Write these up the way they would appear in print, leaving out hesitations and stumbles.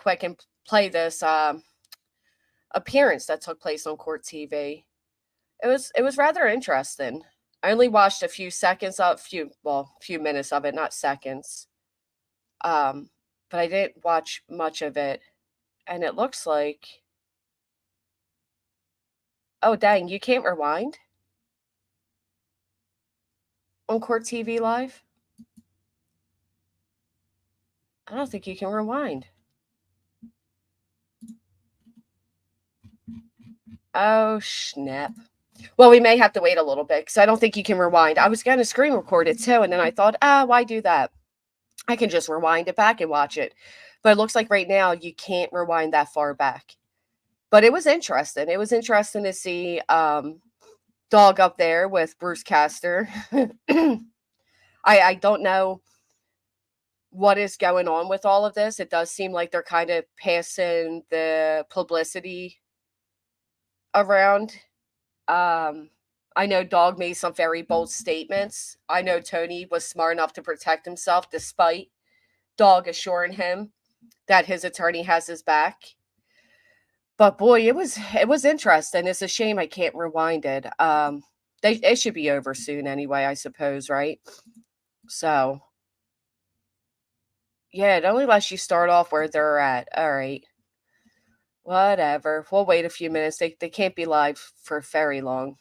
quick and play this appearance that took place on Court TV. It was rather interesting. I only watched a few seconds of few minutes of it, not seconds. Um, but I didn't watch much of it, and it looks like, oh dang, you can't rewind on Court TV Live? I don't think you can rewind. Oh snap. Well, we may have to wait a little bit because I don't think you can rewind. I was gonna screen record it too, and then I thought, why do that? I can just rewind it back and watch it. But it looks like right now you can't rewind that far back. But it was interesting. It was interesting to see Dog up there with Bruce Castor. I don't know what is going on with all of this. It does seem like they're kind of passing the publicity around. I know Dog made some very bold statements. I know Tony was smart enough to protect himself despite Dog assuring him that his attorney has his back. But boy, it was interesting. It's a shame I can't rewind it. It should be over soon anyway, I suppose, right? So yeah, it only lets you start off where they're at. All right. Whatever. We'll wait a few minutes. They can't be live for very long.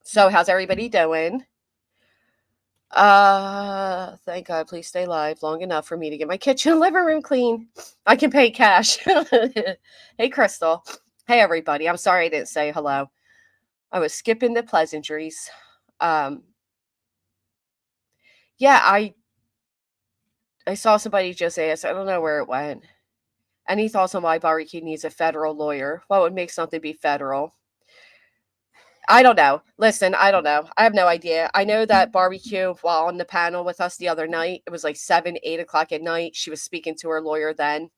So how's everybody doing? Thank God, please stay live long enough for me to get my kitchen and living room clean. I can pay cash. Hey, Crystal. Hey, everybody. I'm sorry I didn't say hello. I was skipping the pleasantries. Um, yeah, I saw somebody just ask, I don't know where it went. Any thoughts on why barbecue needs a federal lawyer? What would make something be federal? I don't know. Listen, I don't know. I have no idea. I know that barbecue, while on the panel with us the other night, it was like 7, 8 o'clock at night. She was speaking to her lawyer then.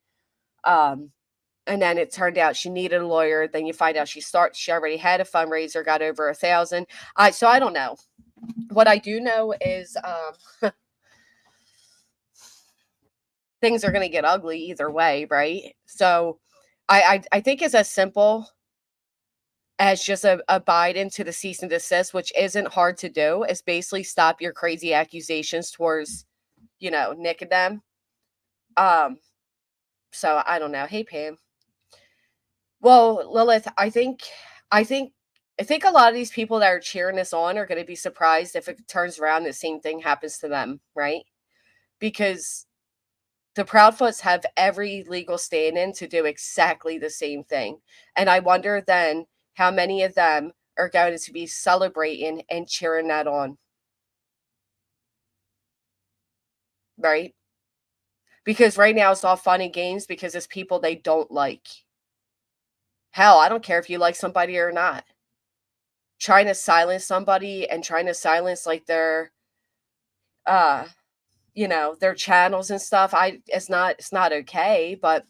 Um, and then it turned out she needed a lawyer. Then you find out she already had a fundraiser, got over 1,000. So I don't know. What I do know is things are going to get ugly either way, right? So I think it's as simple as just abide into the cease and desist, which isn't hard to do. Is basically stop your crazy accusations towards, Nick and them. Um, so I don't know. Hey Pam. Well, Lilith, I think I think a lot of these people that are cheering us on are going to be surprised if it turns around the same thing happens to them, right? Because the Proudfoots have every legal stand-in to do exactly the same thing. And I wonder then how many of them are going to be celebrating and cheering that on. Right? Because right now it's all fun and games because it's people they don't like. Hell, I don't care if you like somebody or not. Trying to silence somebody and trying to silence like uh their channels and stuff, it's not okay, but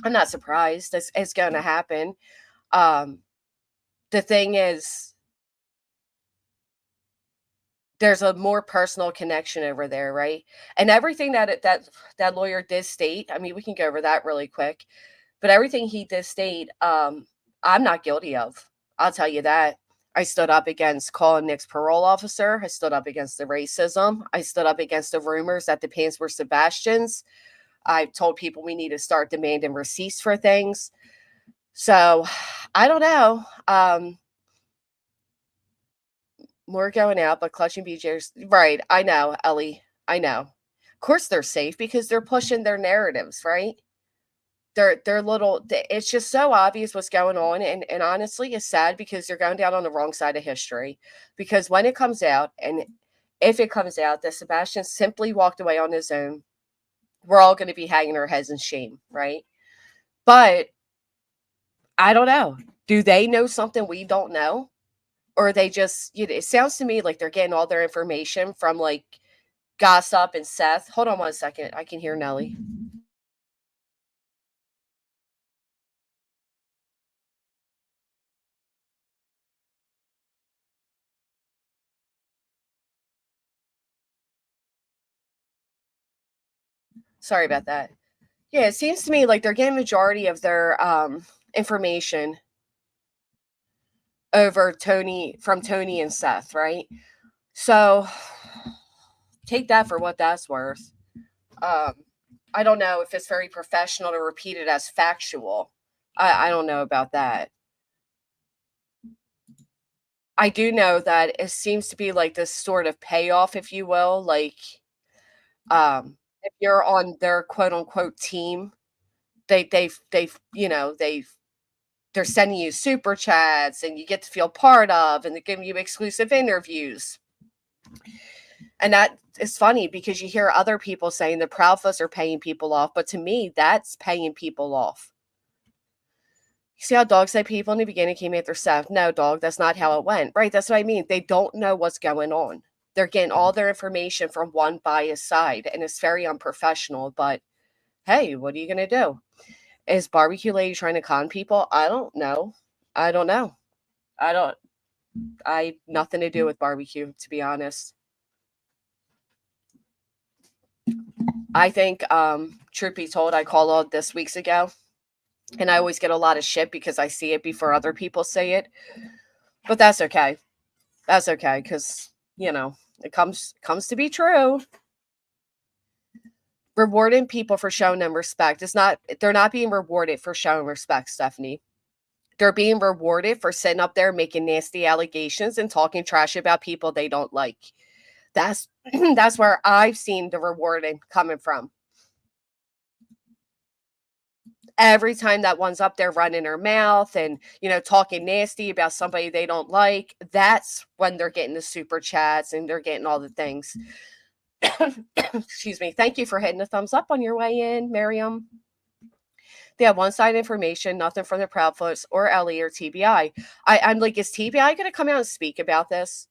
I'm not surprised. It's gonna happen. Um the thing is, there's a more personal connection over there, right? And everything that lawyer did state, I mean, we can go over that really quick, but everything he did state, I'm not guilty of. I'll tell you that. I stood up against calling Nick's parole officer. I stood up against the racism. I stood up against the rumors that the pants were Sebastian's. I told people we need to start demanding receipts for things. So I don't know. More going out, but clutching BJ's right. I know, Ellie. I know. Of course they're safe because they're pushing their narratives, right? They're little it's just so obvious what's going on, and honestly it's sad because they're going down on the wrong side of history. Because when it comes out, and if it comes out that Sebastian simply walked away on his own, we're all going to be hanging our heads in shame, right? But I don't know. Do they know something we don't know? Or they just, it sounds to me like they're getting all their information from like Gossip and Seth. Hold on one second. I can hear Nelly. Sorry about that. Yeah, it seems to me like they're getting majority of their information over from Tony and Seth, right? So take that for what that's worth. Um, I don't know if it's very professional to repeat it as factual. I don't know about that. I do know that it seems to be like this sort of payoff, if you will. Like, if you're on their quote unquote team, they've they're sending you super chats and you get to feel part of, and they're giving you exclusive interviews. And that is funny because you hear other people saying the Proudfoots are paying people off, but to me, that's paying people off. You see how Dog said people in the beginning came after Seth? No, Dog, that's not how it went. Right, that's what I mean. They don't know what's going on. They're getting all their information from one biased side, and it's very unprofessional. But hey, what are you going to do? Is Barbecue Lady trying to con people? I don't know. I don't know. I don't. I nothing to do with barbecue, to be honest. I think, truth be told, I called out this weeks ago, and I always get a lot of shit because I see it before other people say it. But that's okay. That's okay because it comes to be true. Rewarding people for showing them respect is not. They're not being rewarded for showing respect, Stephanie. They're being rewarded for sitting up there making nasty allegations and talking trash about people they don't like. That's that's where I've seen the rewarding coming from. Every time that one's up there running her mouth and talking nasty about somebody they don't like, that's when they're getting the super chats and they're getting all the things. Excuse me. Thank you for hitting the thumbs up on your way in, Miriam. They have one-side information, nothing from the Proudfoots or Ellie or TBI. I'm like, is TBI going to come out and speak about this?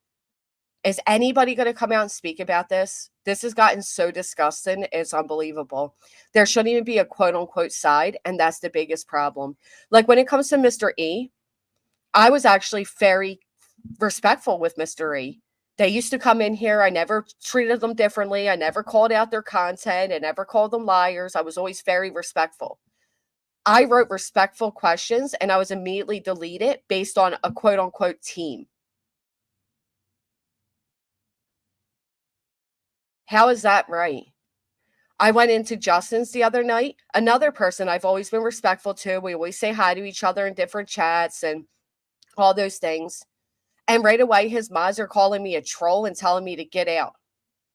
Is anybody going to come out and speak about this? This has gotten so disgusting. It's unbelievable. There shouldn't even be a quote unquote side. And that's the biggest problem. Like when it comes to Mr. E, I was actually very respectful with Mr. E. They used to come in here. I never treated them differently. I never called out their content. I never called them liars. I was always very respectful. I wrote respectful questions and I was immediately deleted based on a quote unquote team. How is that right? I went into Justin's the other night, another person I've always been respectful to. We always say hi to each other in different chats and all those things. And right away, his mods are calling me a troll and telling me to get out.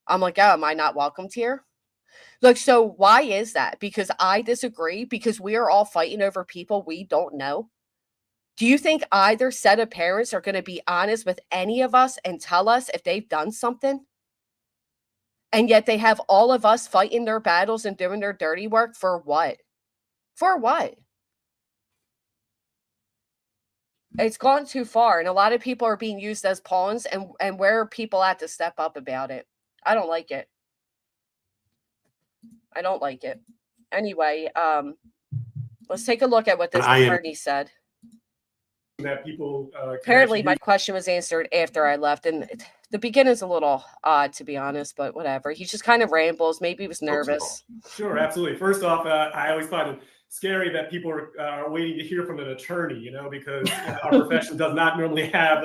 I'm like, oh, am I not welcomed here? Look, so why is that? Because I disagree? Because we are all fighting over people we don't know? Do you think either set of parents are going to be honest with any of us and tell us if they've done something? And yet they have all of us fighting their battles and doing their dirty work for what? For what? It's gone too far. And a lot of people are being used as pawns. And where are people at to step up about it? I don't like it. I don't like it. Anyway, let's take a look at what this attorney said. That people apparently my question was answered after I left, and the beginning's a little odd, to be honest, but whatever. He just kind of rambles. Maybe he was nervous. Sure, absolutely. First off, I always find it scary that people are waiting to hear from an attorney, because our profession does not normally have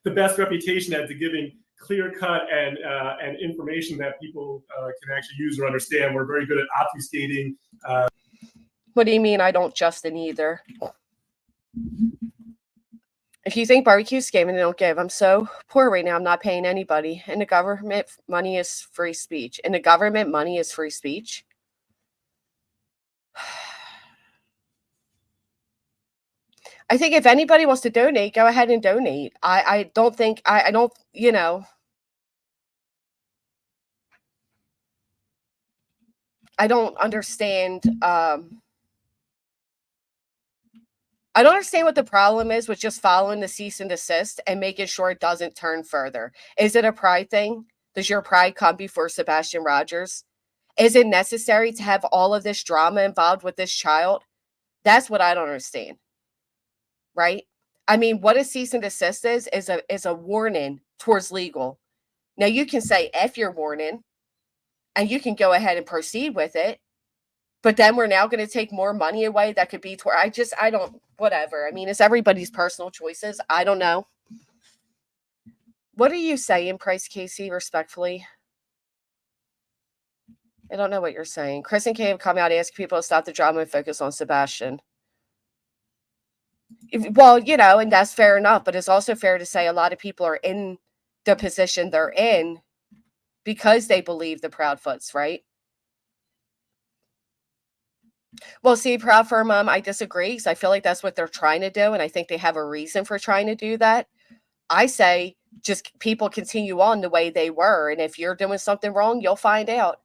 the best reputation at giving clear-cut and information that people can actually use or understand. We're very good at obfuscating. What do you mean I don't, Justin, either? If you think barbecue's scamming, they don't give. I'm so poor right now. I'm not paying anybody. And the government money is free speech. And the government money is free speech. I think if anybody wants to donate, go ahead and donate. I don't think, I don't, I don't understand. I don't understand what the problem is with just following the cease and desist and making sure it doesn't turn further. Is it a pride thing? Does your pride come before Sebastian Rogers? Is it necessary to have all of this drama involved with this child? That's what I don't understand. Right? I mean, what a cease and desist is a warning towards legal. Now you can say F your warning and you can go ahead and proceed with it. But then we're now going to take more money away that could be toward, I don't, whatever. I mean, it's everybody's personal choices. I don't know. What are you saying, Price Casey, respectfully? I don't know what you're saying. Chris and Kay have come out asking people to stop the drama and focus on Sebastian. Well, and that's fair enough, but it's also fair to say a lot of people are in the position they're in because they believe the Proudfoots, right? Well, see, Proud Fur Mom, I disagree because I feel like that's what they're trying to do, and I think they have a reason for trying to do that. I say just people continue on the way they were, and if you're doing something wrong, you'll find out.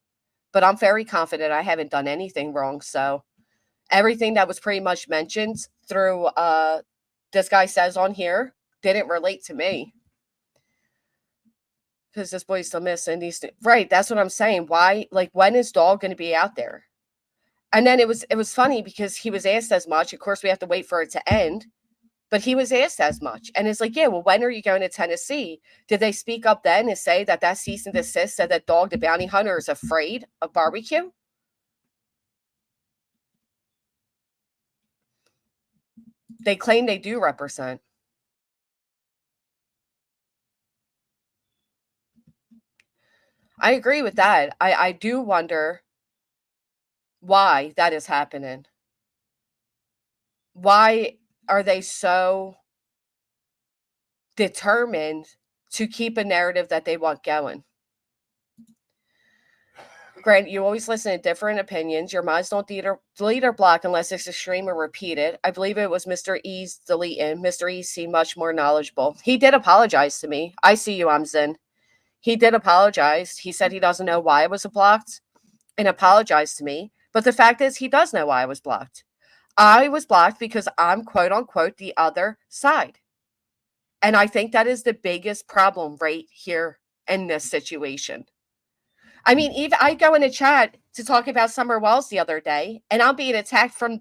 But I'm very confident I haven't done anything wrong, so everything that was pretty much mentioned through this guy says on here didn't relate to me. Because this boy's still missing these right, that's what I'm saying. Why, like, when is Dog going to be out there? And then it was funny because he was asked as much. Of course, we have to wait for it to end. But he was asked as much. And it's like, yeah, well, when are you going to Tennessee? Did they speak up then and say that cease and desist said that Dog the Bounty Hunter is afraid of barbecue? They claim they do represent. I agree with that. I do wonder why that is happening. Why are they so determined to keep a narrative that they want going? Grant, you always listen to different opinions. Your minds don't delete or block unless it's extreme or repeated. I believe it was Mr. E's deleting. Mr. E seemed much more knowledgeable. He did apologize to me. I see you, Amzin. He did apologize. He said he doesn't know why I was blocked and apologized to me. But the fact is, he does know why I was blocked. I was blocked because I'm quote unquote the other side. And I think that is the biggest problem right here in this situation. I mean, even I go in a chat to talk about Summer Wells the other day, and I'm being attacked from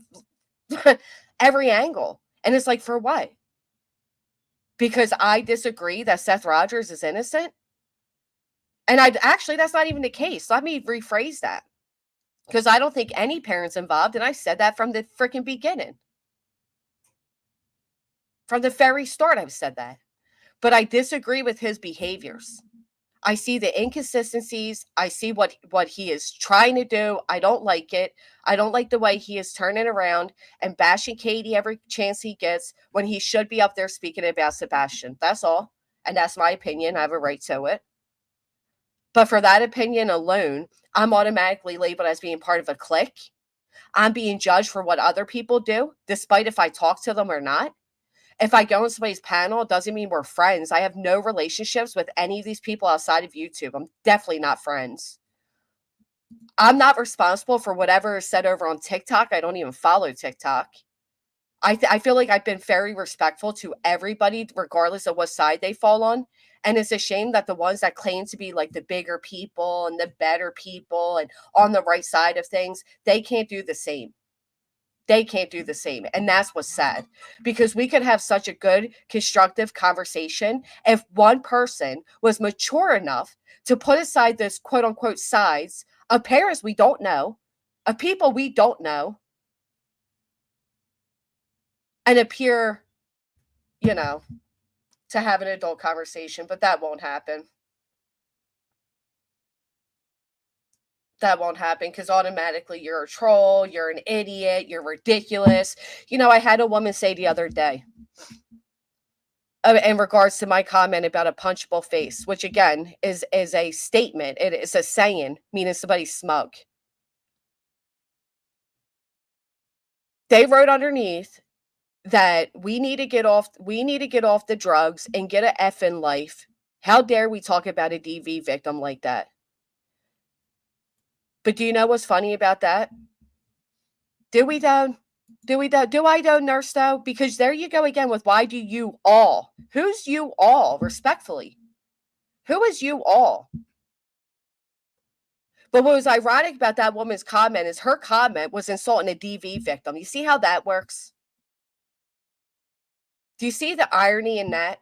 every angle. And it's like, for what? Because I disagree that Seth Rogers is innocent? And that's not even the case. Let me rephrase that. Because I don't think any parent's involved, and I said that from the freaking beginning. From the very start, I've said that. But I disagree with his behaviors. I see the inconsistencies. I see what he is trying to do. I don't like it. I don't like the way he is turning around and bashing Katie every chance he gets when he should be up there speaking about Sebastian. That's all. And that's my opinion. I have a right to it. But for that opinion alone, I'm automatically labeled as being part of a clique. I'm being judged for what other people do, despite if I talk to them or not. If I go on somebody's panel, it doesn't mean we're friends. I have no relationships with any of these people outside of YouTube. I'm definitely not friends. I'm not responsible for whatever is said over on TikTok. I don't even follow TikTok. I feel like I've been very respectful to everybody, regardless of what side they fall on. And it's a shame that the ones that claim to be like the bigger people and the better people and on the right side of things, they can't do the same. They can't do the same. And that's what's sad, because we could have such a good, constructive conversation if one person was mature enough to put aside this quote unquote sides of parents we don't know, of people we don't know, and appear, to have an adult conversation. But that won't happen. That won't happen because automatically you're a troll, you're an idiot, you're ridiculous. I had a woman say the other day, in regards to my comment about a punchable face, which again is a statement. It is a saying, meaning somebody's smug. They wrote underneath that we need to get off the drugs and get a F in life. How dare we talk about a DV victim like that? But do you know what's funny about that? Do we though? Do I though, nurse though? Because there you go again with why do you all? Who's you all, respectfully? Who is you all? But what was ironic about that woman's comment is her comment was insulting a DV victim. You see how that works? Do you see the irony in that?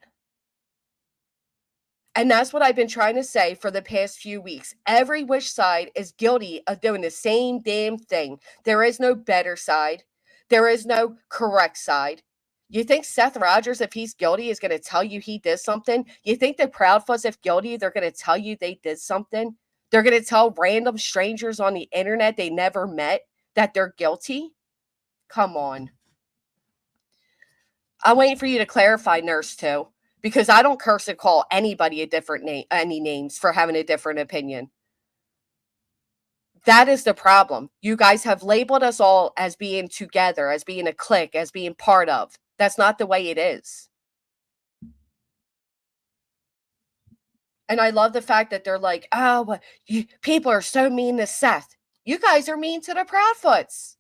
And that's what I've been trying to say for the past few weeks. Every which side is guilty of doing the same damn thing. There is no better side. There is no correct side. You think Seth Rogers, if he's guilty, is going to tell you he did something? You think the Proudfoots, if guilty, they're going to tell you they did something? They're going to tell random strangers on the internet they never met that they're guilty? Come on. I'm waiting for you to clarify, Nurse, too, because I don't curse and call anybody a different name, any names for having a different opinion. That is the problem. You guys have labeled us all as being together, as being a clique, as being part of. That's not the way it is. And I love the fact that they're like, oh, people are so mean to Seth. You guys are mean to the Proudfoots.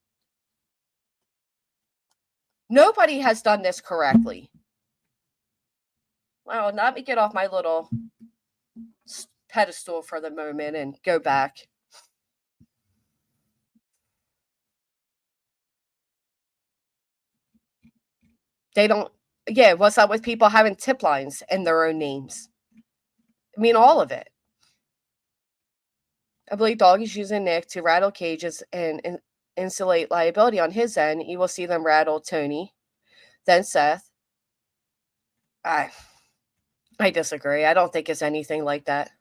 Nobody has done this correctly. Well, let me get off my little pedestal for the moment and go back. They don't, yeah, what's up with people having tip lines in their own names? I mean, all of it. I believe Doggy's using Nick to rattle cages and insulate liability on his end. You will see them rattle Tony, then Seth. I disagree. I don't think it's anything like that.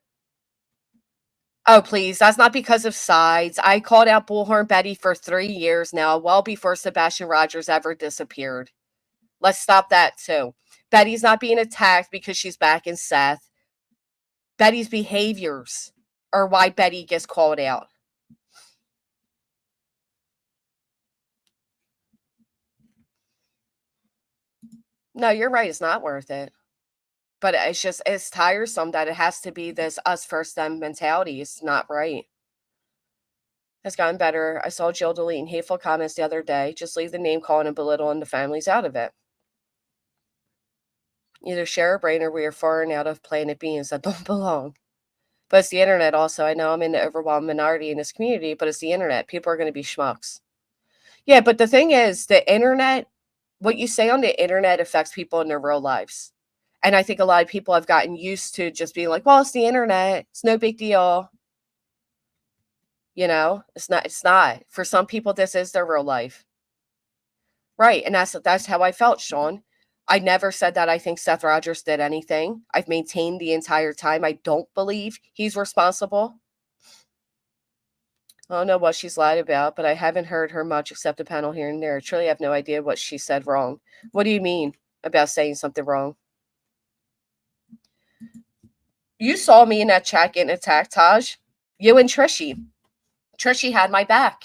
Oh, please. That's not because of sides. I called out Bullhorn Betty for 3 years now, well before Sebastian Rogers ever disappeared. Let's stop that, too. Betty's not being attacked because she's back in Seth. Betty's behaviors are why Betty gets called out. No, you're right. It's not worth it. But it's tiresome that it has to be this us first them mentality. It's not right. Has gotten better. I saw Jill deleting hateful comments the other day. Just leave the name calling and belittling the families out of it. Either share a brain or we are foreign out of planet beings that don't belong. But it's the internet also. I know I'm in the overwhelming minority in this community, but it's the internet. People are going to be schmucks. Yeah, but the thing is, the internet, what you say on the internet affects people in their real lives. And I think a lot of people have gotten used to just being like, well, it's the internet. It's no big deal. You know, it's not. For some people, this is their real life. Right. And that's how I felt, Sean. I never said that I think Seth Rogers did anything. I've maintained the entire time I don't believe he's responsible. I don't know what she's lied about, but I haven't heard her much except a panel here and there. I truly have no idea what she said wrong. What do you mean about saying something wrong? You saw me in that chat getting attacked, Taj. You and Trishy. Trishy had my back.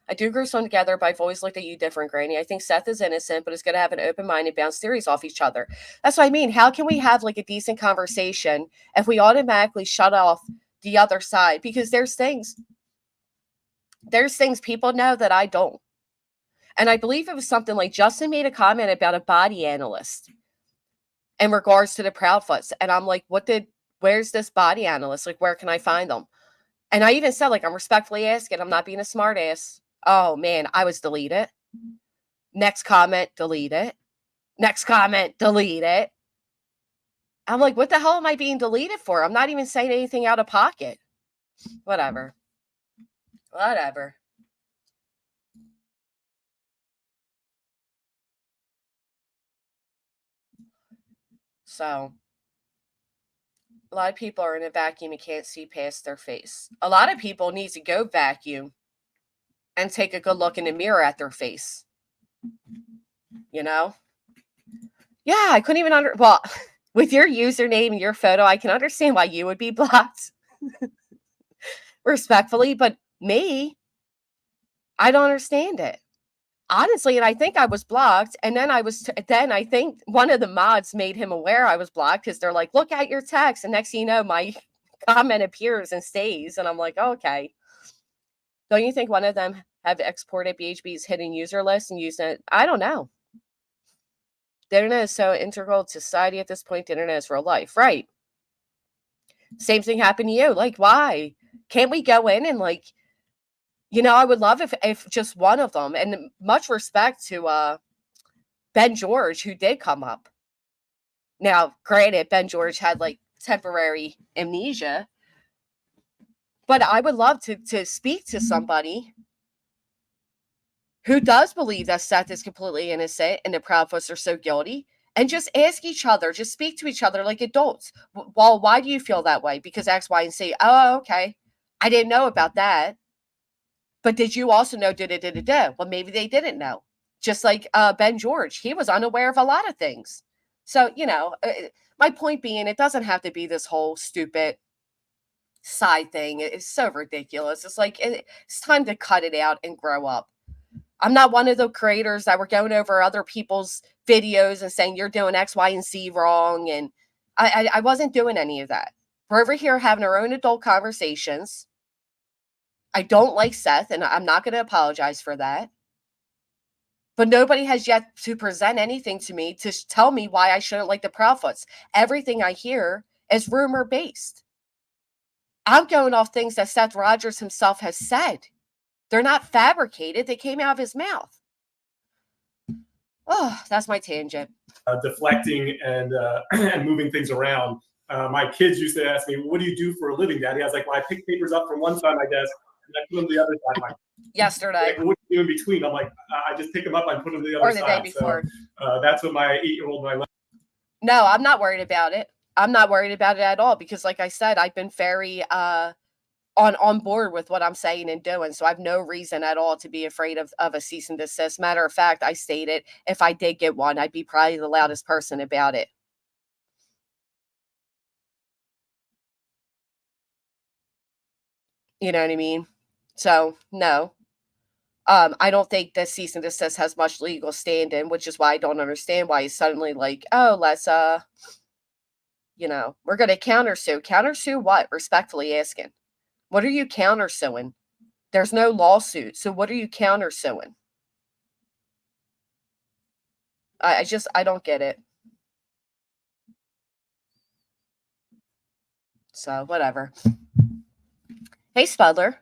I do agree some together, but I've always looked at you different, Granny. I think Seth is innocent, but it's going to have an open mind and bounce theories off each other. That's what I mean. How can we have like a decent conversation if we automatically shut off the other side? Because there's things people know that I don't. And I believe it was something like Justin made a comment about a body analyst in regards to the Proudfoots. And I'm like, where's this body analyst? Like, where can I find them? And I even said, like, I'm respectfully asking. I'm not being a smart ass. Oh, man, I was delete it. Next comment, delete it. Next comment, delete it. I'm like, what the hell am I being deleted for? I'm not even saying anything out of pocket. Whatever. So, a lot of people are in a vacuum and can't see past their face. A lot of people need to go vacuum and take a good look in the mirror at their face. You know? Yeah, I couldn't even well, with your username and your photo, I can understand why you would be blocked. Respectfully, but me, I don't understand it. Honestly, and I think I was blocked, and then then I think one of the mods made him aware I was blocked because they're like, look at your text, and next thing you know, my comment appears and stays, and I'm like, oh, okay. Don't you think one of them have exported BHB's hidden user list and used it? I don't know. The internet is so integral to society at this point. The internet is real life, right? Same thing happened to you. Like, why can't we go in and like, you know, I would love if just one of them, and much respect to Ben George, who did come up. Now, granted, Ben George had like temporary amnesia. But I would love to speak to somebody who does believe that Seth is completely innocent and the Proudfoots are so guilty, and just ask each other, just speak to each other like adults. Well, why do you feel that way? Because X, Y, and Z. Oh, okay. I didn't know about that. But did you also know da-da-da-da-da? Well, maybe they didn't know. Just like Ben George, he was unaware of a lot of things. So, my point being, it doesn't have to be this whole stupid side thing. It's so ridiculous. It's like, it's time to cut it out and grow up. I'm not one of the creators that were going over other people's videos and saying you're doing X, Y, and Z wrong. And I wasn't doing any of that. We're over here having our own adult conversations. I don't like Seth, and I'm not going to apologize for that. But nobody has yet to present anything to me to tell me why I shouldn't like the Proudfoots. Everything I hear is rumor-based. I'm going off things that Seth Rogers himself has said. They're not fabricated. They came out of his mouth. Oh, that's my tangent. Deflecting and and moving things around. My kids used to ask me, "What do you do for a living, Daddy?" I was like, "Well, I pick papers up from one side of my desk and I put them to the other side of my desk." Yesterday. Like, what do you do in between? I'm like, I just pick them up and put them to the other side. Or the day before. So, that's what my 8-year-old. No, I'm not worried about it. I'm not worried about it at all because, like I said, I've been very on board with what I'm saying and doing. So I have no reason at all to be afraid of a cease and desist. Matter of fact, I stated if I did get one, I'd be probably the loudest person about it. You know what I mean? So no. I don't think the cease and desist has much legal standing, which is why I don't understand why he's suddenly like, oh, let's we're gonna countersue. Countersue what? Respectfully asking. What are you countersuing? There's no lawsuit. So what are you countersuing? I don't get it. So whatever. Hey, Spudler.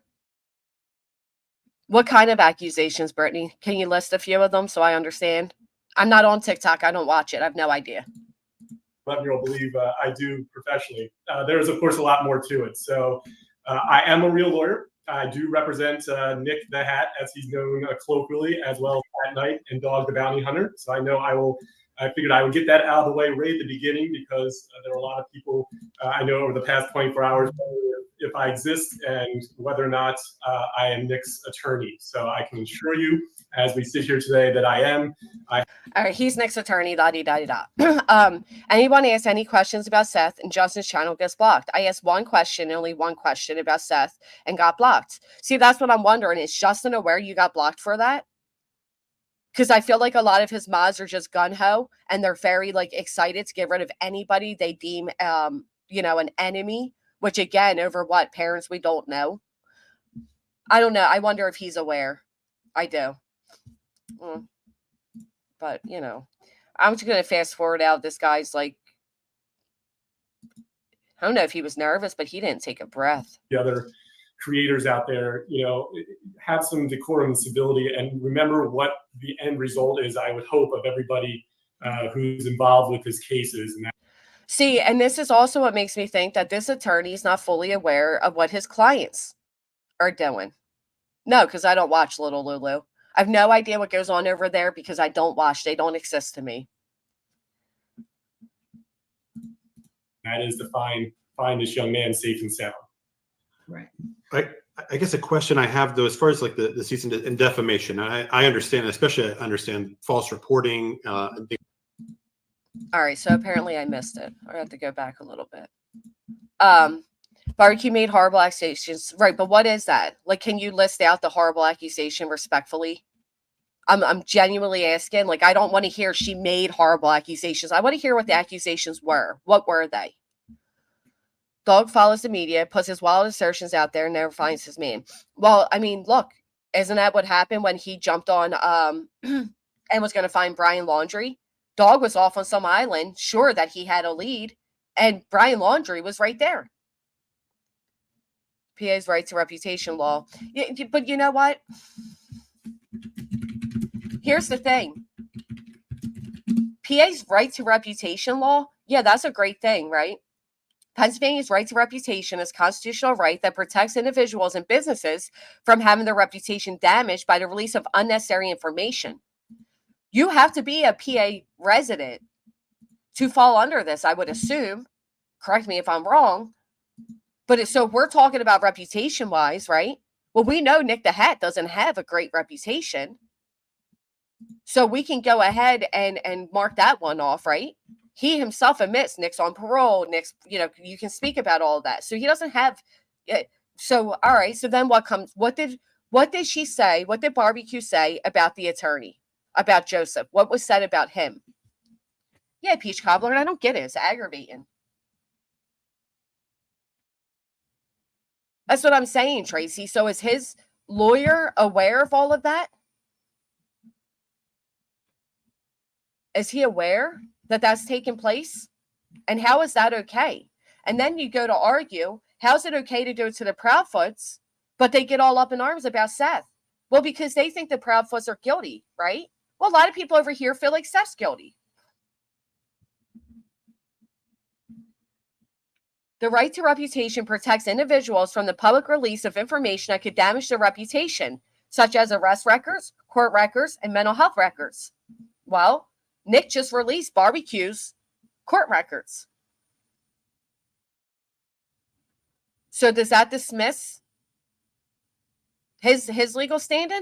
What kind of accusations, Brittany? Can you list a few of them so I understand? I'm not on TikTok. I don't watch it. I have no idea. 11-year-old believe I do professionally. There's, of course, a lot more to it. So I am a real lawyer. I do represent Nick the Hat, as he's known colloquially, as well as Hat Knight and Dog the Bounty Hunter. So I know I figured I would get that out of the way right at the beginning because there are a lot of people I know over the past 24 hours if I exist and whether or not I am Nick's attorney. So I can assure you, as we sit here today, that I am. All right, he's Nick's attorney, da-di-da-di-da. Anyone ask any questions about Seth and Justin's channel gets blocked? I asked one question, only one question about Seth, and got blocked. See, that's what I'm wondering. Is Justin aware you got blocked for that? Because I feel like a lot of his mods are just gun-ho, and they're very, excited to get rid of anybody they deem, an enemy, which, again, over what? Parents we don't know? I don't know. I wonder if he's aware. I do. But, I'm just going to fast forward out. This guy's I don't know if he was nervous, but he didn't take a breath. The other creators out there, have some decorum and civility and remember what the end result is, I would hope, of everybody who's involved with his cases. See, and this is also what makes me think that this attorney is not fully aware of what his clients are doing. No, because I don't watch Little Lulu. I have no idea what goes on over there because I don't watch. They don't exist to me. That is to find this young man safe and sound. Right. I guess a question I have, though, as far as the cease and defamation, I understand, especially I understand false reporting. All right, so apparently I missed it. I have to go back a little bit. Barbecue made horrible accusations, right? But what is that? Can you list out the horrible accusation respectfully? I'm genuinely asking. I don't want to hear she made horrible accusations. I want to hear what the accusations were. What were they? Dog follows the media, puts his wild assertions out there, and never finds his man. Well, I mean, look, isn't that what happened when he jumped on and was going to find Brian Laundrie? Dog was off on some island, sure that he had a lead, and Brian Laundrie was right there. PA's right to reputation law. But you know what? Here's the thing. PA's right to reputation law, yeah, that's a great thing, right? Pennsylvania's right to reputation is a constitutional right that protects individuals and businesses from having their reputation damaged by the release of unnecessary information. You have to be a PA resident to fall under this, I would assume. Correct me if I'm wrong. But so we're talking about reputation-wise, right? Well, we know Nick the Hat doesn't have a great reputation. So we can go ahead and mark that one off, right? He himself admits Nick's on parole. Nick's, you can speak about all of that. So he doesn't have. So all right. So then what comes? What did she say? What did Barbecue say about the attorney, about Joseph? What was said about him? Yeah, Peach Cobbler, and I don't get it. It's aggravating. That's what I'm saying, Tracy. So is his lawyer aware of all of that? Is he aware that that's taking place? And how is that okay? And then you go to argue, how's it okay to do it to the Proudfoots, but they get all up in arms about Seth? Well, because they think the Proudfoots are guilty, right? Well, a lot of people over here feel like Seth's guilty. The right to reputation protects individuals from the public release of information that could damage their reputation, such as arrest records, court records, and mental health records. Well, Nick just released Barbecue's court records. So does that dismiss his legal standing?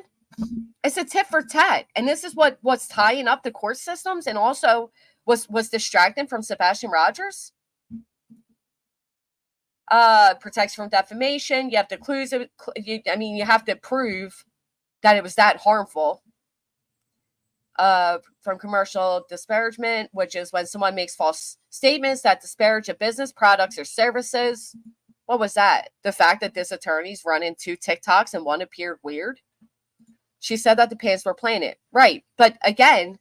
It's a tit for tat. And this is what's tying up the court systems and also was distracting from Sebastian Rogers. Protects from defamation. You have to you have to prove that it was that harmful. From commercial disparagement, which is when someone makes false statements that disparage a business, products, or services. What was that? The fact that this attorney's running 2 TikToks and one appeared weird. She said that the pants were planted. Right. But again,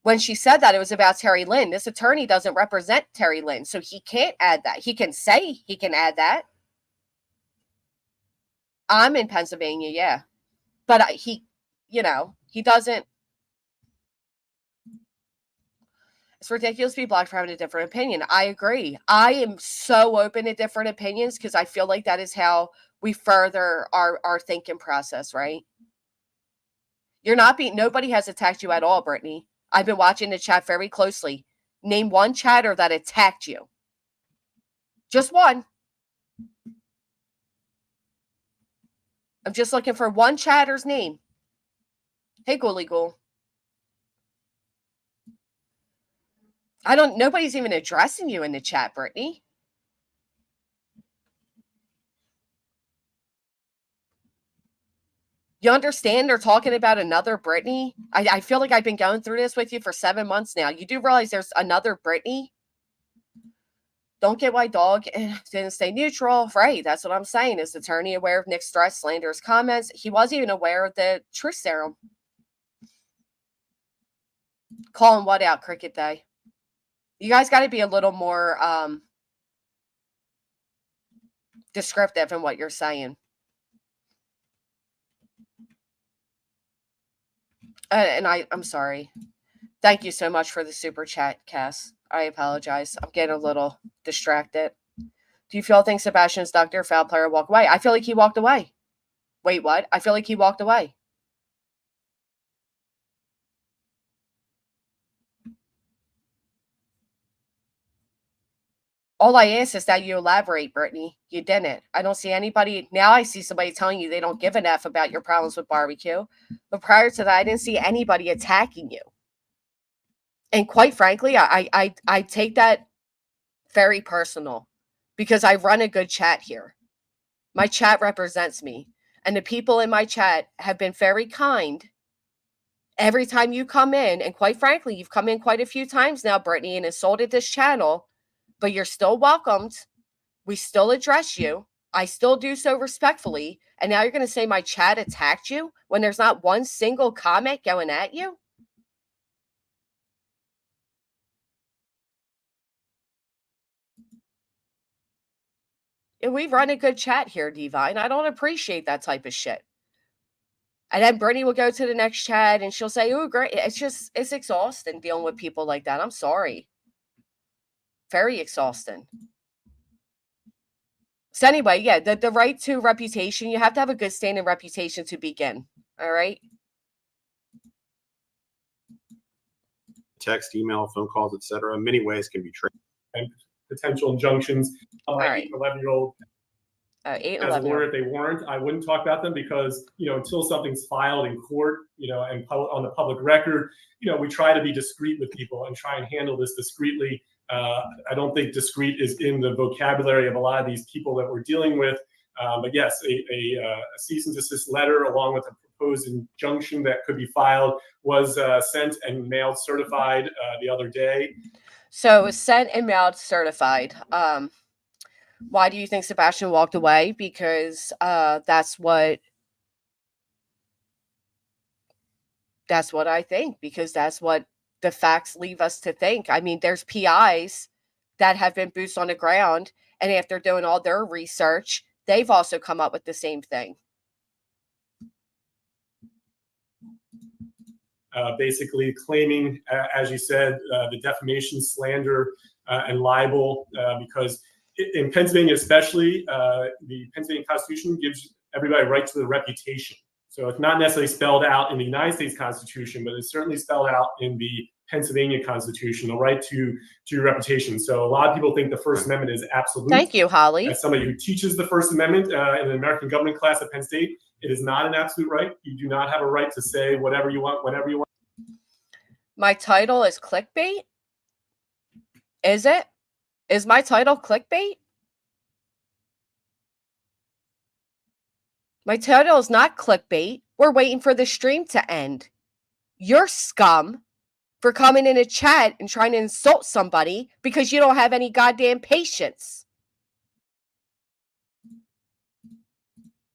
when she said that, it was about Terry Lynn. This attorney doesn't represent Terry Lynn, so he can't add that. He can say he can add that. I'm in Pennsylvania, yeah. But he doesn't. It's ridiculous to be blocked for having a different opinion. I agree. I am so open to different opinions because I feel like that is how we further our thinking process, right? Nobody has attacked you at all, Brittany. I've been watching the chat very closely. Name one chatter that attacked you. Just one. I'm just looking for one chatter's name. Hey, Ghoulie Ghoul. Nobody's even addressing you in the chat, Brittany. You understand they're talking about another Brittany? I feel like I've been going through this with you for 7 months now. You do realize there's another Brittany? Don't get why dog didn't stay neutral. Right, that's what I'm saying. Is the attorney aware of Nick's threats, slanderous comments? He wasn't even aware of the truth serum. Calling what out, Cricket Day? You guys got to be a little more descriptive in what you're saying. And I'm sorry. Thank you so much for the super chat, Cass. I apologize. I'm getting a little distracted. Do you think Sebastian's Dr. Foul player walk away? I feel like he walked away. Wait, what? I feel like he walked away. All I ask is that you elaborate, Brittany. You didn't. I don't see anybody. Now I see somebody telling you they don't give an F about your problems with barbecue. But prior to that, I didn't see anybody attacking you. And quite frankly, I take that very personal because I run a good chat here. My chat represents me. And the people in my chat have been very kind. Every time you come in, and quite frankly, you've come in quite a few times now, Brittany, and insulted this channel. But you're still welcomed. We still address you. I still do so respectfully. And now you're going to say my chat attacked you when there's not one single comment going at you? And we run a good chat here, Divine. I don't appreciate that type of shit. And then Brittany will go to the next chat and she'll say, oh, great. It's exhausting dealing with people like that. I'm sorry. Very exhausting. So anyway, yeah, the right to reputation, you have to have a good standing reputation to begin. All right. Text, email, phone calls, etc. Many ways can be traced. And potential injunctions. All My right. 8 and 11-year-old, 8 and as a 11. lawyer, if they weren't, I wouldn't talk about them because, until something's filed in court, and on the public record, we try to be discreet with people and try and handle this discreetly. I don't think discreet is in the vocabulary of a lot of these people that we're dealing with. But yes, a cease and desist letter along with a proposed injunction that could be filed was sent and mailed certified the other day. So it was sent and mailed certified. Why do you think Sebastian walked away? Because that's what I think, because that's what the facts leave us to think. I mean, there's PIs that have been boots on the ground, and after doing all their research, they've also come up with the same thing. Basically claiming, as you said, the defamation, slander, and libel, because in Pennsylvania especially, the Pennsylvania Constitution gives everybody right to the reputation. So it's not necessarily spelled out in the United States Constitution, but it's certainly spelled out in the Pennsylvania Constitution, the right to your reputation. So a lot of people think the First Amendment is absolute. Thank you, Holly. As somebody who teaches the First Amendment in an American government class at Penn State, it is not an absolute right. You do not have a right to say whatever you want, whenever you want. My title is clickbait? Is it? Is my title clickbait? My title is not clickbait. We're waiting for the stream to end. You're scum for coming in a chat and trying to insult somebody because you don't have any goddamn patience.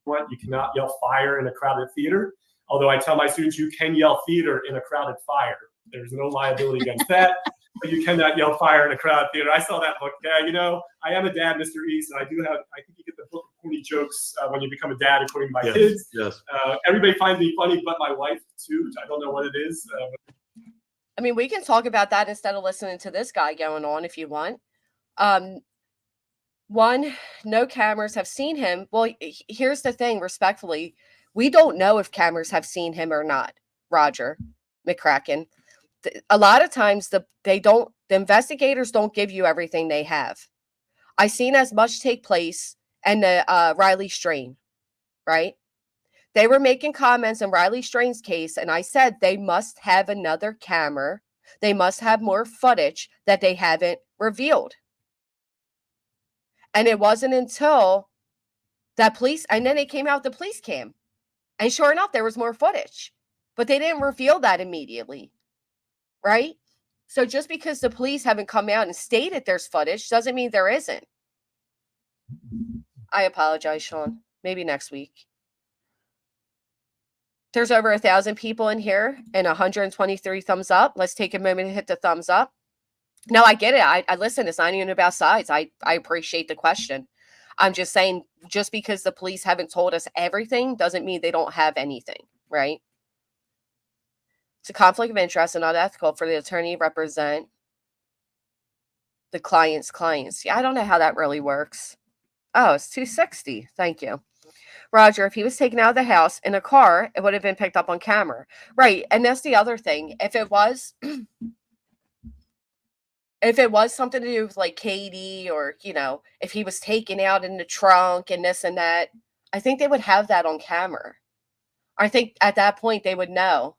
What? You cannot yell fire in a crowded theater. Although I tell my students you can yell theater in a crowded fire. There's no liability against that. But you cannot yell fire in a crowded theater. I saw that book. Yeah, I am a dad, Mr. East, and I think you get the book of corny jokes when you become a dad, according to my kids. Yes. Everybody finds me funny, but my wife too. I don't know what it is. I mean, we can talk about that instead of listening to this guy going on if you want. One, no cameras have seen him. Well, here's the thing, respectfully. We don't know if cameras have seen him or not, Roger McCracken. A lot of times the investigators don't give you everything they have. I seen as much take place in the Riley Strain, right? They were making comments on Riley Strain's case, and I said they must have another camera. They must have more footage that they haven't revealed. And it wasn't until that police, and then they came out with the police cam. And sure enough, there was more footage. But they didn't reveal that immediately. Right? So just because the police haven't come out and stated there's footage doesn't mean there isn't. I apologize, Sean. Maybe next week. There's over 1,000 people in here and 123 thumbs up. Let's take a moment to hit the thumbs up. No, I get it. I listen. It's not even about sides. I appreciate the question. I'm just saying, just because the police haven't told us everything doesn't mean they don't have anything, right? It's a conflict of interest and not ethical for the attorney to represent the client's clients. Yeah, I don't know how that really works. Oh, it's 260. Thank you. Roger, if he was taken out of the house in a car, it would have been picked up on camera. Right. And that's the other thing. If it was something to do with like Katie or, if he was taken out in the trunk and this and that, I think they would have that on camera. I think at that point they would know.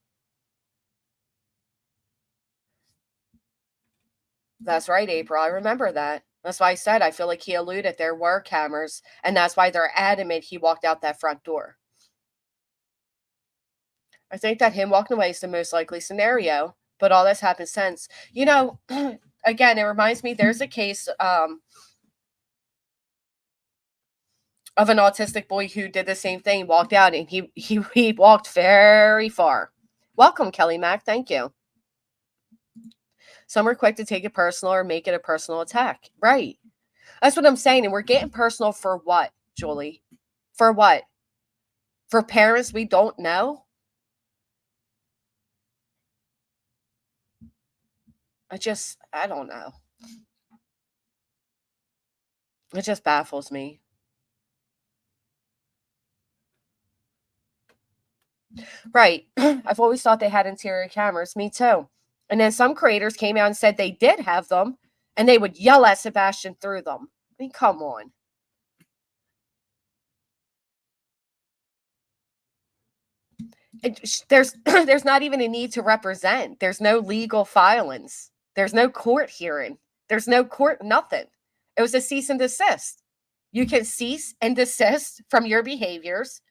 That's right, April. I remember that. That's why I said I feel like he alluded there were cameras, and that's why they're adamant he walked out that front door. I think that him walking away is the most likely scenario, but all that's happened since. Again, it reminds me, there's a case of an autistic boy who did the same thing, walked out, and he walked very far. Welcome, Kelly Mack. Thank you. Some are quick to take it personal or make it a personal attack. Right. That's what I'm saying. And we're getting personal for what, Julie? For what? For parents we don't know? I don't know. It just baffles me. Right. I've always thought they had interior cameras. Me too. And then some creators came out and said they did have them, and they would yell at Sebastian through them. I mean, come on. There's not even a need to represent. There's no legal filings. There's no court hearing. There's no court nothing. It was a cease and desist. You can cease and desist from your behaviors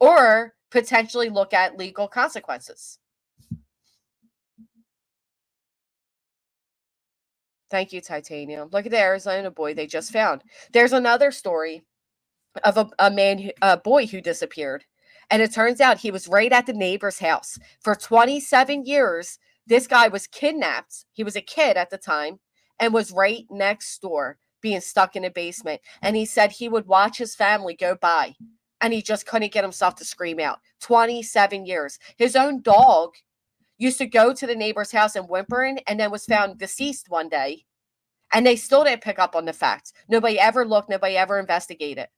or potentially look at legal consequences. Thank you, Titanium. Look at the Arizona boy they just found. There's another story of a boy who disappeared. And it turns out he was right at the neighbor's house. For 27 years, this guy was kidnapped. He was a kid at the time and was right next door, being stuck in a basement. And he said he would watch his family go by and he just couldn't get himself to scream out. 27 years. His own dog used to go to the neighbor's house and whimpering and then was found deceased one day. And they still didn't pick up on the facts. Nobody ever looked, nobody ever investigated.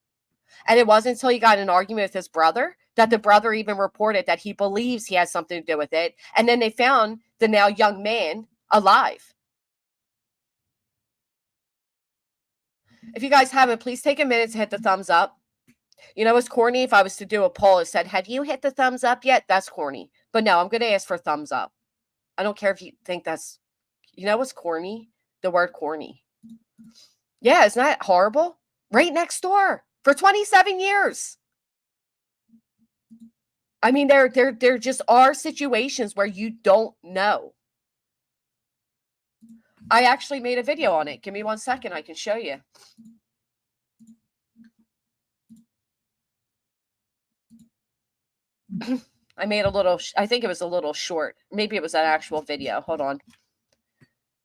And it wasn't until he got in an argument with his brother that the brother even reported that he believes he has something to do with it. And then they found the now young man alive. If you guys haven't, please take a minute to hit the thumbs up. You know, it's corny if I was to do a poll that said, have you hit the thumbs up yet? That's corny. But no, I'm going to ask for thumbs up. I don't care if you think that's, you know what's corny? The word corny. Yeah, isn't that horrible? Right next door for 27 years. I mean, there just are situations where you don't know. I actually made a video on it. Give me 1 second. I can show you. I made a little, I think it was a little short. Maybe it was an actual video. Hold on.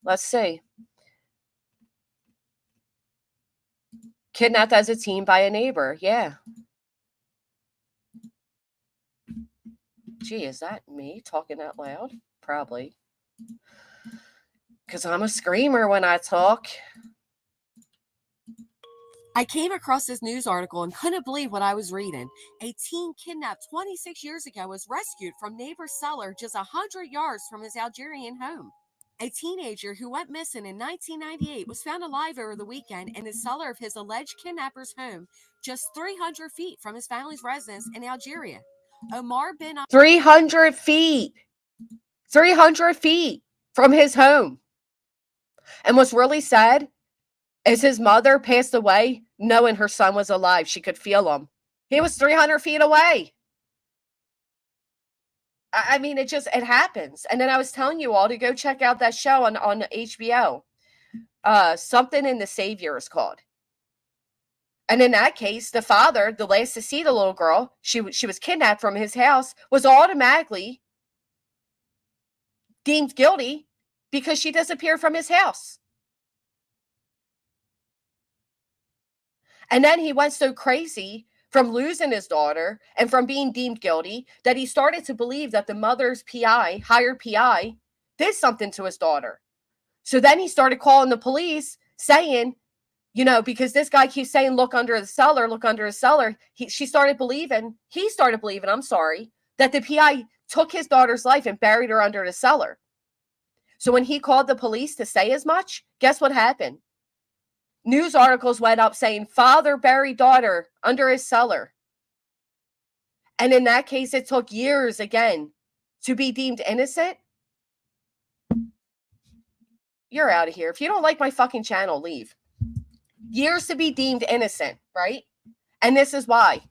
Let's see. Kidnapped as a teen by a neighbor. Yeah. Gee, is that me talking out loud? Probably. Because I'm a screamer when I talk. I came across this news article and couldn't believe what I was reading. A teen kidnapped 26 years ago was rescued from neighbor's cellar just 100 yards from his Algerian home. A teenager who went missing in 1998 was found alive over the weekend in the cellar of his alleged kidnapper's home, just 300 feet from his family's residence in Algeria. Omar bin 300 feet. 300 feet from his home. And what's really sad is his mother passed away knowing her son was alive. She could feel him. He was 300 feet away. I mean, it happens. And then I was telling you all to go check out that show on HBO. Something in the Savior is called. And in that case, the father, the last to see the little girl, she was kidnapped from his house, was automatically deemed guilty because she disappeared from his house. And then he went so crazy from losing his daughter and from being deemed guilty that he started to believe that the mother's PI, hired PI, did something to his daughter. So then he started calling the police saying, you know, because this guy keeps saying, look under the cellar, look under his cellar. He started believing, that the PI took his daughter's life and buried her under the cellar. So when he called the police to say as much, guess what happened? News articles went up saying father buried daughter under his cellar. And in that case, it took years again to be deemed innocent. You're out of here. If you don't like my fucking channel, leave. Years to be deemed innocent, right? And this is why.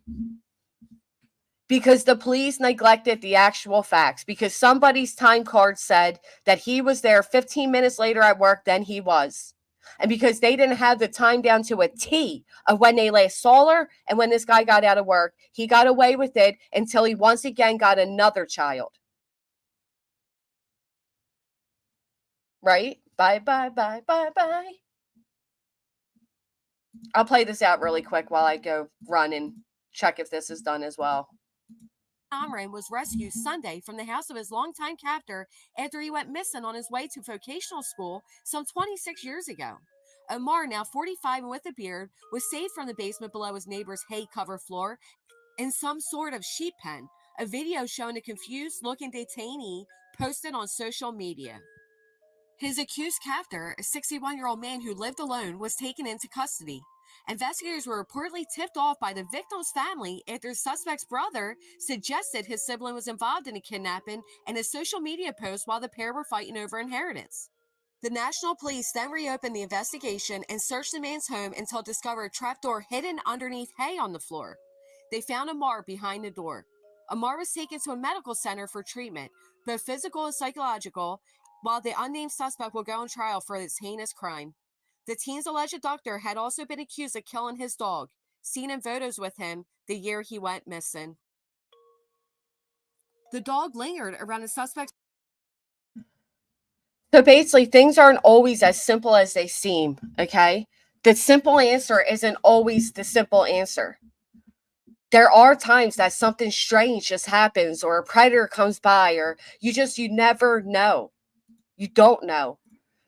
Because the police neglected the actual facts. Because somebody's time card said that he was there 15 minutes later at work than he was. And because they didn't have the time down to a T of when they last saw her and when this guy got out of work, he got away with it until he once again got another child. Right? Bye, bye, bye, bye, bye. I'll play this out really quick while I go run and check if this is done as well. Amran was rescued Sunday from the house of his longtime captor after he went missing on his way to vocational school some 26 years ago. Omar, now 45 and with a beard, was saved from the basement below his neighbor's hay-covered floor in some sort of sheep pen A video showing a confused-looking detainee posted on social media. His accused captor, a 61-year-old man who lived alone, was taken into custody. Investigators were reportedly tipped off by the victim's family after the suspect's brother suggested his sibling was involved in a kidnapping in a social media post while the pair were fighting over inheritance. The National Police then reopened the investigation and searched the man's home until it discovered a trapdoor hidden underneath hay on the floor. They found Amar behind the door. Amar was taken to a medical center for treatment, both physical and psychological, while the unnamed suspect will go on trial for this heinous crime. The teen's alleged abductor had also been accused of killing his dog, seen in photos with him the year he went missing. The dog lingered around the suspect's. So basically, things aren't always as simple as they seem, okay? The simple answer isn't always the simple answer. There are times that something strange just happens, or a predator comes by, or you never know. You don't know.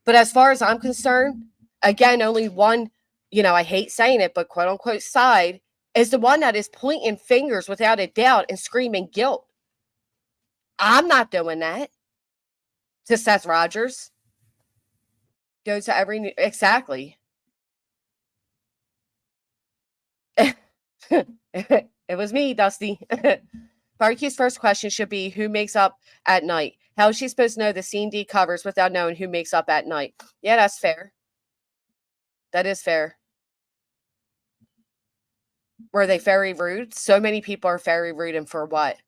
But as far as I'm concerned, again, only one, I hate saying it, but quote unquote side is the one that is pointing fingers without a doubt and screaming guilt. I'm not doing that. To Seth Rogers. Go to every, exactly. It was me, Dusty. Barbecue's first question should be, who makes up at night? How is she supposed to know the C&D covers without knowing who makes up at night? Yeah, that's fair. That is fair. Were they very rude? So many people are very rude, and for what?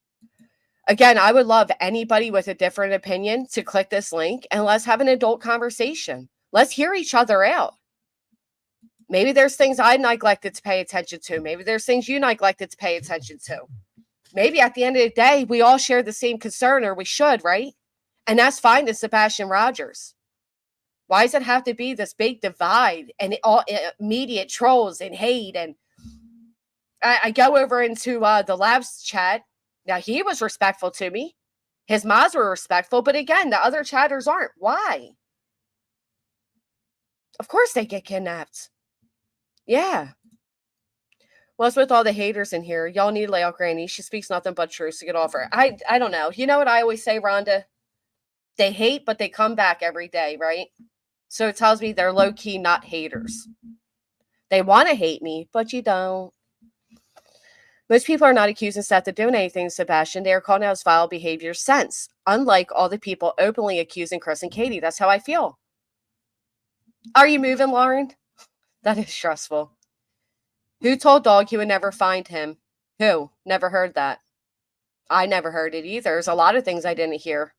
Again, I would love anybody with a different opinion to click this link and let's have an adult conversation. Let's hear each other out. Maybe there's things I neglected to pay attention to. Maybe there's things you neglected to pay attention to. Maybe at the end of the day, we all share the same concern, or we should, right? And that's fine to Sebastian Rogers. Why does it have to be this big divide and all immediate trolls and hate? And I go over into the labs chat. Now, he was respectful to me. His mods were respectful. But again, the other chatters aren't. Why? Of course they get kidnapped. Yeah. What's with all the haters in here? Y'all need to lay out Granny. She speaks nothing but truth to get off her. I don't know. You know what I always say, Rhonda? They hate, but they come back every day, right? So it tells me they're low-key not haters. They want to hate me, but you don't. Most people are not accusing Seth of doing anything, Sebastian. They are calling out his vile behavior since, unlike all the people openly accusing Chris and Katie. That's how I feel. Are you moving, Lauren? That is stressful. Who told Dog he would never find him? Who? Never heard that. I never heard it either. There's a lot of things I didn't hear.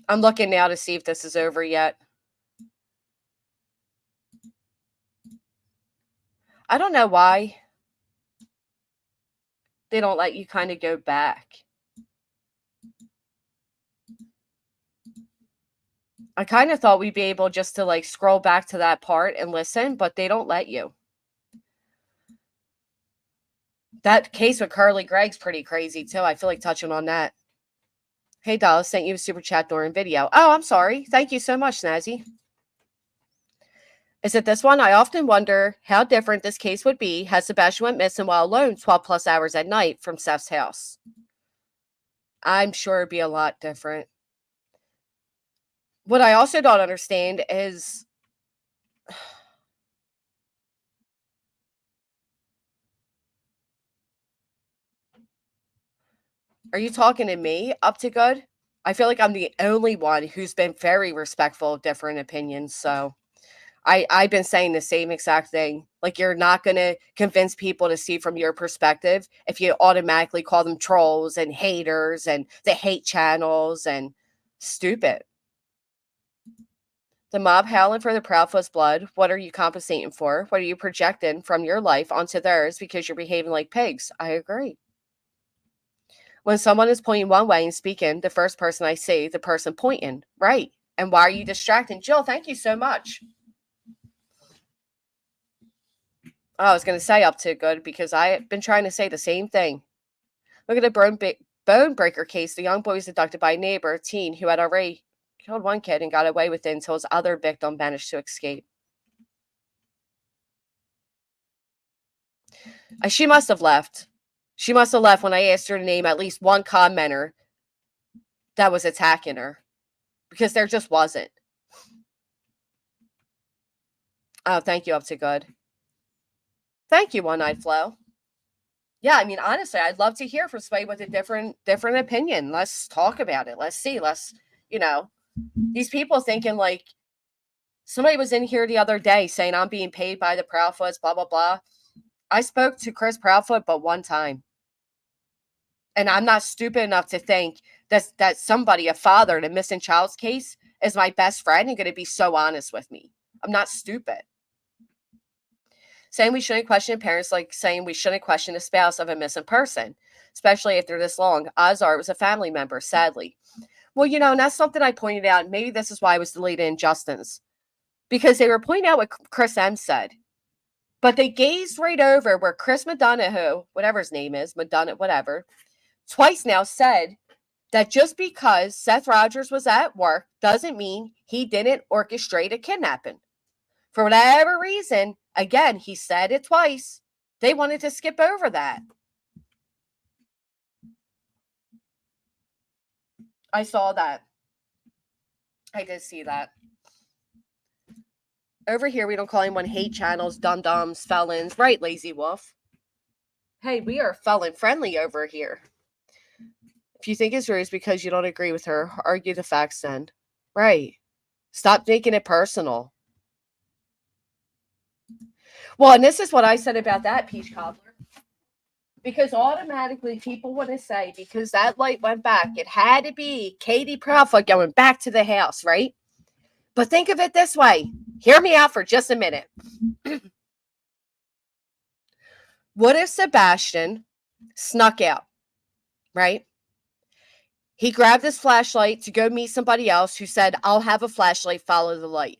I'm looking now to see if this is over yet. I don't know why they don't let you kind of go back. I kind of thought we'd be able just to like scroll back to that part and listen, but they don't let you. That case with Carly Gregg's pretty crazy too. I feel like touching on that. Hey, Dallas, sent you a super chat during video. Oh, I'm sorry. Thank you so much, Snazzy. Is it this one? I often wonder how different this case would be had Sebastian went missing while alone 12 plus hours at night from Seth's house. I'm sure it'd be a lot different. What I also don't understand is are you talking to me, Up to Good? I feel like I'm the only one who's been very respectful of different opinions, so I've been saying the same exact thing. Like, you're not going to convince people to see from your perspective if you automatically call them trolls and haters and the hate channels and stupid. The mob howling for the Proudfoot's blood. What are you compensating for? What are you projecting from your life onto theirs because you're behaving like pigs? I agree. When someone is pointing one way and speaking, the first person I see, the person pointing, right? And why are you distracting? Jill, thank you so much. Oh, I was going to say Up to Good because I've been trying to say the same thing. Look at the bone breaker case. The young boy was abducted by a neighbor, a teen, who had already killed one kid and got away with it until his other victim managed to escape. She must have left. She must have left when I asked her to name at least one commenter that was attacking her, because there just wasn't. Oh, thank you, Up to Good. Thank you, One Eyed Flo. Yeah, I mean, honestly, I'd love to hear from somebody with a different opinion. Let's talk about it. Let's see. These people thinking like somebody was in here the other day saying I'm being paid by the Proudfoots, blah, blah, blah. I spoke to Chris Proudfoot but one time. And I'm not stupid enough to think that somebody, a father in a missing child's case, is my best friend and going to be so honest with me. I'm not stupid. Saying we shouldn't question parents like saying we shouldn't question the spouse of a missing person, especially if they're this long. Odds are it was a family member, sadly. Well, and that's something I pointed out. Maybe this is why I was deleted in Justin's. Because they were pointing out what Chris M said. But they gazed right over where Chris Madonna, whatever his name is, Madonna, whatever, twice now said that just because Seth Rogers was at work doesn't mean he didn't orchestrate a kidnapping. For whatever reason, again, he said it twice. They wanted to skip over that. I saw that. I did see that. Over here, we don't call anyone hate channels, dum-dums, felons. Right, Lazy Wolf? Hey, we are felon friendly over here. If you think it's rude, it's because you don't agree with her. Argue the facts then. Right. Stop making it personal. Well, and this is what I said about that, Peach Cobbler. Because automatically people want to say, because that light went back, it had to be Katie Proudfoot going back to the house, right? But think of it this way. Hear me out for just a minute. What if Sebastian snuck out, right? He grabbed his flashlight to go meet somebody else who said, I'll have a flashlight, follow the light.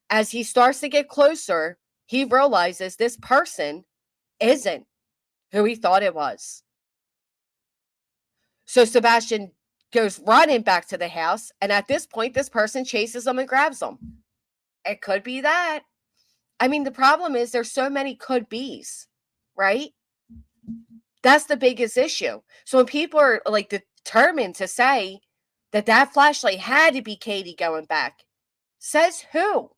As he starts to get closer, he realizes this person isn't who he thought it was. So Sebastian goes running back to the house, and at this point, this person chases him and grabs him. It could be that. I mean, the problem is there's so many could be's, right? That's the biggest issue. So when people are like determined to say that flashlight had to be Katie going back, says who?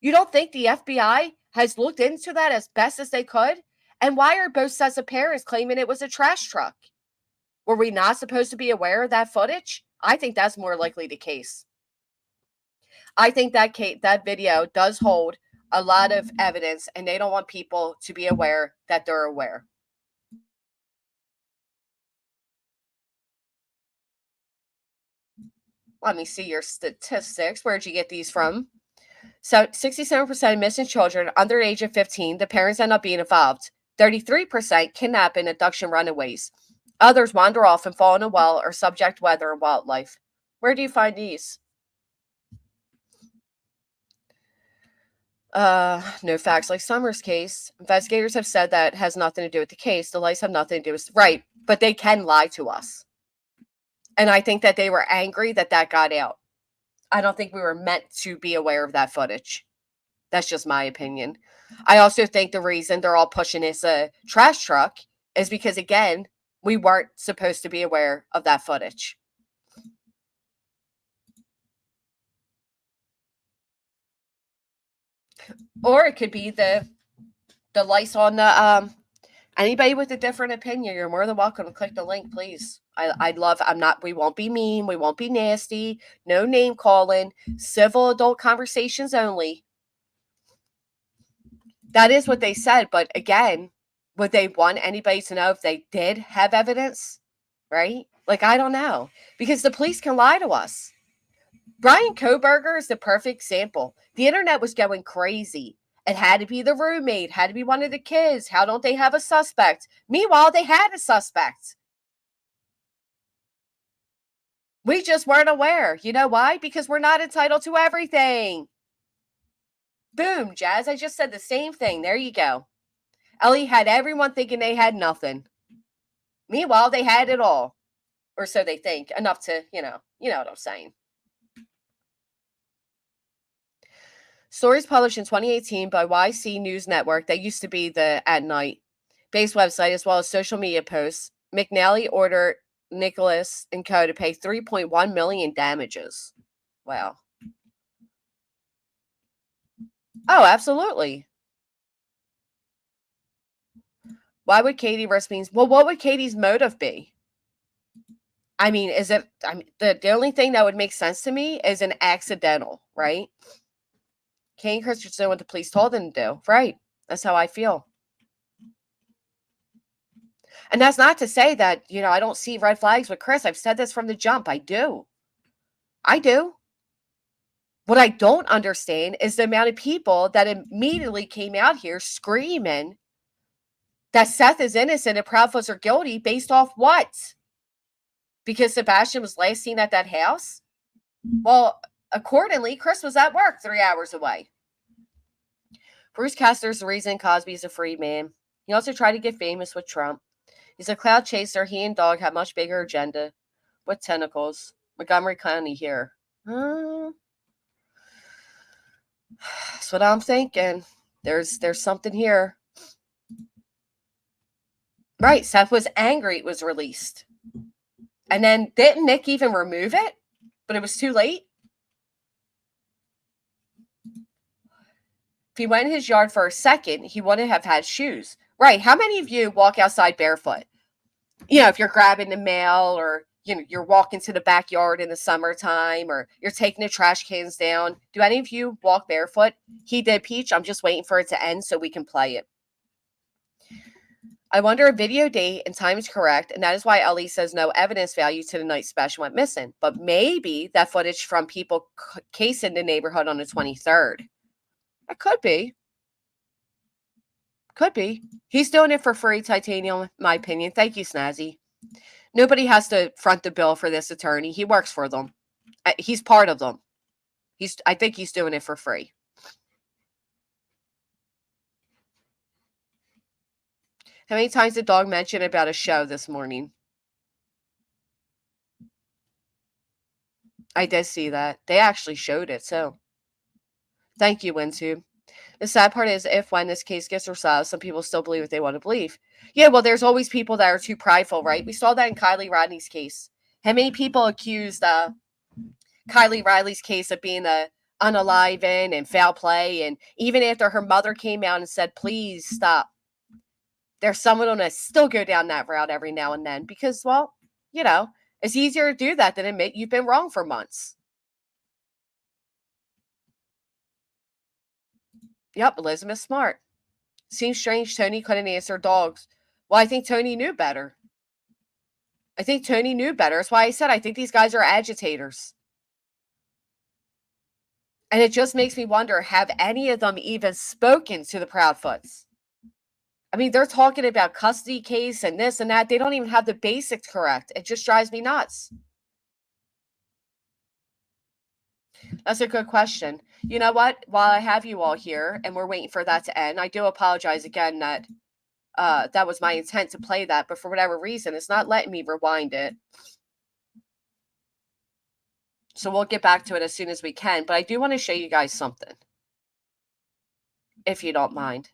You don't think the FBI has looked into that as best as they could? And why are both sets of parents claiming it was a trash truck? Were we not supposed to be aware of that footage? I think that's more likely the case. I think that video does hold a lot of evidence, and they don't want people to be aware that they're aware. Let me see your statistics. Where'd you get these from? So 67% of missing children under the age of 15, the parents end up being involved. 33% kidnap and abduction runaways. Others wander off and fall in a well or subject weather and wildlife. Where do you find these? No facts like Summer's case. Investigators have said that has nothing to do with the case. The lights have nothing to do with right, but they can lie to us. And I think that they were angry that got out. I don't think we were meant to be aware of that footage. That's just my opinion. I also think the reason they're all pushing this trash truck is because, again, we weren't supposed to be aware of that footage. Or it could be the lights on the anybody with a different opinion, you're more than welcome to click the link, please. We won't be mean, we won't be nasty, no name calling, civil adult conversations only. That is what they said, but again, would they want anybody to know if they did have evidence? Right? Like, I don't know. Because the police can lie to us. Brian Koberger is the perfect example. The internet was going crazy. It had to be the roommate, had to be one of the kids. How don't they have a suspect? Meanwhile, they had a suspect. We just weren't aware. You know why? Because we're not entitled to everything. Boom, Jazz. I just said the same thing. There you go. Ellie had everyone thinking they had nothing. Meanwhile, they had it all. Or so they think. Enough to, you know what I'm saying. Stories published in 2018 by YC News Network, that used to be the At Night, based website, as well as social media posts, McNally ordered Nicholas and co. to pay $3.1 million damages. Wow. Oh, absolutely. Why would Katie risk being... Well, what would Katie's motive be? I mean, is it... I mean, the only thing that would make sense to me is an accidental, right? Katie and Chris just doing what the police told them to do. Right. That's how I feel. And that's not to say that, you know, I don't see red flags with Chris. I've said this from the jump. I do. I do. What I don't understand is the amount of people that immediately came out here screaming that Seth is innocent and Proudfoot's are guilty based off what? Because Sebastian was last seen at that house? Well, accordingly, Chris was at work 3 hours away. Bruce Castor's the reason Cosby's a free man. He also tried to get famous with Trump. He's a cloud chaser. He and Dog have much bigger agenda with tentacles. Montgomery County here. That's what I'm thinking. There's something here. Right. Seth was angry it was released. And then didn't Nick even remove it? But it was too late. If he went in his yard for a second, he wouldn't have had shoes. Right. How many of you walk outside barefoot? You know, if you're grabbing the mail, or, you know, you're walking to the backyard in the summertime, or you're taking the trash cans down. Do any of you walk barefoot? He did, Peach. I'm just waiting for it to end so we can play it. I wonder if video date and time is correct, and that is why Ellie says no evidence value to the night Sebastian went missing. But maybe that footage from people casing the neighborhood on the 23rd. That could be. Could be. He's doing it for free, Titanium, in my opinion. Thank you, Snazzy. Nobody has to front the bill for this attorney. He works for them. He's part of them. I think he's doing it for free. How many times did Dog mention about a show this morning? I did see that. They actually showed it, so. Thank you, Wintu. The sad part is, when this case gets resolved, some people still believe what they want to believe. Yeah, well, there's always people that are too prideful, right? We saw that in Kylie Rodney's case. How many people accused Kylie Riley's case of being unaliving and foul play? And even after her mother came out and said, please stop, there's someone going to still go down that route every now and then because, well, you know, it's easier to do that than admit you've been wrong for months. Yep, Elizabeth Smart. Seems strange Tony couldn't answer Dogs. Well, I think Tony knew better. That's why I said I think these guys are agitators. And it just makes me wonder, have any of them even spoken to the Proudfoots? I mean, they're talking about custody case and this and that. They don't even have the basics correct. It just drives me nuts. That's a good question. You know what? While I have you all here and we're waiting for that to end, I do apologize again that that was my intent to play that, but for whatever reason, it's not letting me rewind it. So we'll get back to it as soon as we can, but I do want to show you guys something, if you don't mind.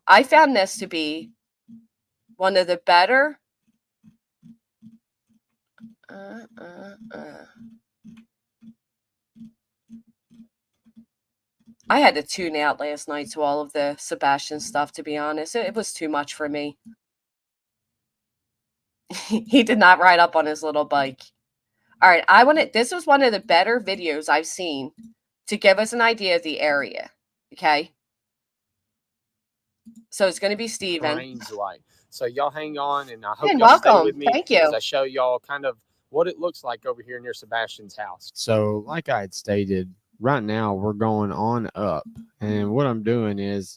I found this to be one of the better I had to tune out last night to all of the Sebastian stuff, to be honest. It was too much for me. He did not ride up on his little bike. All right, this was one of the better videos I've seen to give us an idea of the area. Okay. So it's going to be Steven. So y'all hang on, and I hope You're y'all stay welcome. with me Thank you. as I show y'all kind of what it looks like over here near Sebastian's house. So like I had stated, right now we're going on up, and what I'm doing is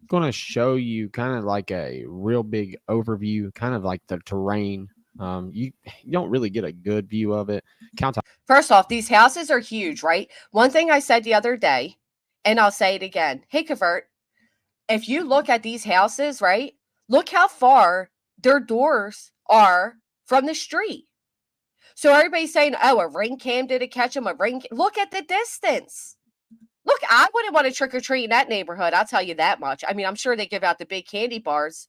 going to show you kind of like a real big overview, kind of like the terrain. You don't really get a good view of it. First off, these houses are huge, right? One thing I said the other day, and I'll say it again. Hey, Convert, if you look at these houses, right, look how far their doors are from the street. So everybody's saying, oh, a ring cam did it catch them? Look at the distance. Look, I wouldn't want to trick or treat in that neighborhood. I'll tell you that much. I mean, I'm sure they give out the big candy bars.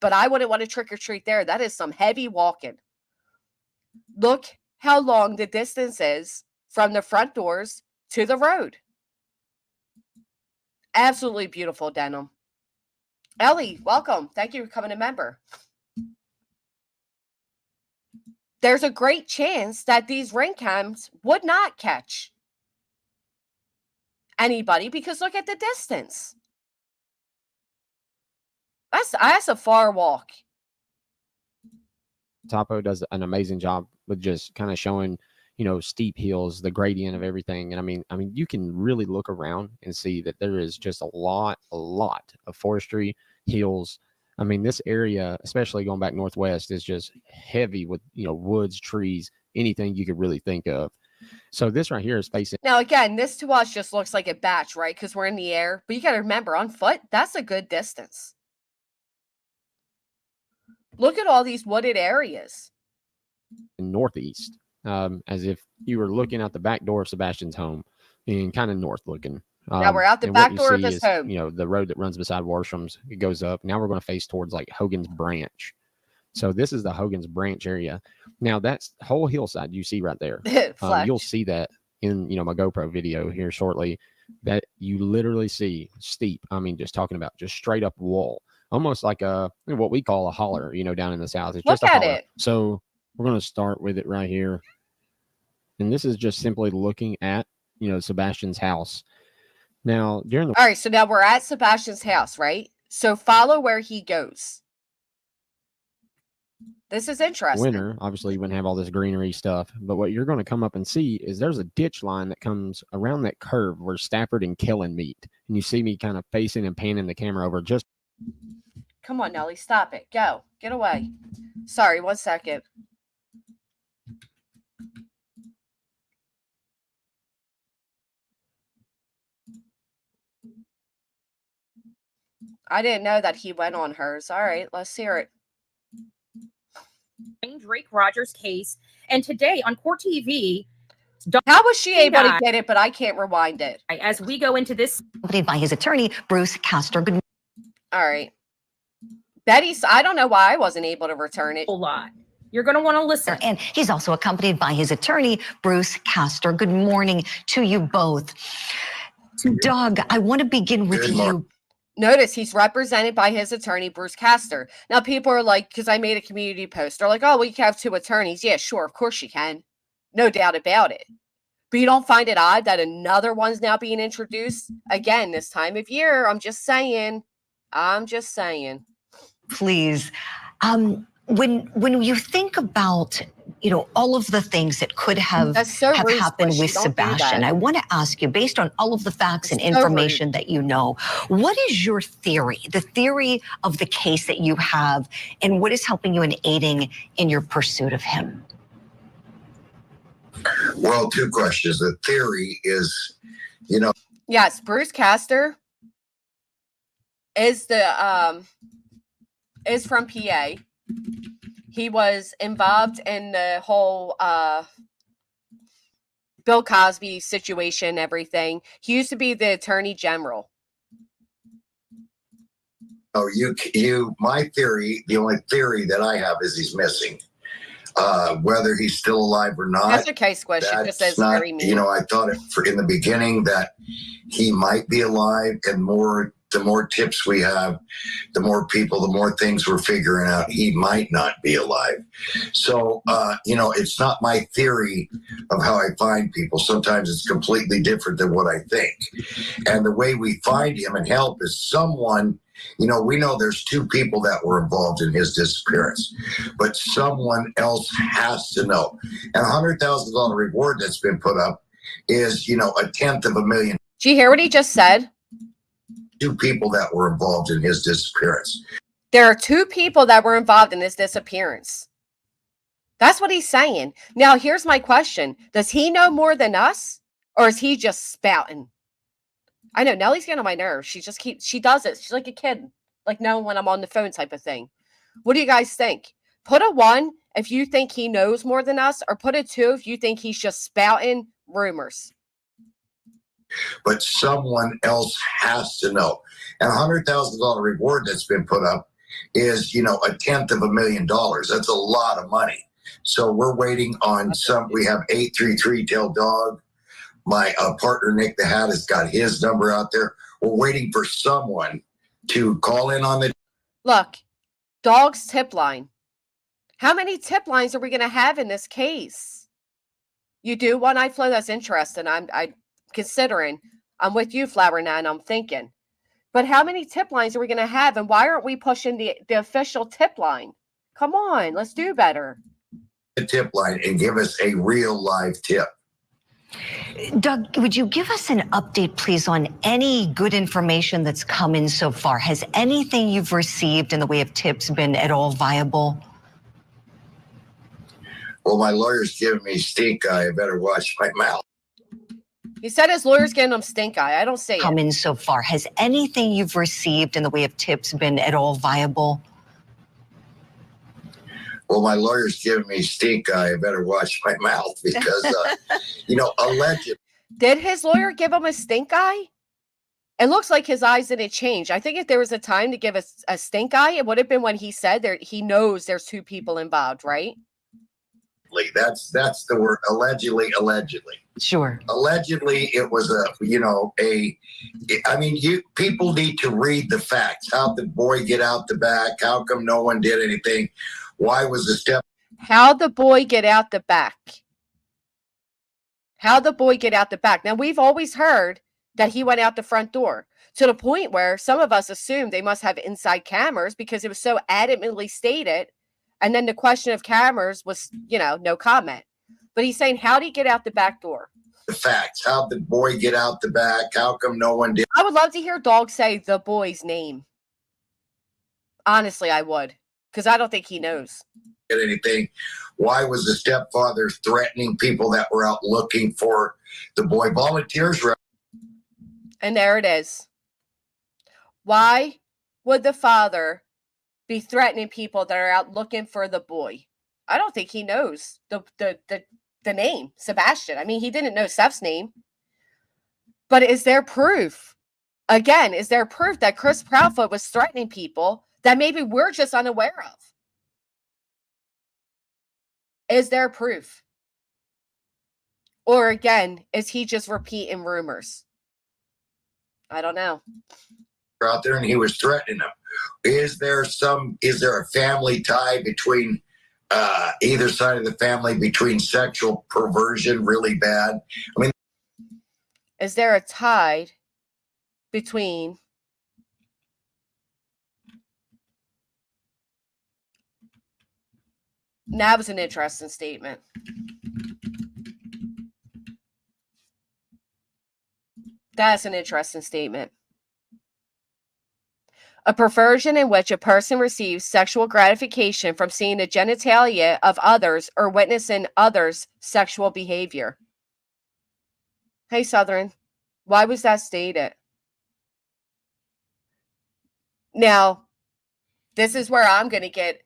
but I wouldn't want to trick or treat there. That is some heavy walking. Look how long the distance is from the front doors to the road. Absolutely beautiful denim. Ellie, welcome. Thank you for becoming a member. There's a great chance that these ring cams would not catch anybody because look at the distance. That's a far walk. Topo does an amazing job with just kind of showing, you know, steep hills, the gradient of everything. And I mean, you can really look around and see that there is just a lot of forestry, hills. I mean, this area, especially going back northwest, is just heavy with, you know, woods, trees, anything you could really think of. So this right here is facing. Now, again, this to us just looks like a batch, right? Because we're in the air. But you got to remember, on foot, that's a good distance. Look at all these wooded areas. Northeast, as if you were looking out the back door of Sebastian's home and kind of north looking. Now we're out the back door of his home. You know, the road that runs beside Warsham's, it goes up. Now we're going to face towards like Hogan's Branch. So this is the Hogan's Branch area. Now that's whole hillside you see right there. You'll see that in, you know, my GoPro video here shortly, that you literally see steep. I mean, just talking about just straight up wall, almost like what we call a holler, you know, down in the South. It's just a holler. So we're going to start with it right here. And this is just simply looking at, you know, Sebastian's house. Now, all right, so now we're at Sebastian's house, right? So follow where he goes. This is interesting. Winter, obviously, you wouldn't have all this greenery stuff. But what you're going to come up and see is there's a ditch line that comes around that curve where Stafford and Killen meet. And you see me kind of facing and panning the camera over just. Come on, Nelly, stop it. Go. Get away. Sorry, 1 second. I didn't know that he went on hers. All right, let's hear it. Drake Rogers case, and today on Court TV, how was she able to get it, but I can't rewind it? As we go into this, accompanied by his attorney, Bruce Castor. Good. All right, Betty's. I don't know why I wasn't able to return it. A lot. You're going to want to listen. And he's also accompanied by his attorney, Bruce Castor. Good morning to you both. Doug, I want to begin with you. Notice he's represented by his attorney, Bruce Castor. Now, people are like, because I made a community post, they're like, oh, well, you can have 2 attorneys. Yeah, sure, of course you can. No doubt about it. But you don't find it odd that another one's now being introduced? Again, this time of year, I'm just saying. Please. When you think about, you know, all of the things that could have happened with Sebastian, I want to ask you, based on all of the facts and information that you know, what is your theory, the theory of the case that you have, and what is helping you in aiding in your pursuit of him? Well, 2 questions. The theory is, you know. Yes, Bruce Castor is is from PA. He was involved in the whole Bill Cosby situation, everything. He used to be the attorney general. Oh, my theory, the only theory that I have is he's missing. Whether he's still alive or not. That's okay, Squish. It just says very mean. You know, I thought in the beginning that he might be alive, and the more tips we have, the more people, the more things we're figuring out, he might not be alive. So, you know, it's not my theory of how I find people. Sometimes it's completely different than what I think. And the way we find him and help is someone, you know, we know there's 2 people that were involved in his disappearance, but someone else has to know. And $100,000 reward that's been put up is, you know, $1/10,000,000. Did you hear what he just said? 2 people that were involved in his disappearance. There are 2 people that were involved in his disappearance. That's what he's saying. Now, here's my question. Does he know more than us, or is he just spouting? I know Nellie's getting on my nerves. She does it. She's like a kid, like knowing when I'm on the phone type of thing. What do you guys think? Put a 1 if you think he knows more than us, or put a 2 if you think he's just spouting rumors. But someone else has to know. And $100,000 reward that's been put up is, you know, $1/10,000,000. That's a lot of money. So we're waiting on we have 833 Tail Dog. My partner, Nick the Hat, has got his number out there. We're waiting for someone to call in on the. Look, Dog's tip line. How many tip lines are we going to have in this case? You do one eye flow? That's interesting. I'm considering. I'm with you, Flower Nine. I'm thinking. But how many tip lines are we going to have? And why aren't we pushing the official tip line? Come on, let's do better. The tip line and give us a real live tip. Doug, would you give us an update, please, on any good information that's come in so far? Has anything you've received in the way of tips been at all viable? Well, my lawyer's giving me stink eye. I better watch my mouth. He said his lawyer's getting him stink eye. I don't say come in so far. Has anything you've received in the way of tips been at all viable? Well, my lawyer's giving me stink eye. I better watch my mouth because, you know, allegedly. Did his lawyer give him a stink eye? It looks like his eyes didn't change. I think if there was a time to give a stink eye, it would have been when he said he knows there's two people involved, right? That's the word. Allegedly. Sure. Allegedly, it was people need to read the facts. How'd the boy get out the back? How come no one did anything? Why was the step? How'd the boy get out the back? How'd the boy get out the back? Now, we've always heard that he went out the front door, to the point where some of us assumed they must have inside cameras because it was so adamantly stated. And then the question of cameras was, no comment. But he's saying, how'd he get out the back door? The facts. How'd the boy get out the back? How come no one did? I would love to hear Dog say the boy's name. Honestly, I would. Because I don't think he knows. Anything. Why was the stepfather threatening people that were out looking for the boy? Volunteers were. And there it is. Why would the father be threatening people that are out looking for the boy? I don't think he knows the name, Sebastian. I mean, he didn't know Seth's name. But is there proof? Again, is there proof that Chris Proudfoot was threatening people that maybe we're just unaware of? Is there proof? Or again, is he just repeating rumors? I don't know. Out there and he was threatening them. Is there a family tie between either side of the family, between sexual perversion really bad? I mean, is there a tie between that was an interesting statement. That's an interesting statement. A perversion in which a person receives sexual gratification from seeing the genitalia of others or witnessing others' sexual behavior. Hey, Southern, why was that stated? Now, this is where I'm going to get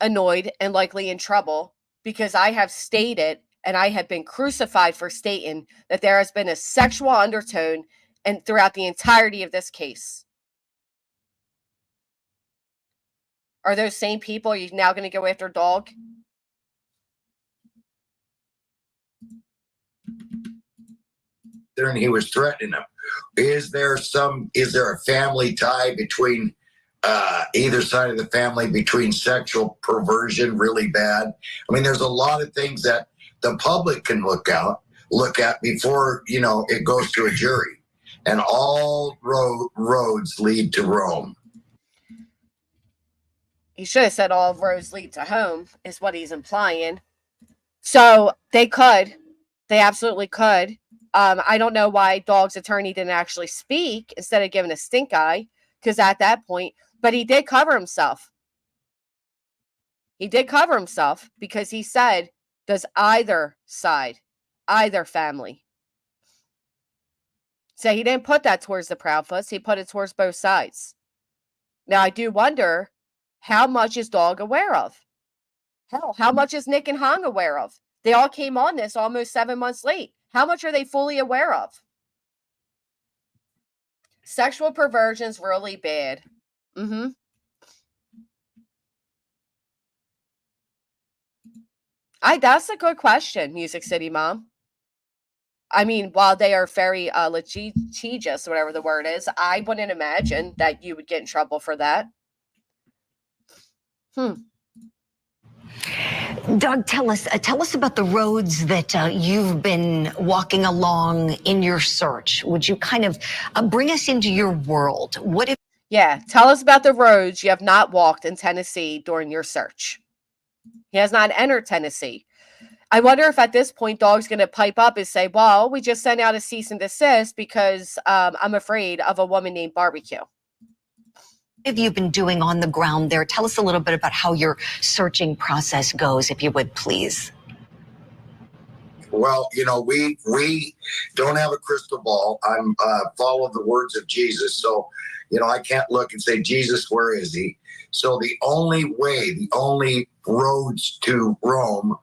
annoyed and likely in trouble, because I have stated, and I have been crucified for stating, that there has been a sexual undertone and throughout the entirety of this case. Are those same people you're now going to go after Dog? And he was threatening them. Is there a family tie between either side of the family, between sexual perversion really bad? I mean, there's a lot of things that the public can look at before, it goes to a jury. And all roads lead to Rome. He should have said all roads lead to home, is what he's implying. So they absolutely could. I don't know why Dog's attorney didn't actually speak instead of giving a stink eye, because at that point, but he did cover himself. He did cover himself because he said, does either side, either family. So he didn't put that towards the Proudfoots. He put it towards both sides. Now, I do wonder, how much is Dog aware of? Hell, how much is Nick and Hong aware of? They all came on this almost 7 months late. How much are they fully aware of? Sexual perversion's really bad. That's a good question, Music City Mom. I mean, while they are very litigious, whatever the word is, I wouldn't imagine that you would get in trouble for that. Doug, tell us about the roads that you've been walking along in your search. Would you kind of bring us into your world? Yeah, tell us about the roads you have not walked in Tennessee during your search. He has not entered Tennessee. I wonder if at this point Dog's going to pipe up and say, well, we just sent out a cease and desist because I'm afraid of a woman named Barbecue. What have you been doing on the ground there? Tell us a little bit about how your searching process goes, if you would, please. Well, we don't have a crystal ball. I'm follow the words of Jesus. So, I can't look and say, Jesus, where is he? So the only roads to Rome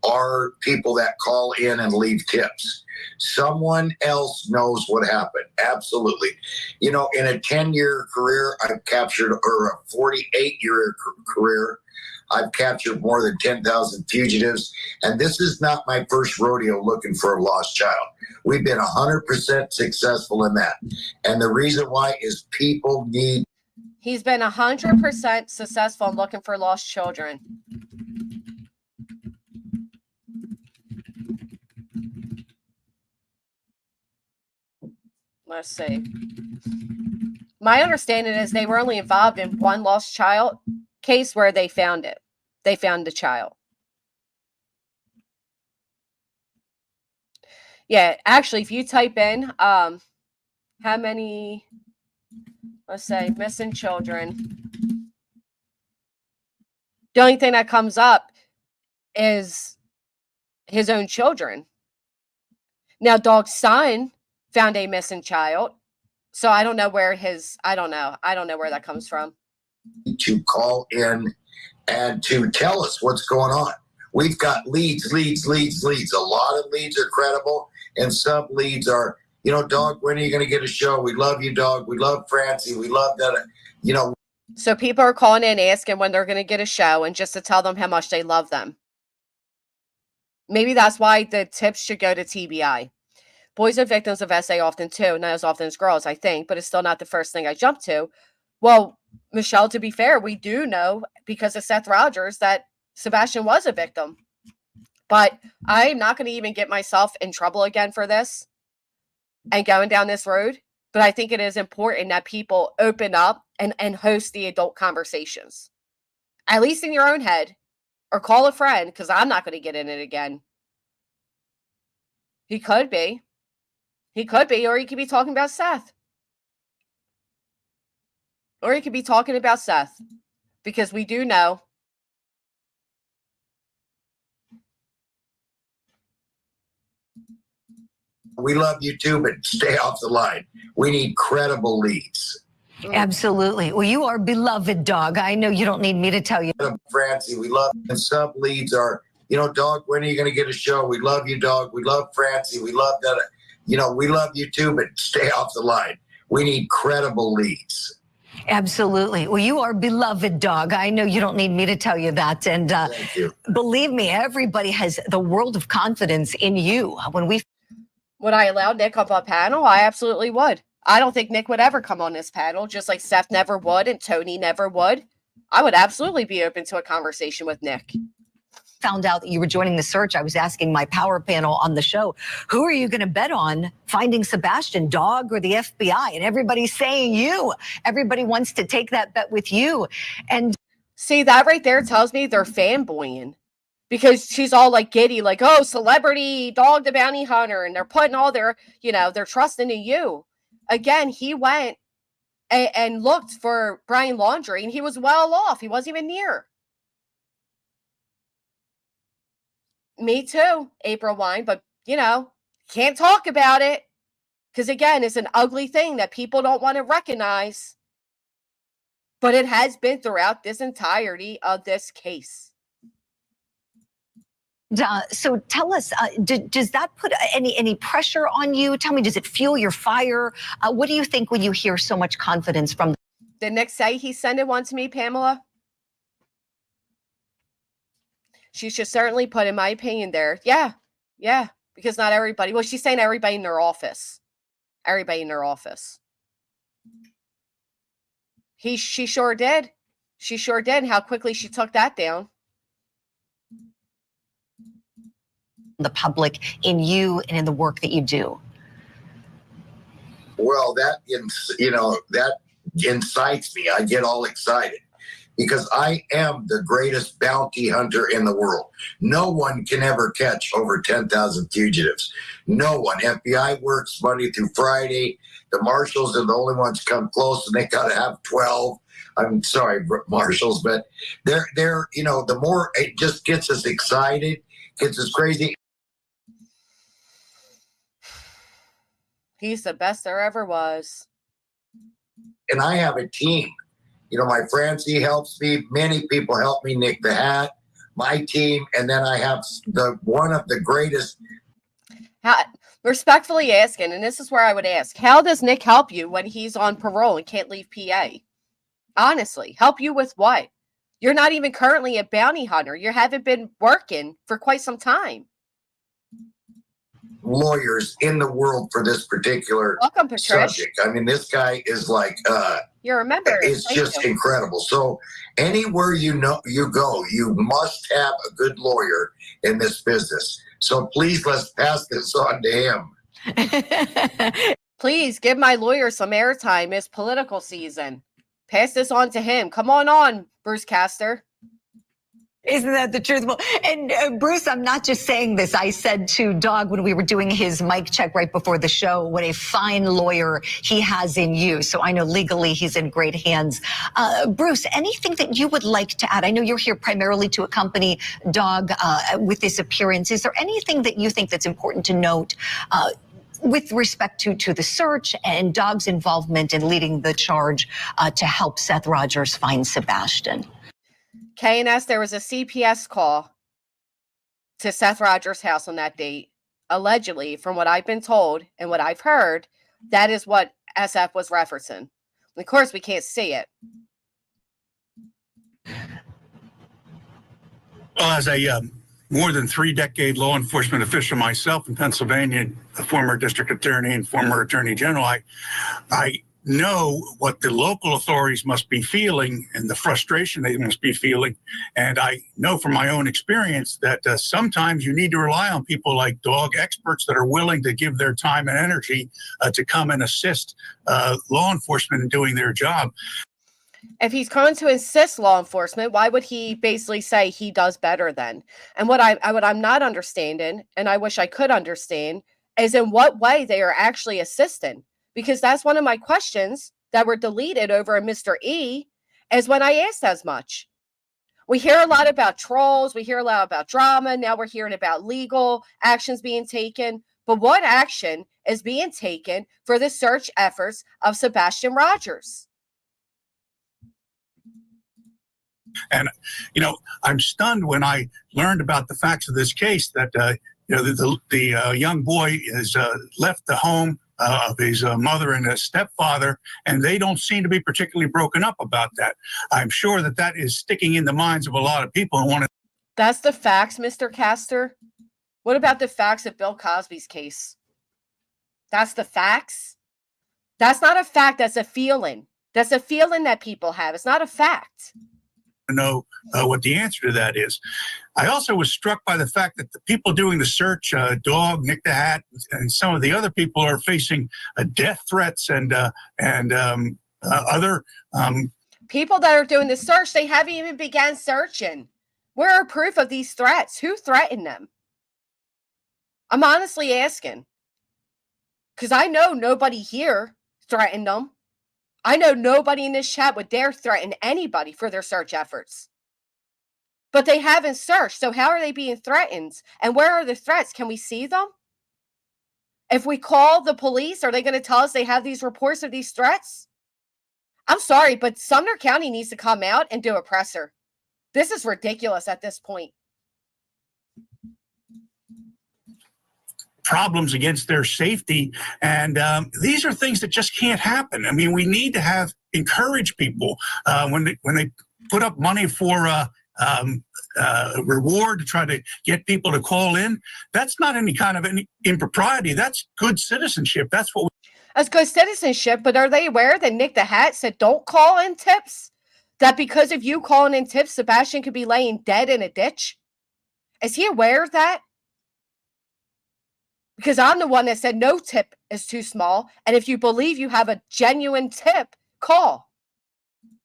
are people that call in and leave tips. Someone else knows what happened. Absolutely. In a 10-year career, I've captured, or a 48-year career, I've captured more than 10,000 fugitives. And this is not my first rodeo looking for a lost child. We've been 100% successful in that. And the reason why is people need. He's been 100% successful in looking for lost children. Let's see. My understanding is they were only involved in one lost child case where they found it. They found the child. Yeah, actually, if you type in how many, let's say, missing children, the only thing that comes up is his own children. Now, Dog's son found a missing child. So I don't know where I don't know where that comes from. To call in and to tell us what's going on. We've got leads. A lot of leads are credible, and some leads are, Dog, when are you going to get a show? We love you, Dog. We love Francie. We love that, So people are calling in asking when they're going to get a show, and just to tell them how much they love them. Maybe that's why the tips should go to TBI. Boys are victims of SA often too, not as often as girls, I think, but it's still not the first thing I jump to. Well, Michelle, to be fair, we do know because of Seth Rogers that Sebastian was a victim. But I'm not going to even get myself in trouble again for this and going down this road. But I think it is important that people open up and host the adult conversations, at least in your own head, or call a friend, because I'm not going to get in it again. He could be. Or he could be talking about Seth. Because we do know. We love you too, but stay off the line. We need credible leads. Absolutely. Well, you are beloved, Dog. I know you don't need me to tell you. Francie, we love, and some leads are, Dog, when are you going to get a show? We love you, Dog. We love Francie. We love that. We love you too, but stay off the line. We need credible leads. Absolutely. Well, you are beloved, Dog. I know you don't need me to tell you that. And Thank you. Believe me, everybody has the world of confidence in you. Would I allow Nick up on panel? I absolutely would. I don't think Nick would ever come on this panel, just like Seth never would and Tony never would. I would absolutely be open to a conversation with Nick. Found out that you were joining the search, I was asking my power panel on the show, who are you going to bet on finding Sebastian, Dog or the FBI? And everybody's saying you. Everybody wants to take that bet with you. And see, that right there tells me they're fanboying, because she's all like giddy, like, oh, celebrity, Dog the bounty hunter. And they're putting all their, their trust into you. Again, he went and looked for Brian Laundrie, and he was well off. He wasn't even near. Me too, April Wine, but, can't talk about it. Because, again, it's an ugly thing that people don't want to recognize. But it has been throughout this entirety of this case. So tell us, does that put any pressure on you? Tell me, does it fuel your fire? What do you think when you hear so much confidence from? Did Nick say he sent it one to me, Pamela? She should certainly put, in my opinion, there. Yeah. Yeah. Because not everybody, well, she's saying everybody in their office. Everybody in their office. She sure did. She sure did. And how quickly she took that down. The public in you and in the work that you do. Well, that incites me. I get all excited because I am the greatest bounty hunter in the world. No one can ever catch over 10,000 fugitives. No one. FBI works Monday through Friday. The marshals are the only ones come close, and they got to have 12. I'm sorry, marshals, but they're the more it just gets us excited, gets us crazy. He's the best there ever was. And I have a team. My Francie helps me. Many people help me. Nick the Hat, my team, and then I have one of the greatest. Respectfully asking, and this is where I would ask, how does Nick help you when he's on parole and can't leave PA? Honestly, help you with what? You're not even currently a bounty hunter. You haven't been working for quite some time. Lawyers in the world for this particular subject. I mean, this guy is like you're a member. It's just incredible. So anywhere you go, you must have a good lawyer in this business. So please, let's pass this on to him. Please give my lawyer some airtime. It's political season. Pass this on to him. Come on, Bruce Castor. Isn't that the truth? Well, and Bruce, I'm not just saying this. I said to Dog when we were doing his mic check right before the show, what a fine lawyer he has in you. So I know legally he's in great hands. Bruce, anything that you would like to add? I know you're here primarily to accompany Dog with this appearance. Is there anything that you think that's important to note with respect to the search and Dog's involvement in leading the charge to help Seth Rogers find Sebastian? KNS, there was a CPS call to Seth Rogers' house on that date. Allegedly, from what I've been told and what I've heard, that is what SF was referencing. Of course, we can't see it. Well, as a more than 3-decade law enforcement official myself in Pennsylvania, a former district attorney and former attorney general, I know what the local authorities must be feeling and the frustration they must be feeling. And I know from my own experience that sometimes you need to rely on people like Dog, experts that are willing to give their time and energy to come and assist law enforcement in doing their job. If he's going to assist law enforcement, why would he basically say he does better then? And what I'm not understanding, and I wish I could understand, is in what way they are actually assisting. Because that's one of my questions that were deleted over in Mr. E, is when I asked as much. We hear a lot about trolls. We hear a lot about drama. Now we're hearing about legal actions being taken. But what action is being taken for the search efforts of Sebastian Rogers? And, I'm stunned when I learned about the facts of this case that, the young boy has left the home of his mother and his stepfather, and they don't seem to be particularly broken up about that. I'm sure that is sticking in the minds of a lot of people. That's the facts, Mr. Castor. What about the facts of Bill Cosby's case? That's the facts? That's not a fact. That's a feeling. That's a feeling that people have. It's not a fact. To know what the answer to that is. I also was struck by the fact that the people doing the search, Dog, Nick the Hat, and some of the other people are facing death threats and other people that are doing the search. They haven't even began searching. Where are proof of these threats? Who threatened them? I'm honestly asking, because I know nobody here threatened them. I know nobody in this chat would dare threaten anybody for their search efforts. But they haven't searched, so how are they being threatened? And where are the threats? Can we see them? If we call the police, are they going to tell us they have these reports of these threats? I'm sorry, but Sumner County needs to come out and do a presser. This is ridiculous at this point. Problems against their safety, and these are things that just can't happen. I mean, we need to encourage people when they put up money for reward to try to get people to call in. That's not any kind of any impropriety. That's good citizenship. That's what. That's good citizenship, but are they aware that Nick the Hat said don't call in tips? That because of you calling in tips, Sebastian could be laying dead in a ditch? Is he aware of that? Because I'm the one that said no tip is too small, and if you believe you have a genuine tip, call.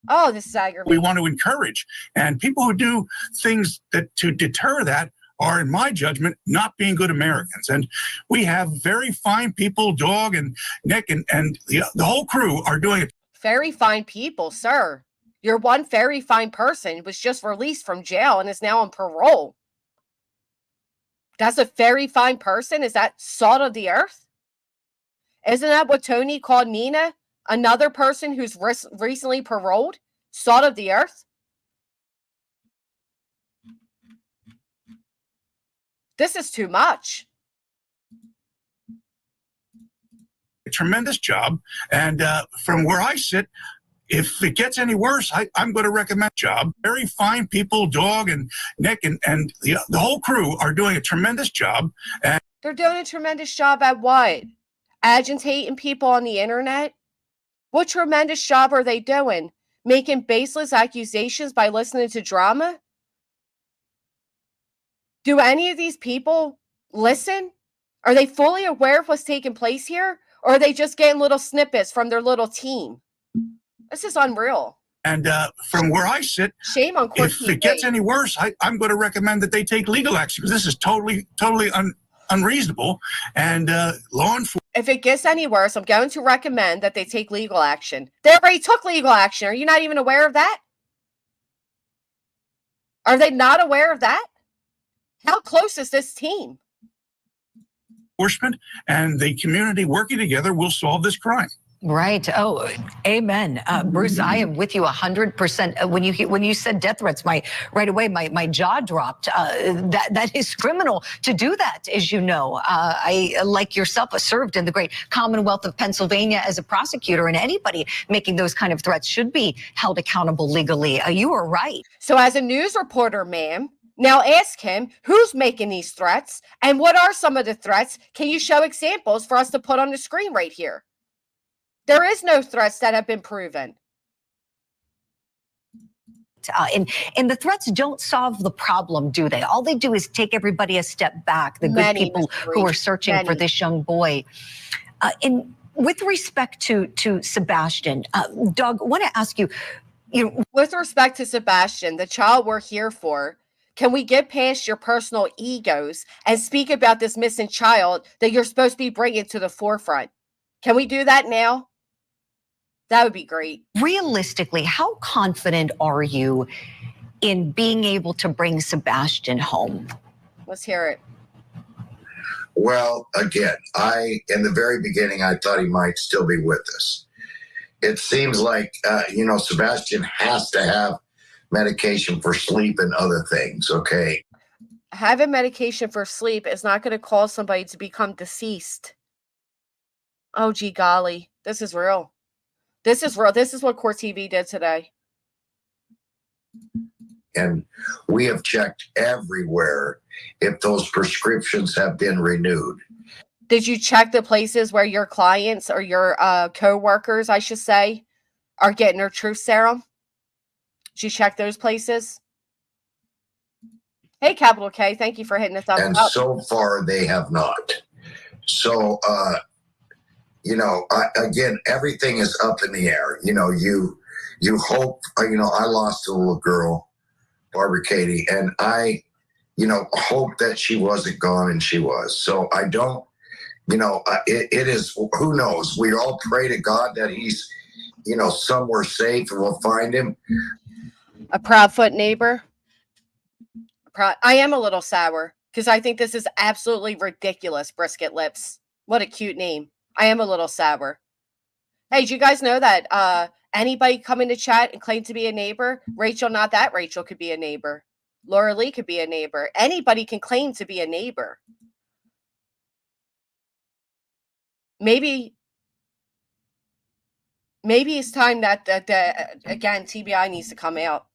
Oh, this is aggravating. We want to encourage, and people who do things that to deter that are, in my judgment, not being good Americans. And we have very fine people, Dog and Nick and the whole crew are doing it. Very fine people, sir. Your one very fine person was just released from jail and is now on parole. That's a very fine person? Is that salt of the earth? Isn't that what Tony called Nina? Another person who's recently paroled? Salt of the earth? This is too much. A tremendous job. And from where I sit, if it gets any worse, I'm going to recommend job. Very fine people, Dog and Nick and the whole crew are doing a tremendous job. And they're doing a tremendous job at what? Agitating people on the internet? What tremendous job are they doing? Making baseless accusations by listening to drama? Do any of these people listen? Are they fully aware of what's taking place here? Or are they just getting little snippets from their little team? This is unreal. And from where I sit, shame on Court if TV. It gets any worse, I'm going to recommend that they take legal action, because this is totally unreasonable. And law enforcement. If it gets any worse, I'm going to recommend that they take legal action. They already took legal action. Are you not even aware of that? Are they not aware of that? How close is this team? Enforcement and the community working together will solve this crime. Right. Oh, amen. Bruce, I am with you 100%. When you said death threats, right away my jaw dropped. That is criminal to do that, as you know. I, like yourself, served in the great Commonwealth of Pennsylvania as a prosecutor, and anybody making those kind of threats should be held accountable legally. You are right. So as a news reporter, ma'am, now ask him who's making these threats and what are some of the threats. Can you show examples for us to put on the screen right here? There is no threats that have been proven. And the threats don't solve the problem, do they? All they do is take everybody a step back, the good people who are searching for this young boy. With respect to Sebastian, Doug, I want to ask you, with respect to Sebastian, the child we're here for, can we get past your personal egos and speak about this missing child that you're supposed to be bringing to the forefront? Can we do that now? That would be great. Realistically, how confident are you in being able to bring Sebastian home? Let's hear it. Well, again, in the very beginning, I thought he might still be with us. It seems like, Sebastian has to have medication for sleep and other things, okay? Having medication for sleep is not going to cause somebody to become deceased. Oh, gee golly. This is real. This is real. This is what Court TV did today. And we have checked everywhere if those prescriptions have been renewed. Did you check the places where your clients or your co-workers, I should say, are getting their truth serum? Did you check those places? Hey, Capital K, thank you for hitting the thumbs up. And so far, they have not. So, again, everything is up in the air. You hope, I lost a little girl, Barbara Katie, and I, hope that she wasn't gone, and she was. So I don't, it is, who knows? We all pray to God that he's, somewhere safe and we'll find him. A Proudfoot neighbor. I am a little sour because I think this is absolutely ridiculous, Brisket Lips. What a cute name. I am a little sour. Hey, do you guys know that anybody come into chat and claim to be a neighbor? Rachel, not that Rachel, could be a neighbor. Laura Lee could be a neighbor. Anybody can claim to be a neighbor. Maybe it's time that again, TBI needs to come out.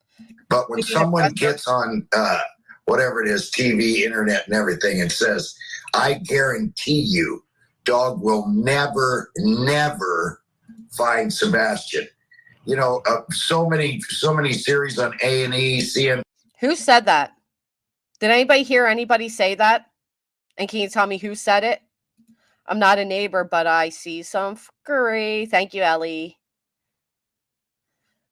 But when someone gets on whatever it is, TV, internet, and everything, and says, I guarantee you, dog will never, never find Sebastian. You know, so many series on A&E, CM. Who said that? Did anybody hear anybody say that? And can you tell me who said it? I'm not a neighbor, but I see some fuckery. Thank you, Ellie.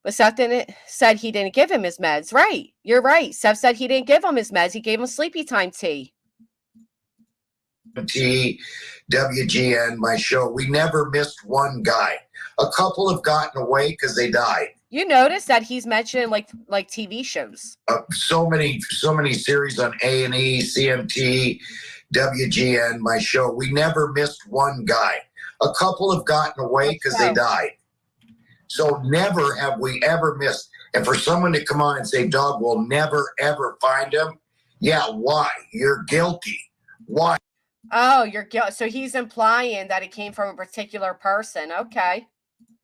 But Seth said he didn't give him his meds. Right. You're right. Seth said he didn't give him his meds. He gave him sleepy time tea. WGN, my show. We never missed one guy. A couple have gotten away because they died. You notice that he's mentioning like TV shows. So many series on A&E, CMT, WGN, my show. We never missed one guy. A couple have gotten away because they died. So never have we ever missed. And for someone to come on and say, dog will never, ever find him. Yeah, why? You're guilty. Why? Oh, you're guilty. So he's implying that it came from a particular person. Okay.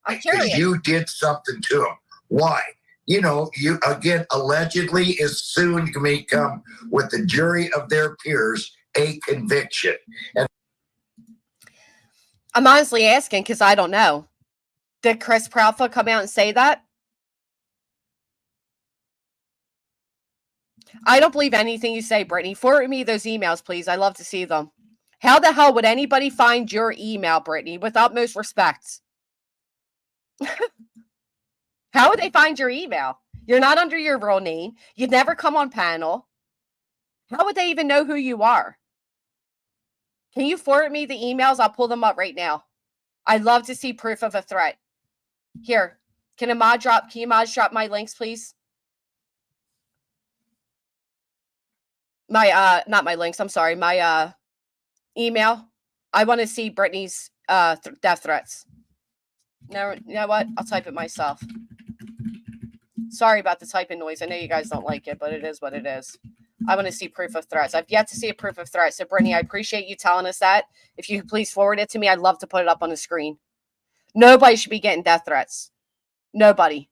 I'm curious. You did something to him. Why? You know, you, again, allegedly is soon to become, with the jury of their peers, a conviction. And I'm honestly asking because I don't know. Did Chris Proudfoot come out and say that? I don't believe anything you say, Brittany. Forward me those emails, please. I love to see them. How the hell would anybody find your email, Brittany, with utmost respect? How would they find your email? You're not under your real name. You'd never come on panel. How would they even know who you are? Can you forward me the emails? I'll pull them up right now. I'd love to see proof of a threat. Here, can you mod drop my links, please? My not my links, I'm sorry, my email. I want to see Brittany's death threats. No, you know what? I'll type it myself. Sorry about the typing noise. I know you guys don't like it, but it is what it is. I want to see proof of threats. I've yet to see a proof of threat. So, Brittany, I appreciate you telling us that. If you could please forward it to me, I'd love to put it up on the screen. Nobody should be getting death threats. Nobody.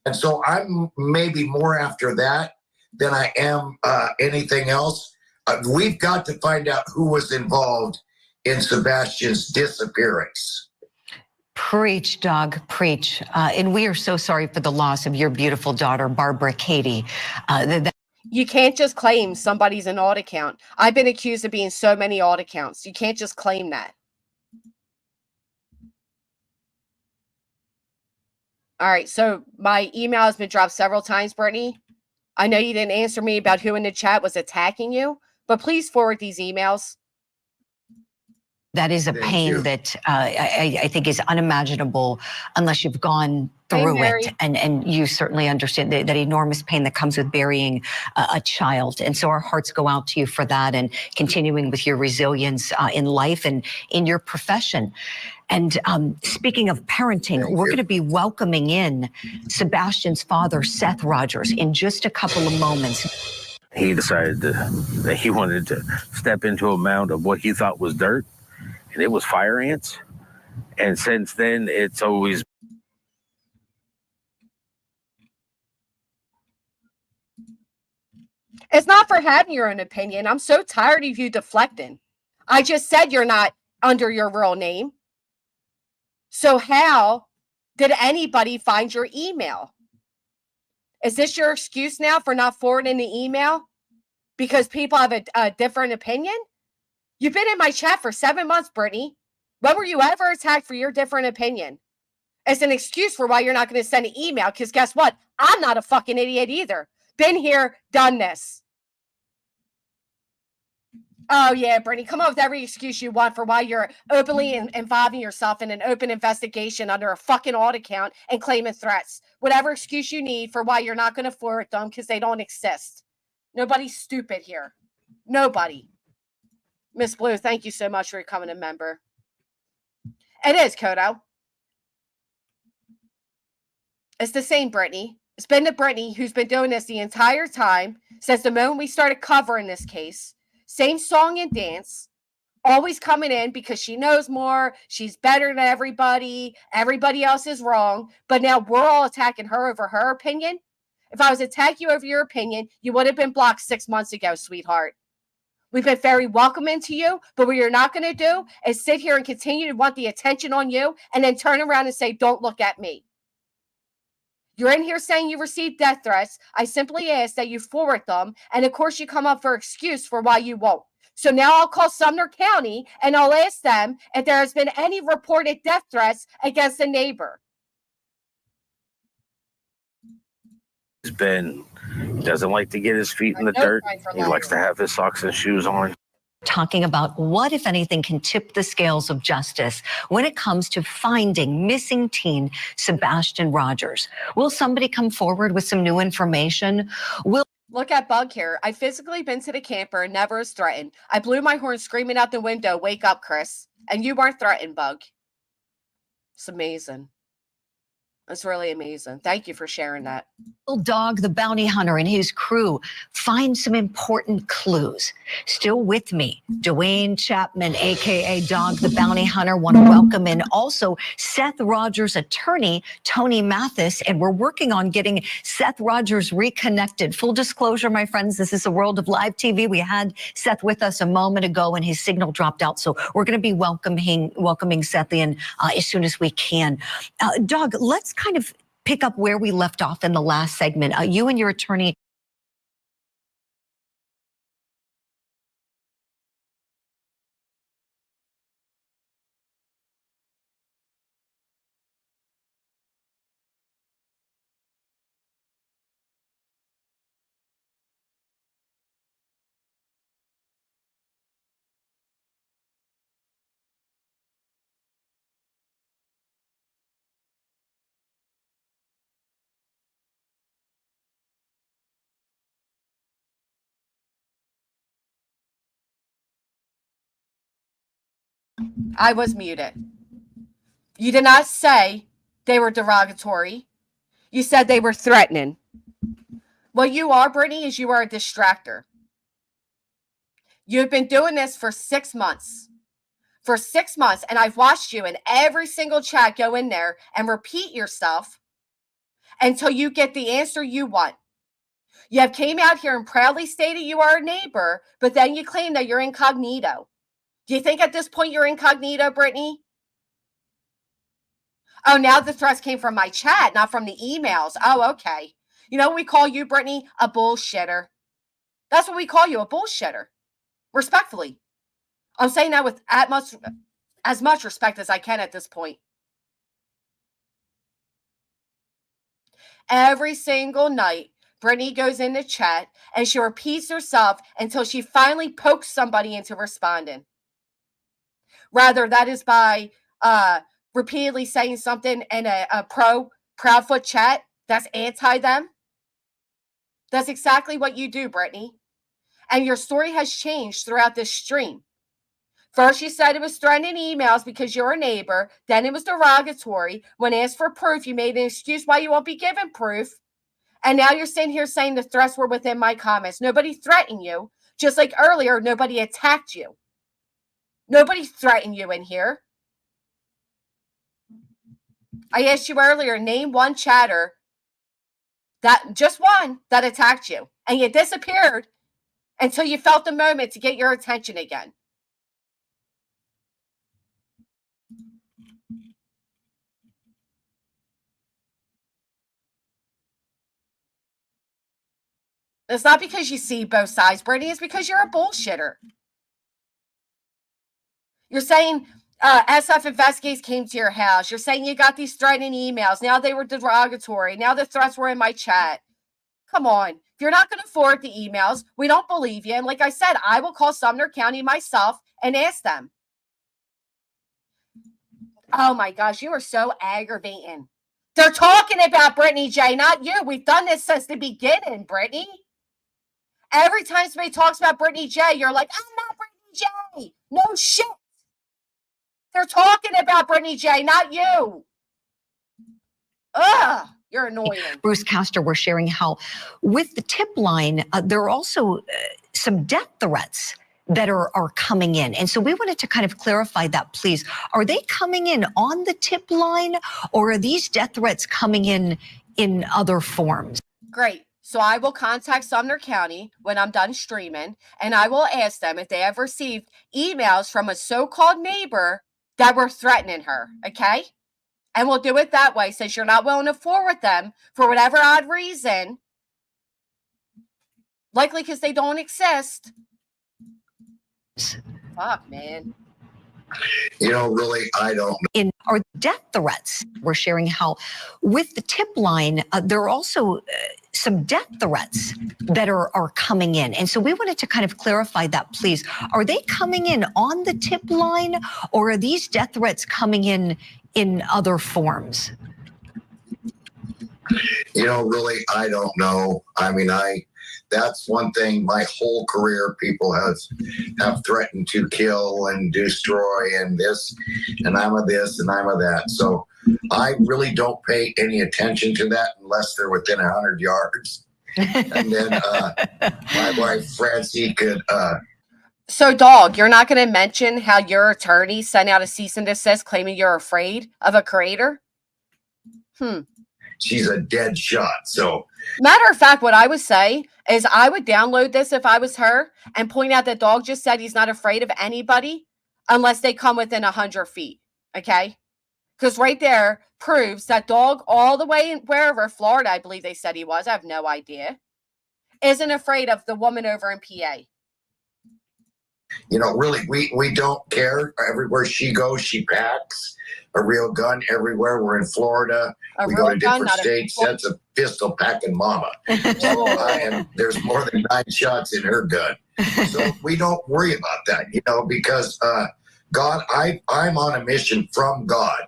And so I'm maybe more after that than I am anything else. We've got to find out who was involved in Sebastian's disappearance. Preach, Doug, preach. And we are so sorry for the loss of your beautiful daughter, Barbara Katie. You can't just claim somebody's an alt account. I've been accused of being so many alt accounts. You can't just claim that. All right, so my email has been dropped several times, Brittany. I know you didn't answer me about who in the chat was attacking you, but please forward these emails. That is a pain that I think is unimaginable unless you've gone through it. And you certainly understand that enormous pain that comes with burying a child. And so our hearts go out to you for that and continuing with your resilience in life and in your profession. And speaking of parenting, we're going to be welcoming in Sebastian's father, Seth Rogers, in just a couple of moments. He decided that he wanted to step into a mound of what he thought was dirt, and it was fire ants. And since then, it's always... It's not for having your own opinion. I'm so tired of you deflecting. I just said you're not under your real name. So how did anybody find your email? Is this your excuse now for not forwarding the email? Because people have a different opinion? You've been in my chat for 7 months, Brittany. When were you ever attacked for your different opinion? It's an excuse for why you're not going to send an email, because guess what? I'm not a fucking idiot either. Been here, done this. Oh, yeah, Brittany, come up with every excuse you want for why you're openly involving yourself in an open investigation under a fucking alt account and claiming threats. Whatever excuse you need for why you're not going to forward them because they don't exist. Nobody's stupid here. Nobody. Miss Blue, thank you so much for becoming a member. It is, Kodo. It's the same Brittany. It's been the Brittany who's been doing this the entire time since the moment we started covering this case. Same song and dance, always coming in because she knows more, she's better than everybody else is wrong, but now we're all attacking her over her opinion. If I was attacking you over your opinion, you would have been blocked 6 months ago, sweetheart. We've been very welcoming to you, but what you're not going to do is sit here and continue to want the attention on you and then turn around and say, don't look at me. You're in here saying you received death threats. I simply ask that you forward them, and of course you come up for excuse for why you won't. So now I'll call Sumner County and I'll ask them if there has been any reported death threats against a neighbor. Doesn't like to get his feet in the dirt. He likes to have his socks and shoes on. Talking about what, if anything, can tip the scales of justice when it comes to finding missing teen Sebastian Rogers. Will somebody come forward with some new information? Look at Bug here. I physically been to the camper and never was threatened. I blew my horn screaming out the window, wake up, Chris. And you weren't threatened, Bug. It's amazing. It's really amazing. Thank you for sharing that. Dog the bounty hunter and his crew find some important clues. Still with me, Dwayne Chapman, aka Dog the bounty hunter. Want to welcome in also Seth Rogers' attorney, Tony Mathis, and we're working on getting Seth Rogers reconnected. Full disclosure, my friends, this is a world of live TV. We had Seth with us a moment ago and his signal dropped out, so we're going to be welcoming Seth in as soon as we can. Dog, let's kind of pick up where we left off in the last segment. You and your attorney. I was muted. You did not say they were derogatory. You said they were threatening. What you are, Brittany, is you are a distractor. You've been doing this for 6 months. For 6 months, and I've watched you in every single chat go in there and repeat yourself until you get the answer you want. You have came out here and proudly stated you are a neighbor, but then you claim that you're incognito. Do you think at this point you're incognito, Brittany? Oh, now the threats came from my chat, not from the emails. Oh, okay. You know what we call you, Brittany? A bullshitter. That's what we call you, a bullshitter. Respectfully. I'm saying that with as much respect as I can at this point. Every single night, Brittany goes into chat and she repeats herself until she finally pokes somebody into responding. Rather, that is by repeatedly saying something in a Proudfoot chat that's anti them. That's exactly what you do, Brittany. And your story has changed throughout this stream. First, you said it was threatening emails because you're a neighbor. Then it was derogatory. When asked for proof, you made an excuse why you won't be given proof. And now you're sitting here saying the threats were within my comments. Nobody threatened you. Just like earlier, nobody attacked you. Nobody threatened you in here. I asked you earlier, name one chatter, just one, that attacked you. And you disappeared until you felt the moment to get your attention again. It's not because you see both sides, Brittany. It's because you're a bullshitter. You're saying SF Investigates came to your house. You're saying you got these threatening emails. Now they were derogatory. Now the threats were in my chat. Come on. If you're not going to forward the emails, we don't believe you. And like I said, I will call Sumner County myself and ask them. Oh my gosh, you are so aggravating. They're talking about Brittany J, not you. We've done this since the beginning, Brittany. Every time somebody talks about Brittany J, you're like, I'm not Brittany J. No shit. They're talking about Brittany J, not you. Ugh, you're annoying. Bruce Castor, we're sharing how with the tip line, there are also some death threats that are coming in. And so we wanted to kind of clarify that, please. Are they coming in on the tip line, or are these death threats coming in other forms? Great. So I will contact Sumner County when I'm done streaming, and I will ask them if they have received emails from a so-called neighbor that were threatening her, okay? And we'll do it that way, since you're not willing to forward them for whatever odd reason, likely because they don't exist. Fuck, man. Really, I don't know. Are death threats. We're sharing how with the tip line, there are also some death threats that are coming in. And so we wanted to kind of clarify that, please. Are they coming in on the tip line, or are these death threats coming in other forms? Really, I don't know. I mean, that's one thing my whole career people have threatened to kill and destroy and this, and I'm a this and I'm a that. So I really don't pay any attention to that unless they're within 100 yards. And then my wife, Francie, could... So, dog, you're not going to mention how your attorney sent out a cease and desist claiming you're afraid of a creator? She's a dead shot, so... Matter of fact, what I would say is I would download this if I was her and point out that dog just said he's not afraid of anybody unless they come within 100 feet, okay? Because right there proves that dog all the way in wherever, Florida, I believe they said he was, I have no idea, isn't afraid of the woman over in PA. Really, we don't care. Everywhere she goes, she packs a real gun everywhere. We're in Florida. We go to different states. That's a pistol packing mama. So there's more than 9 shots in her gun. So we don't worry about that, because God, I'm on a mission from God.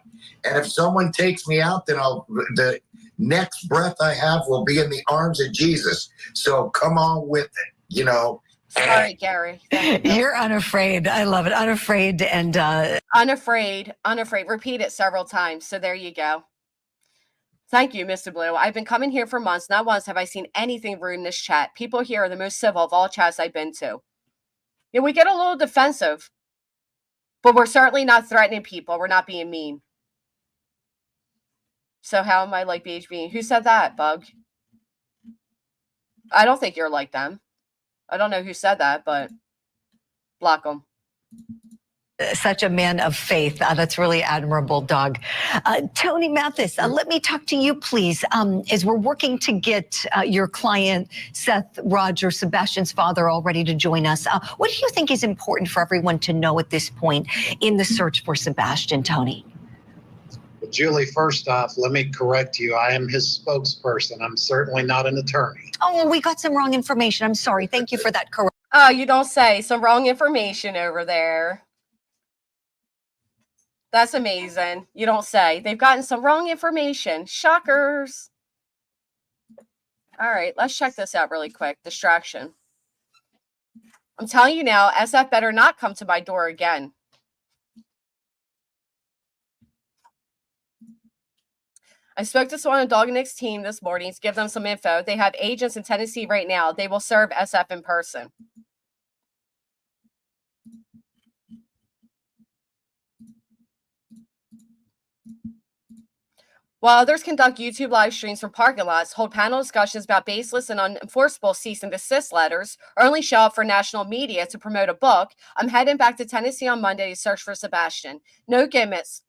And if someone takes me out, then the next breath I have will be in the arms of Jesus. So come on with it, Sorry, Gary. You're unafraid. I love it. Unafraid and unafraid. Repeat it several times. So there you go. Thank you, Mr. Blue. I've been coming here for months. Not once have I seen anything rude in this chat. People here are the most civil of all chats I've been to. Yeah, we get a little defensive, but we're certainly not threatening people. We're not being mean. So how am I like BHB? Who said that, Bug? I don't think you're like them. I don't know who said that, but block them. Such a man of faith. That's really admirable, Doug. Tony Mathis, let me talk to you, please. As we're working to get your client, Seth Rogers, Sebastian's father, all ready to join us, what do you think is important for everyone to know at this point in the search for Sebastian, Tony? Julie, first off, let me correct you. I am his spokesperson. I'm certainly not an attorney. Oh, we got some wrong information. I'm sorry. Thank you for that correction. Oh, you don't say. Some wrong information over there. That's amazing. You don't say. They've gotten some wrong information. Shockers. All right, let's check this out really quick. Distraction. I'm telling you now, SF better not come to my door again. I spoke to someone on Dog and Nick's team this morning to give them some info. They have agents in Tennessee right now. They will serve SF in person. While others conduct YouTube live streams from parking lots, hold panel discussions about baseless and unenforceable cease and desist letters, or only show up for national media to promote a book, I'm heading back to Tennessee on Monday to search for Sebastian. No gimmicks.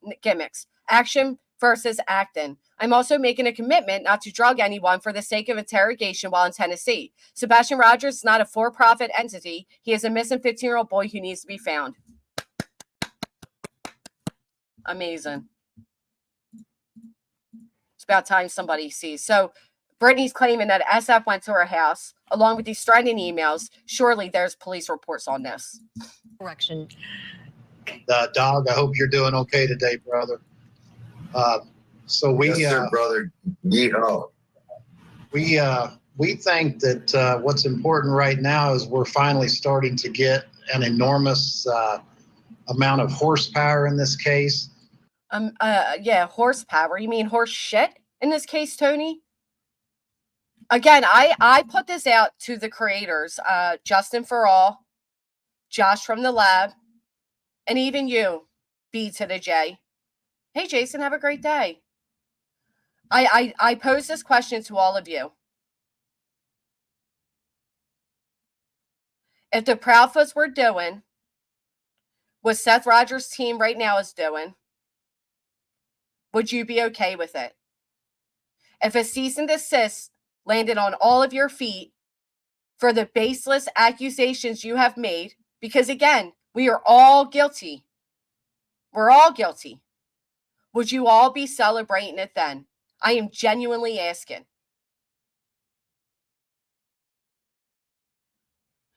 Action versus acting. I'm also making a commitment not to drug anyone for the sake of interrogation while in Tennessee. Sebastian Rogers is not a for-profit entity. He is a missing 15-year-old boy who needs to be found. Amazing. It's about time somebody sees. So Brittany's claiming that SF went to her house along with these threatening emails. Surely there's police reports on this. Correction. Dog, I hope you're doing okay today, brother. So we, yes, sir, brother. We think that what's important right now is we're finally starting to get an enormous amount of horsepower in this case. Yeah, horsepower. You mean horse shit in this case, Tony? Again, I put this out to the creators, Justin For All, Josh from the lab, and even you, B to the J. Hey, Jason, have a great day. I pose this question to all of you. If the Proudfoots were doing what Seth Rogers' team right now is doing, would you be okay with it? If a cease and desist landed on all of your feet for the baseless accusations you have made, because again, we are all guilty. We're all guilty. Would you all be celebrating it then? I am genuinely asking.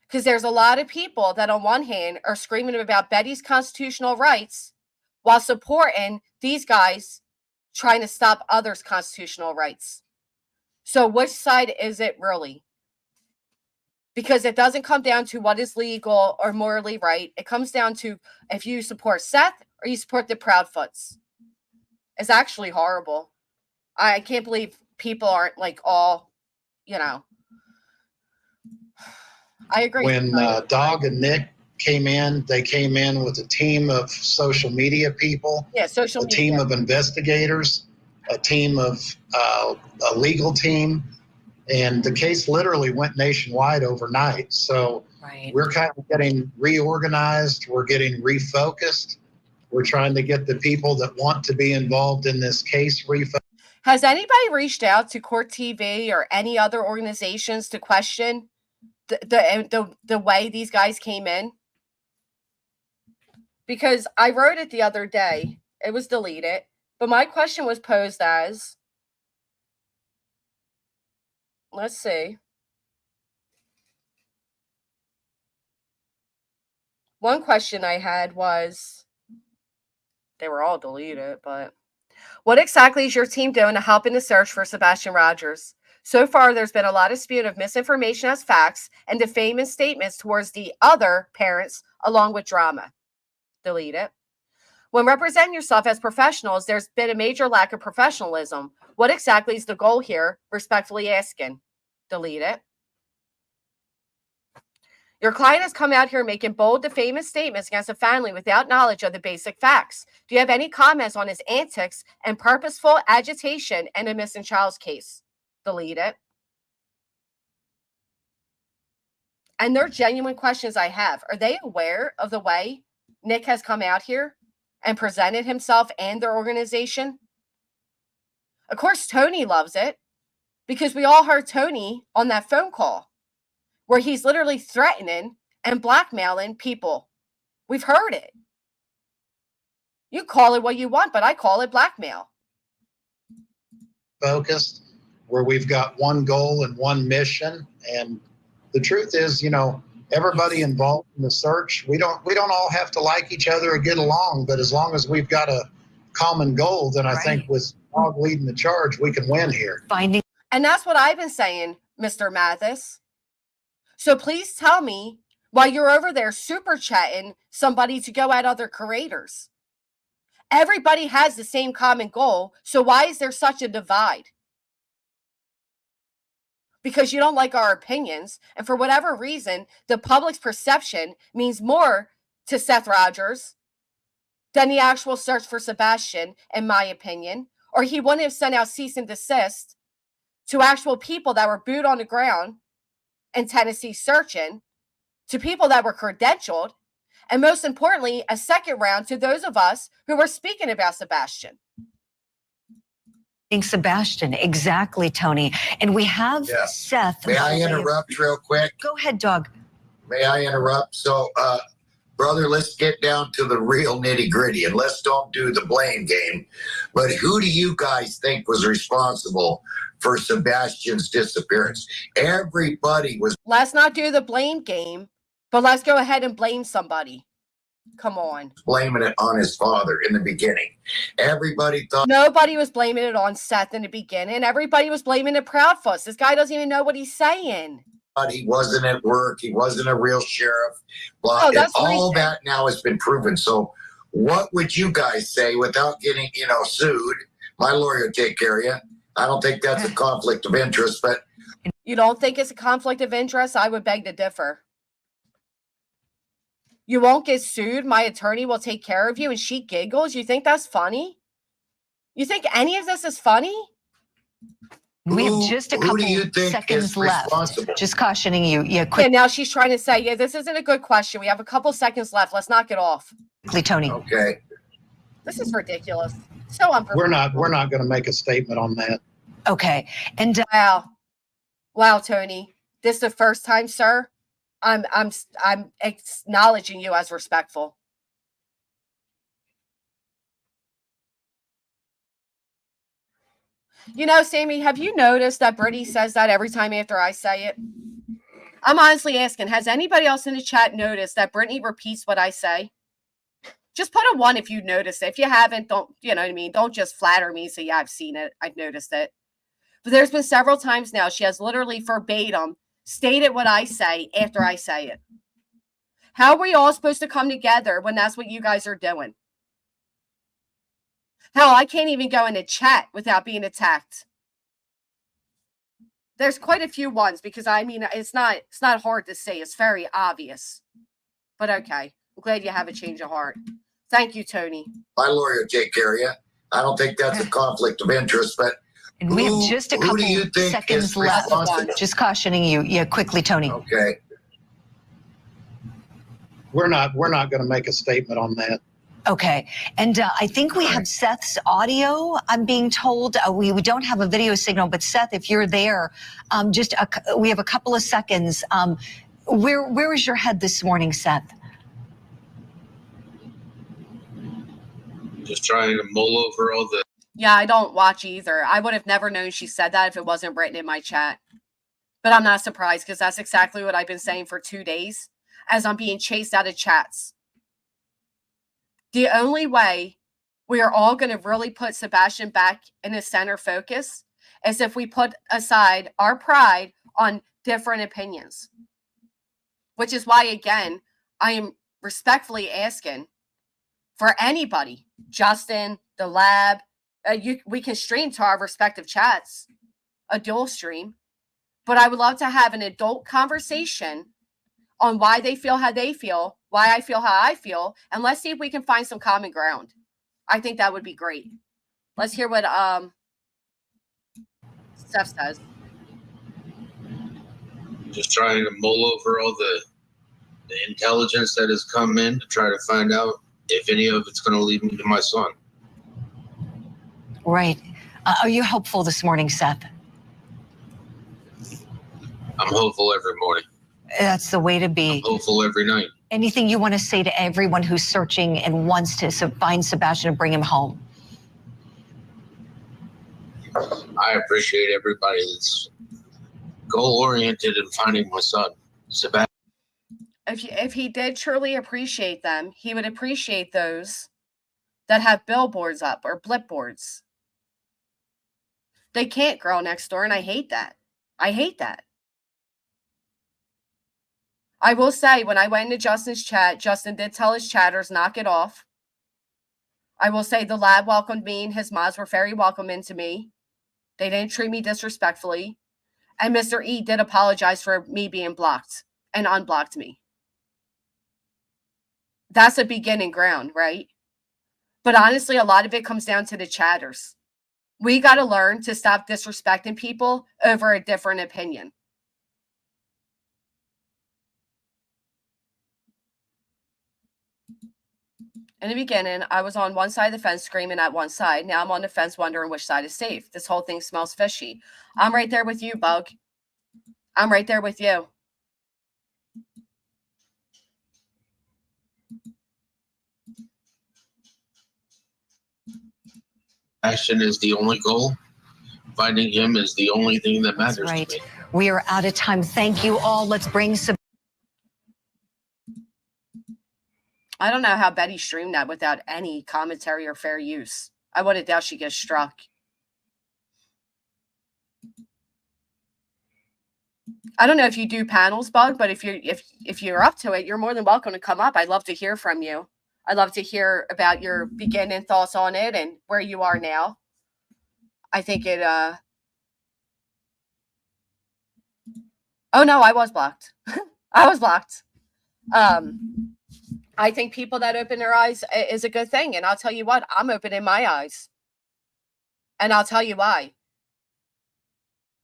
Because there's a lot of people that on one hand are screaming about Betty's constitutional rights while supporting these guys trying to stop others' constitutional rights. So which side is it really? Because it doesn't come down to what is legal or morally right. It comes down to if you support Seth or you support the Proudfoots. It's actually horrible. I can't believe people aren't like all, you know. I agree. When Dog and Nick came in, they came in with a team of social media people, a team of investigators, a team of a legal team, and the case literally went nationwide overnight. So we're kind of getting reorganized. We're getting refocused. We're trying to get the people that want to be involved in this case refocused. Has anybody reached out to Court TV or any other organizations to question the way these guys came in? Because I wrote it the other day. It was deleted. But my question was posed as, let's see. One question I had was, they were all deleted, but what exactly is your team doing to help in the search for Sebastian Rogers? So far, there's been a lot of spewing of misinformation as facts and defaming statements towards the other parents, along with drama. Delete it. When representing yourself as professionals, there's been a major lack of professionalism. What exactly is the goal here? Respectfully asking. Delete it. Your client has come out here making bold, defaming statements against a family without knowledge of the basic facts. Do you have any comments on his antics and purposeful agitation in a missing child's case? Delete it. And they're genuine questions I have. Are they aware of the way Nick has come out here and presented himself and their organization? Of course, Tony loves it because we all heard Tony on that phone call where he's literally threatening and blackmailing people. We've heard it. You call it what you want, but I call it blackmail. Focused, where we've got one goal and one mission. And the truth is, you know, everybody involved in the search, we don't all have to like each other or get along, but as long as we've got a common goal, then I think with Dog leading the charge, we can win here. And that's what I've been saying, Mr. Mathis. So please tell me why you're over there super chatting somebody to go at other creators. Everybody has the same common goal, so why is there such a divide? Because you don't like our opinions, and for whatever reason, the public's perception means more to Seth Rogers than the actual search for Sebastian, in my opinion, or he wouldn't have sent out cease and desist to actual people that were booed on the ground in Tennessee searching, to people that were credentialed, and most importantly, a second round to those of us who were speaking about Sebastian. Sebastian, exactly, Tony. And we have Seth. May I interrupt real quick? Go ahead, Doug. May I interrupt? So, brother, let's get down to the real nitty gritty and let's don't do the blame game. But who do you guys think was responsible for Sebastian's disappearance? Everybody was. Let's not do the blame game, but let's go ahead and blame somebody. Come on. Blaming it on his father in the beginning. Everybody thought. Nobody was blaming it on Seth in the beginning. Everybody was blaming the Proudfoots. This guy doesn't even know what he's saying. He wasn't at work. He wasn't a real sheriff. Blah. Oh, that's all that now has been proven. So what would you guys say without getting, sued? My lawyer will take care of you. I don't think that's a conflict of interest, but. You don't think it's a conflict of interest? I would beg to differ. You won't get sued. My attorney will take care of you. And she giggles. You think that's funny? You think any of this is funny? We have just a couple seconds left. Just cautioning you. Yeah, quick. Yeah, now she's trying to say, yeah, this isn't a good question. We have a couple seconds left. Let's knock it off. Tony. Okay. This is ridiculous. So unprofessional. We're not going to make a statement on that. Okay. And wow, Tony. This is the first time, sir. I'm acknowledging you as respectful. You know, Sammy, have you noticed that Brittany says that every time after I say it? I'm honestly asking, has anybody else in the chat noticed that Brittany repeats what I say? Just put a 1 if you noticed it. If you haven't, don't, you know what I mean? Don't just flatter me. So yeah, I've seen it. I've noticed it. But there's been several times now she has literally verbatim stated what I say after I say it. How are we all supposed to come together when that's what you guys are doing? Hell, I can't even go into chat without being attacked. There's quite a few ones because I mean it's not hard to say. It's very obvious. But okay. I'm glad you have a change of heart. Thank you, Tony. My lawyer will take care of you. I don't think that's a conflict of interest, but and we have just a couple seconds left. Just cautioning you. Yeah, quickly, Tony. Okay. We're not going to make a statement on that. Okay. And I think we have Seth's audio, I'm being told. We don't have a video signal, but Seth, if you're there, we have a couple of seconds. Where is your head this morning, Seth? Just trying to mull over all the... Yeah, I don't watch either. I would have never known she said that if it wasn't written in my chat. But I'm not surprised because that's exactly what I've been saying for 2 days as I'm being chased out of chats. The only way we are all going to really put Sebastian back in the center focus is if we put aside our pride on different opinions. Which is why, again, I am respectfully asking for anybody, Justin, the lab, we can stream to our respective chats, a dual stream, but I would love to have an adult conversation on why they feel how they feel, why I feel how I feel, and let's see if we can find some common ground. I think that would be great. Let's hear what Steph says. Just trying to mull over all the intelligence that has come in to try to find out if any of it's going to lead me to my son. Right. Are you hopeful this morning, Seth? I'm hopeful every morning. That's the way to be. I'm hopeful every night. Anything you want to say to everyone who's searching and wants to find Sebastian and bring him home? I appreciate everybody that's goal-oriented in finding my son, Sebastian. If he did truly appreciate them, he would appreciate those that have billboards up or blipboards. They can't girl next door, and I hate that. I hate that. I will say, when I went into Justin's chat, Justin did tell his chatters, knock it off. I will say the lab welcomed me, and his mods were very welcoming to me. They didn't treat me disrespectfully. And Mr. E did apologize for me being blocked and unblocked me. That's a beginning ground, right? But honestly, a lot of it comes down to the chatters. We got to learn to stop disrespecting people over a different opinion. In the beginning, I was on one side of the fence screaming at one side. Now I'm on the fence wondering which side is safe. This whole thing smells fishy. I'm right there with you, Bug. I'm right there with you. Action is the only goal. Finding him is the only thing that matters. That's right. To me. We are out of time. Thank you all. Let's bring some. I don't know how Betty streamed that without any commentary or fair use. I wouldn't doubt she gets struck. I don't know if you do panels, Bug, but if you're up to it, you're more than welcome to come up. I'd love to hear from you. I'd love to hear about your beginning thoughts on it and where you are now. I think it oh no, I was blocked. I was blocked. I think people that open their eyes is a good thing. And I'll tell you what, I'm opening my eyes. And I'll tell you why.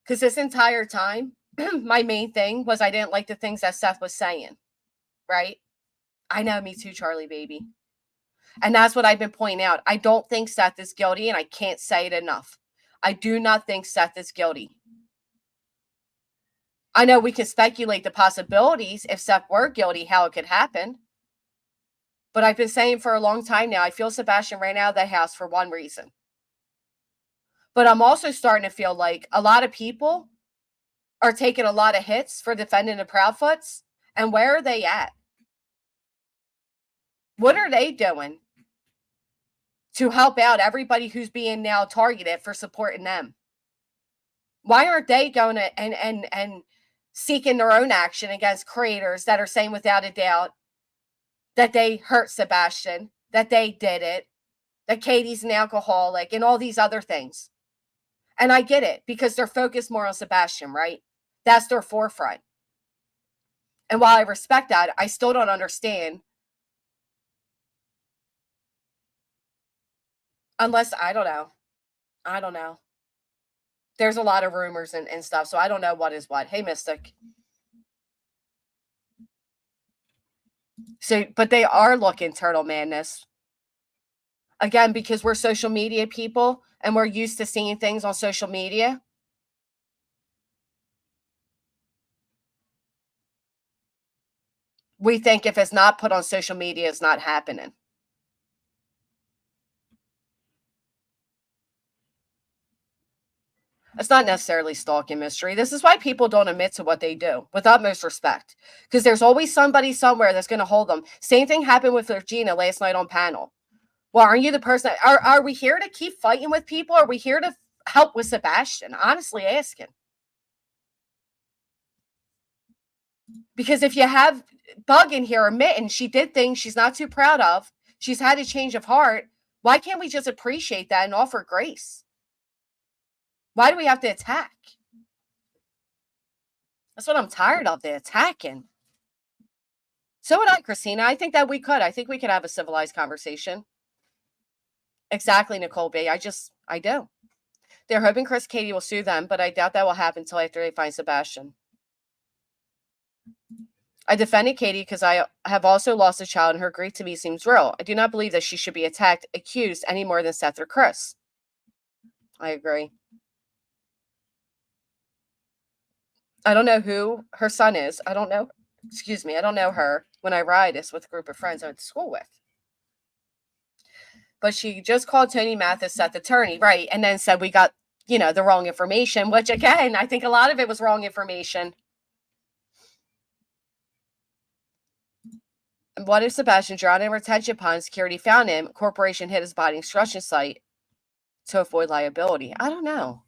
Because this entire time, my main thing was I didn't like the things that Seth was saying. Right? I know, me too, Charlie baby. And that's what I've been pointing out. I don't think Seth is guilty, and I can't say it enough. I do not think Seth is guilty. I know we can speculate the possibilities if Seth were guilty, how it could happen. But I've been saying for a long time now, I feel Sebastian ran out of the house for one reason. But I'm also starting to feel like a lot of people are taking a lot of hits for defending the Proudfoots. And where are they at? What are they doing to help out everybody who's being now targeted for supporting them? Why aren't they going to and seeking their own action against creators that are saying without a doubt that they hurt Sebastian, that they did it, that Katie's an alcoholic, and all these other things? And I get it, because they're focused more on Sebastian, right? That's their forefront. And while I respect that, I still don't understand. Unless, I don't know. There's a lot of rumors and stuff, so I don't know what is what. Hey, Mystic. So, but they are looking Turtle Madness. Again, because we're social media people and we're used to seeing things on social media. We think if it's not put on social media, it's not happening. It's not necessarily stalking mystery. This is why people don't admit to what they do, with utmost respect. Because there's always somebody somewhere that's going to hold them. Same thing happened with Regina last night on panel. Well, aren't you the person? Are we here to keep fighting with people? Are we here to help with Sebastian? Honestly asking. Because if you have Bug in here admitting she did things she's not too proud of, she's had a change of heart, why can't we just appreciate that and offer grace? Why do we have to attack? That's what I'm tired of, the attacking. So would I, Christina. I think that we could. I think we could have a civilized conversation. Exactly, Nicole B. I do. They're hoping Chris Katie will sue them, but I doubt that will happen until after they find Sebastian. I defended Katie because I have also lost a child and her grief to me seems real. I do not believe that she should be attacked, accused any more than Seth or Chris. I agree. I don't know who her son is. I don't know. Excuse me. I don't know her. When I ride this with a group of friends I went to school with. But she just called Tony Mathis Seth's attorney, right? And then said we got, the wrong information, which again, I think a lot of it was wrong information. And what if Sebastian drowned in a retention pond, security found him, corporation hit his body construction site to avoid liability? I don't know.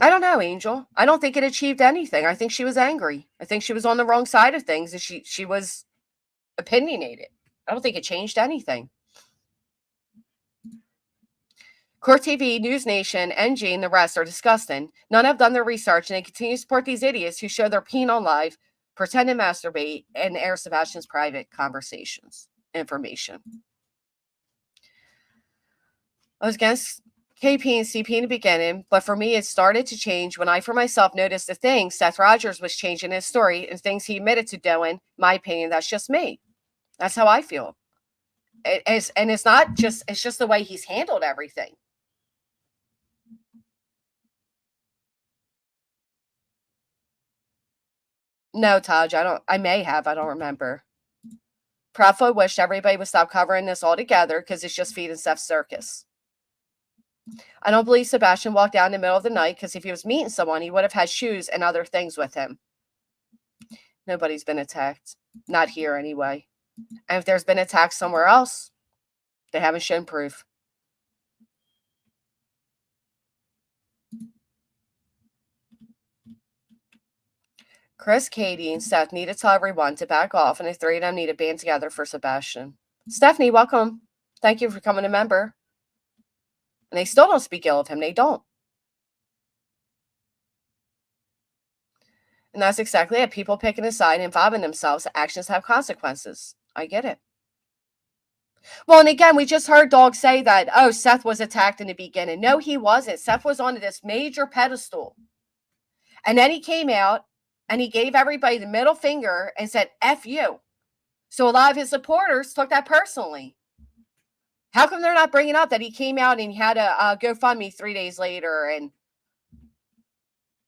I don't know, Angel. I don't think it achieved anything. I think she was angry. I think she was on the wrong side of things, and she was opinionated. I don't think it changed anything. Court TV, News Nation, NG, and the rest are disgusting. None have done their research, and they continue to support these idiots who show their peen on live, pretend to masturbate, and air Sebastian's private conversations. Information. I was against KP and CP in the beginning, but for me, it started to change when I, for myself, noticed the things Seth Rogers was changing his story and things he admitted to doing. My opinion, that's just me. That's how I feel. It's just the way he's handled everything. No, Taj, I may have, I don't remember. Proudfoot wished everybody would stop covering this altogether because it's just feeding Seth's circus. I don't believe Sebastian walked out in the middle of the night because if he was meeting someone, he would have had shoes and other things with him. Nobody's been attacked. Not here anyway. And if there's been attacks somewhere else, they haven't shown proof. Chris, Katie, and Steph need to tell everyone to back off, and the three of them need to band together for Sebastian. Stephanie, welcome. Thank you for becoming a member. And they still don't speak ill of him. They don't. And that's exactly it. People picking a side, involving themselves, actions have consequences. I get it. Well, and again, we just heard Dog say that, oh, Seth was attacked in the beginning. No, he wasn't. Seth was on this major pedestal. And then he came out and he gave everybody the middle finger and said, F you. So a lot of his supporters took that personally. How come they're not bringing up that he came out and he had a GoFundMe 3 days later? And,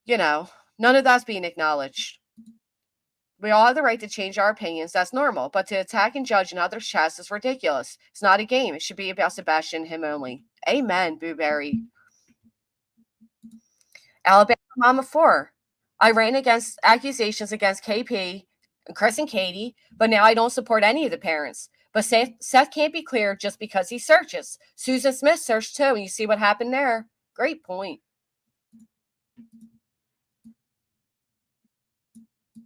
none of that's being acknowledged. We all have the right to change our opinions. That's normal. But to attack and judge another's chest is ridiculous. It's not a game. It should be about Sebastian and him only. Amen, Booberry. Alabama Mama 4. I ran against accusations against KP and Chris and Katie, but now I don't support any of the parents. But Seth can't be clear just because he searches. Susan Smith searched too, and you see what happened there. Great point.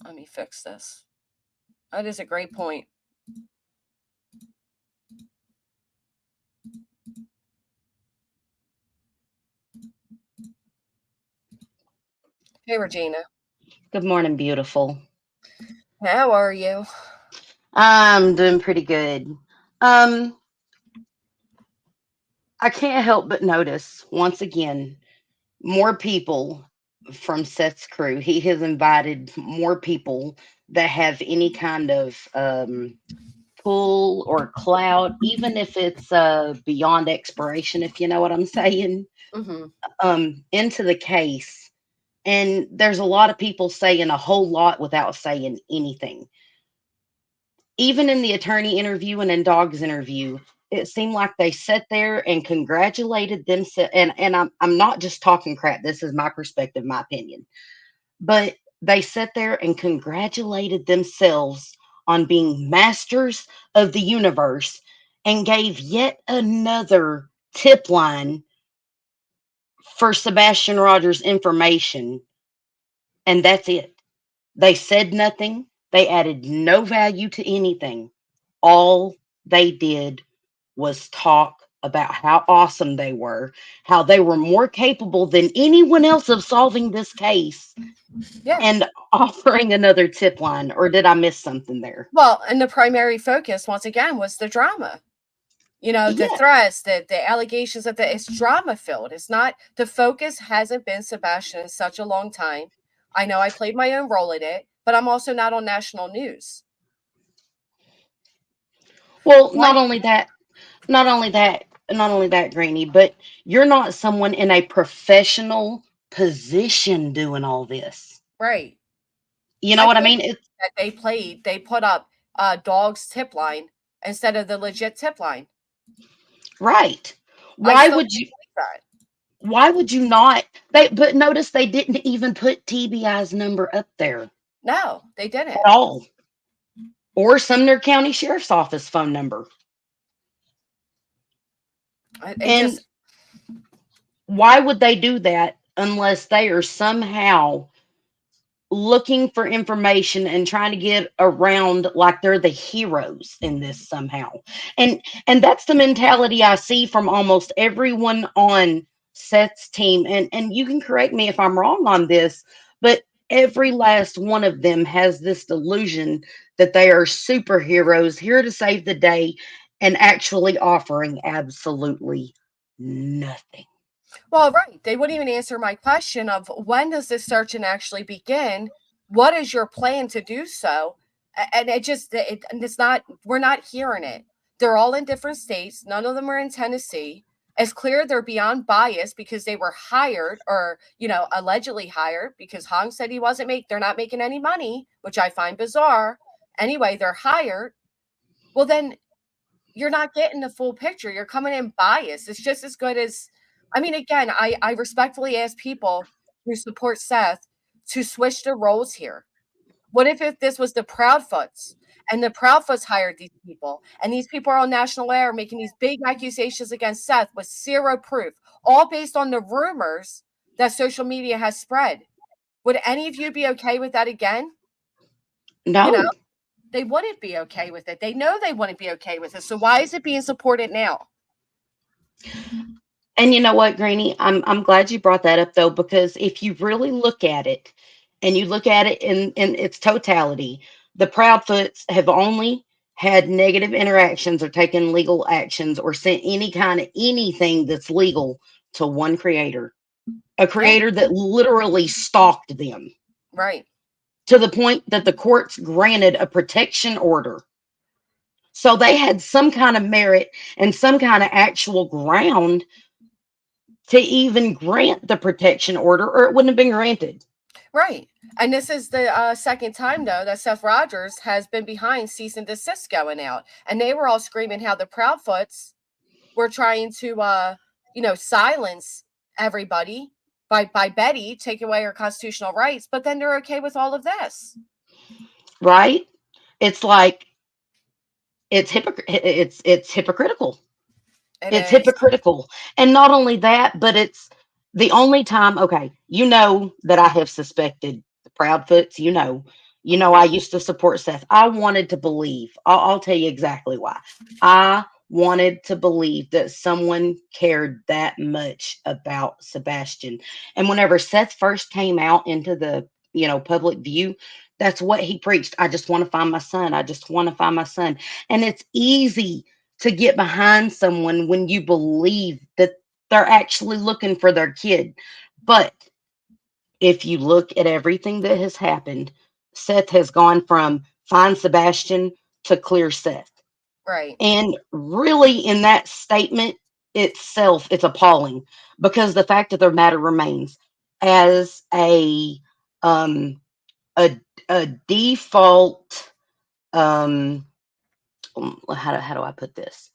Let me fix this. That is a great point. Hey, Regina. Good morning, beautiful. How are you? I'm doing pretty good. I can't help but notice, once again, more people from Seth's crew. He has invited more people that have any kind of pull or clout, even if it's beyond expiration, if you know what I'm saying, into the case. And there's a lot of people saying a whole lot without saying anything. Even in the attorney interview and in Dog's interview, it seemed like they sat there and congratulated themselves. And I'm not just talking crap. This is my perspective, my opinion. But they sat there and congratulated themselves on being masters of the universe and gave yet another tip line for Sebastian Rogers' information. And that's it. They said nothing. They added no value to anything. All they did was talk about how awesome they were, how they were more capable than anyone else of solving this case, and offering another tip line. Or did I miss something there? Well, and the primary focus, once again, was the drama. The threats, the allegations that it's drama filled. It's not, the focus hasn't been Sebastian in such a long time. I know I played my own role in it, but I'm also not on national news. Well, not only that, Granny, but you're not someone in a professional position doing all this. Right. You know what I mean? They put up Dog's tip line instead of the legit tip line. Right. Why would you not? But notice they didn't even put TBI's number up there. No, they didn't. At all. Or Sumner County Sheriff's Office phone number. Why would they do that unless they are somehow looking for information and trying to get around like they're the heroes in this somehow? And that's the mentality I see from almost everyone on Seth's team. And you can correct me if I'm wrong on this, but every last one of them has this delusion that they are superheroes here to save the day and actually offering absolutely nothing. Well, right. They wouldn't even answer my question of when does this searching actually begin? What is your plan to do so? And it's not, we're not hearing it. They're all in different states. None of them are in Tennessee. It's clear they're beyond bias because they were hired or, allegedly hired because Hong said they're not making any money, which I find bizarre. Anyway, they're hired. Well, then you're not getting the full picture. You're coming in biased. It's just as good as, again, I respectfully ask people who support Seth to switch the roles here. What if this was the Proudfoots and the Proudfoots hired these people and these people are on national air making these big accusations against Seth with zero proof, all based on the rumors that social media has spread? Would any of you be okay with that again? No. They wouldn't be okay with it. They know they wouldn't be okay with it. So why is it being supported now? And you know what, Granny? I'm glad you brought that up, though, because if you really look at it and you look at it in its totality, the Proudfoots have only had negative interactions or taken legal actions or sent any kind of anything that's legal to one creator, a creator that literally stalked them. Right. To the point that the courts granted a protection order. So they had some kind of merit and some kind of actual ground to even grant the protection order, or it wouldn't have been granted. Right. And this is the second time, though, that Seth Rogers has been behind cease and desist going out. And they were all screaming how the Proudfoots were trying to, silence everybody by Betty taking away her constitutional rights. But then they're okay with all of this. Right? It's like, it's hypocritical. It's hypocritical. And not only that, but it's the only time, okay, you know that I have suspected the Proudfoots, I used to support Seth. I wanted to believe, I'll tell you exactly why. I wanted to believe that someone cared that much about Sebastian. And whenever Seth first came out into the, public view, that's what he preached. I just want to find my son. I just want to find my son. And it's easy to get behind someone when you believe that they're actually looking for their kid. But if you look at everything that has happened, Seth has gone from find Sebastian to clear Seth. Right. And really, in that statement itself, it's appalling, because the fact of the matter remains, as a default, how do I put this?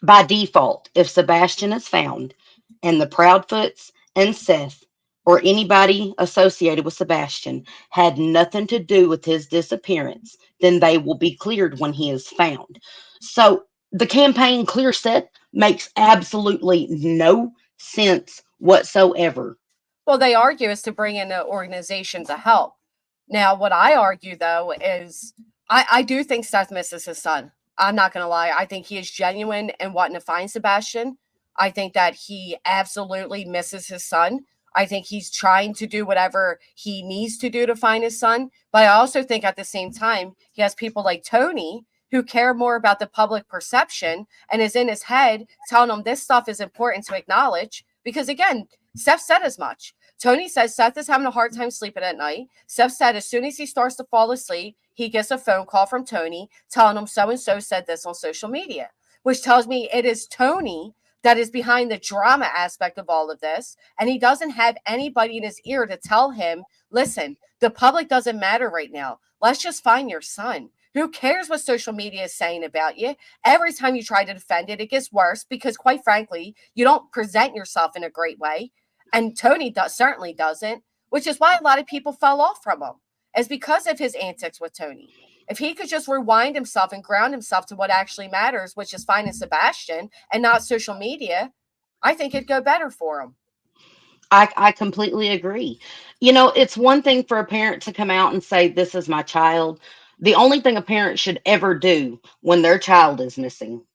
By default, if Sebastian is found and the Proudfoots and Seth or anybody associated with Sebastian had nothing to do with his disappearance, then they will be cleared when he is found. So the campaign Clear Seth makes absolutely no sense whatsoever. Well, they argue is to bring in an organization to help. Now, what I argue, though, is I do think Seth misses his son. I'm not going to lie. I think he is genuine in wanting to find Sebastian. I think that he absolutely misses his son. I think he's trying to do whatever he needs to do to find his son. But I also think at the same time, he has people like Tony who care more about the public perception and is in his head telling him this stuff is important to acknowledge. Because again, Seth said as much. Tony says Seth is having a hard time sleeping at night. Seth said as soon as he starts to fall asleep, he gets a phone call from Tony telling him so-and-so said this on social media, which tells me it is Tony that is behind the drama aspect of all of this. And he doesn't have anybody in his ear to tell him, listen, the public doesn't matter right now. Let's just find your son. Who cares what social media is saying about you? Every time you try to defend it, it gets worse because, quite frankly, you don't present yourself in a great way. And Tony certainly doesn't, which is why a lot of people fell off from him. It's because of his antics with Tony. If he could just rewind himself and ground himself to what actually matters, which is finding Sebastian and not social media, I think it'd go better for him. I completely agree. It's one thing for a parent to come out and say, this is my child. The only thing a parent should ever do when their child is missing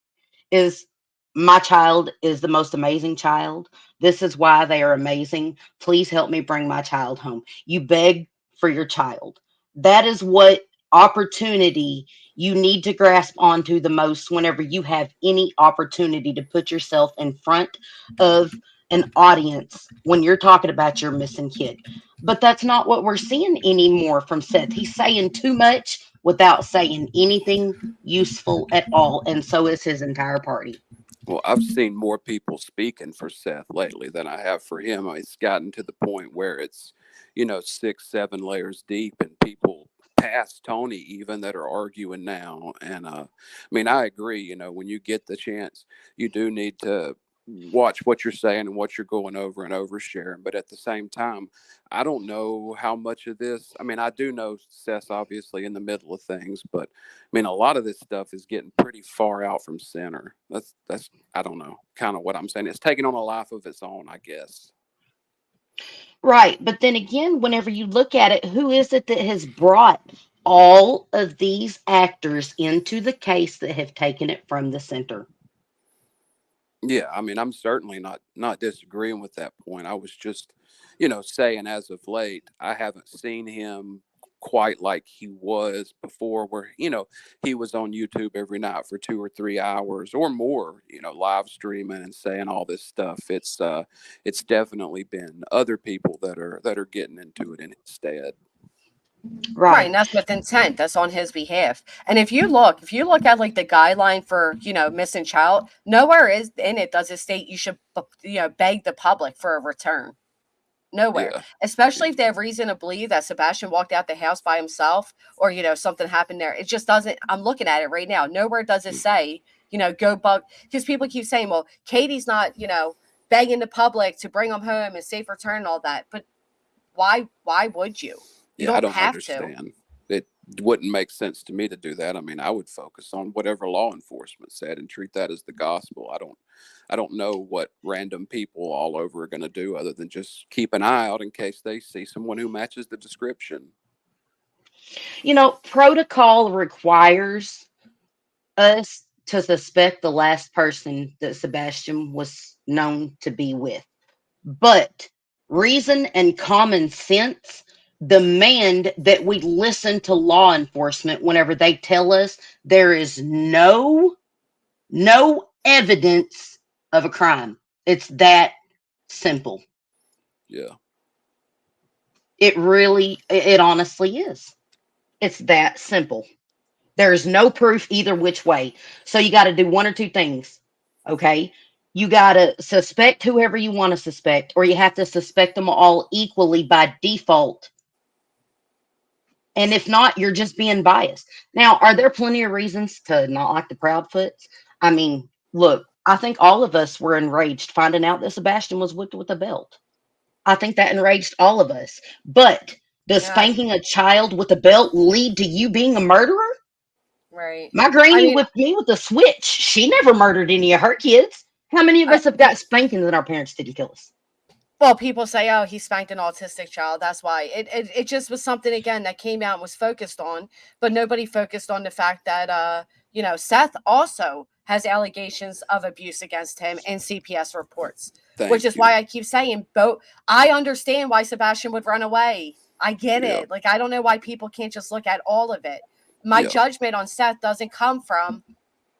is, my child is the most amazing child. This is why they are amazing. Please help me bring my child home. You beg for your child. That is what opportunity you need to grasp onto the most whenever you have any opportunity to put yourself in front of an audience when you're talking about your missing kid. But that's not what we're seeing anymore from Seth. He's saying too much without saying anything useful at all, and so is his entire party. Well, I've seen more people speaking for Seth lately than I have for him. It's gotten to the point where it's, 6, 7 layers deep, and people past Tony even that are arguing now. And I agree. When you get the chance, you do need to watch what you're saying and what you're going over and oversharing. But at the same time, I don't know how much of this. I do know Seth's obviously in the middle of things, but a lot of this stuff is getting pretty far out from center. That's I don't know, kind of what I'm saying. It's taking on a life of its own, I guess. Right. But then again, whenever you look at it, who is it that has brought all of these actors into the case that have taken it from the center? Yeah, I'm certainly not disagreeing with that point. I was just, saying as of late, I haven't seen him quite like he was before, where he was on YouTube every night for 2 or 3 hours or more, live streaming and saying all this stuff. It's definitely been other people that are getting into it instead. Right, and that's with intent. That's on his behalf. And if you look at like the guideline for missing child, nowhere is in it does it state you should beg the public for a return. Nowhere. Yeah. Especially if they have reason to believe that Sebastian walked out the house by himself, or something happened there. It just doesn't. I'm looking at it right now. Nowhere does it say go bug, because people keep saying, well, Katie's not begging the public to bring them home and safe return and all that. But why would you? You I don't don't understand. It wouldn't make sense to me to do that. I mean, I would focus on whatever law enforcement said and treat that as the gospel. I don't know what random people all over are going to do other than just keep an eye out in case they see someone who matches the description. Protocol requires us to suspect the last person that Sebastian was known to be with. But reason and common sense demand that we listen to law enforcement whenever they tell us there is no evidence of a crime. It's that simple. Yeah. It honestly is. It's that simple. There's no proof either which way. So you got to do one or two things. Okay. You got to suspect whoever you want to suspect, or you have to suspect them all equally by default. And if not, you're just being biased. Now, are there plenty of reasons to not like the Proudfoots? I mean, look, I think all of us were enraged finding out that Sebastian was whipped with a belt. I think that enraged all of us. But does spanking a child with a belt lead to you being a murderer? Right. My granny whipped me with a switch. She never murdered any of her kids. How many of us have got spankings and our parents didn't kill us? Well, people say, oh, he spanked an autistic child. That's why. It just was something, again, that came out and was focused on, but nobody focused on the fact that, Seth also has allegations of abuse against him in CPS reports, which is why I keep saying, I understand why Sebastian would run away. I get it. Like, I don't know why people can't just look at all of it. My judgment on Seth doesn't come from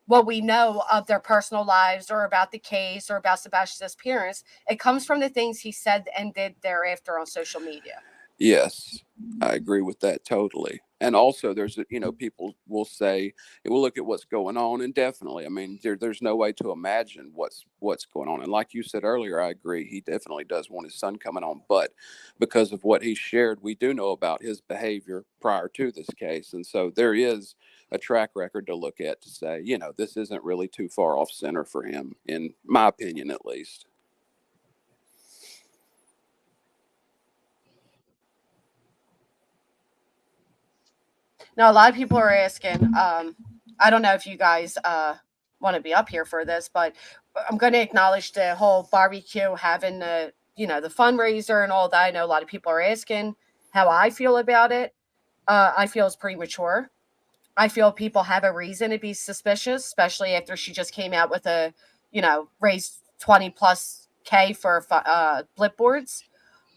what we know of their personal lives or about the case or about Sebastian's disappearance. It comes from the things he said and did thereafter on social media. Yes, I agree with that totally. And also there's, people will say, we'll look at what's going on, and definitely, I mean, there's no way to imagine what's going on. And like you said earlier, I agree. He definitely does want his son coming on, but because of what he shared, we do know about his behavior prior to this case. And so there is a track record to look at to say, this isn't really too far off center for him, in my opinion, at least. Now, a lot of people are asking, I don't know if you guys want to be up here for this, but I'm going to acknowledge the whole barbecue having the fundraiser and all that. I know a lot of people are asking how I feel about it. I feel it's premature. I feel people have a reason to be suspicious, especially after she just came out with a, raised 20+ K for blip boards.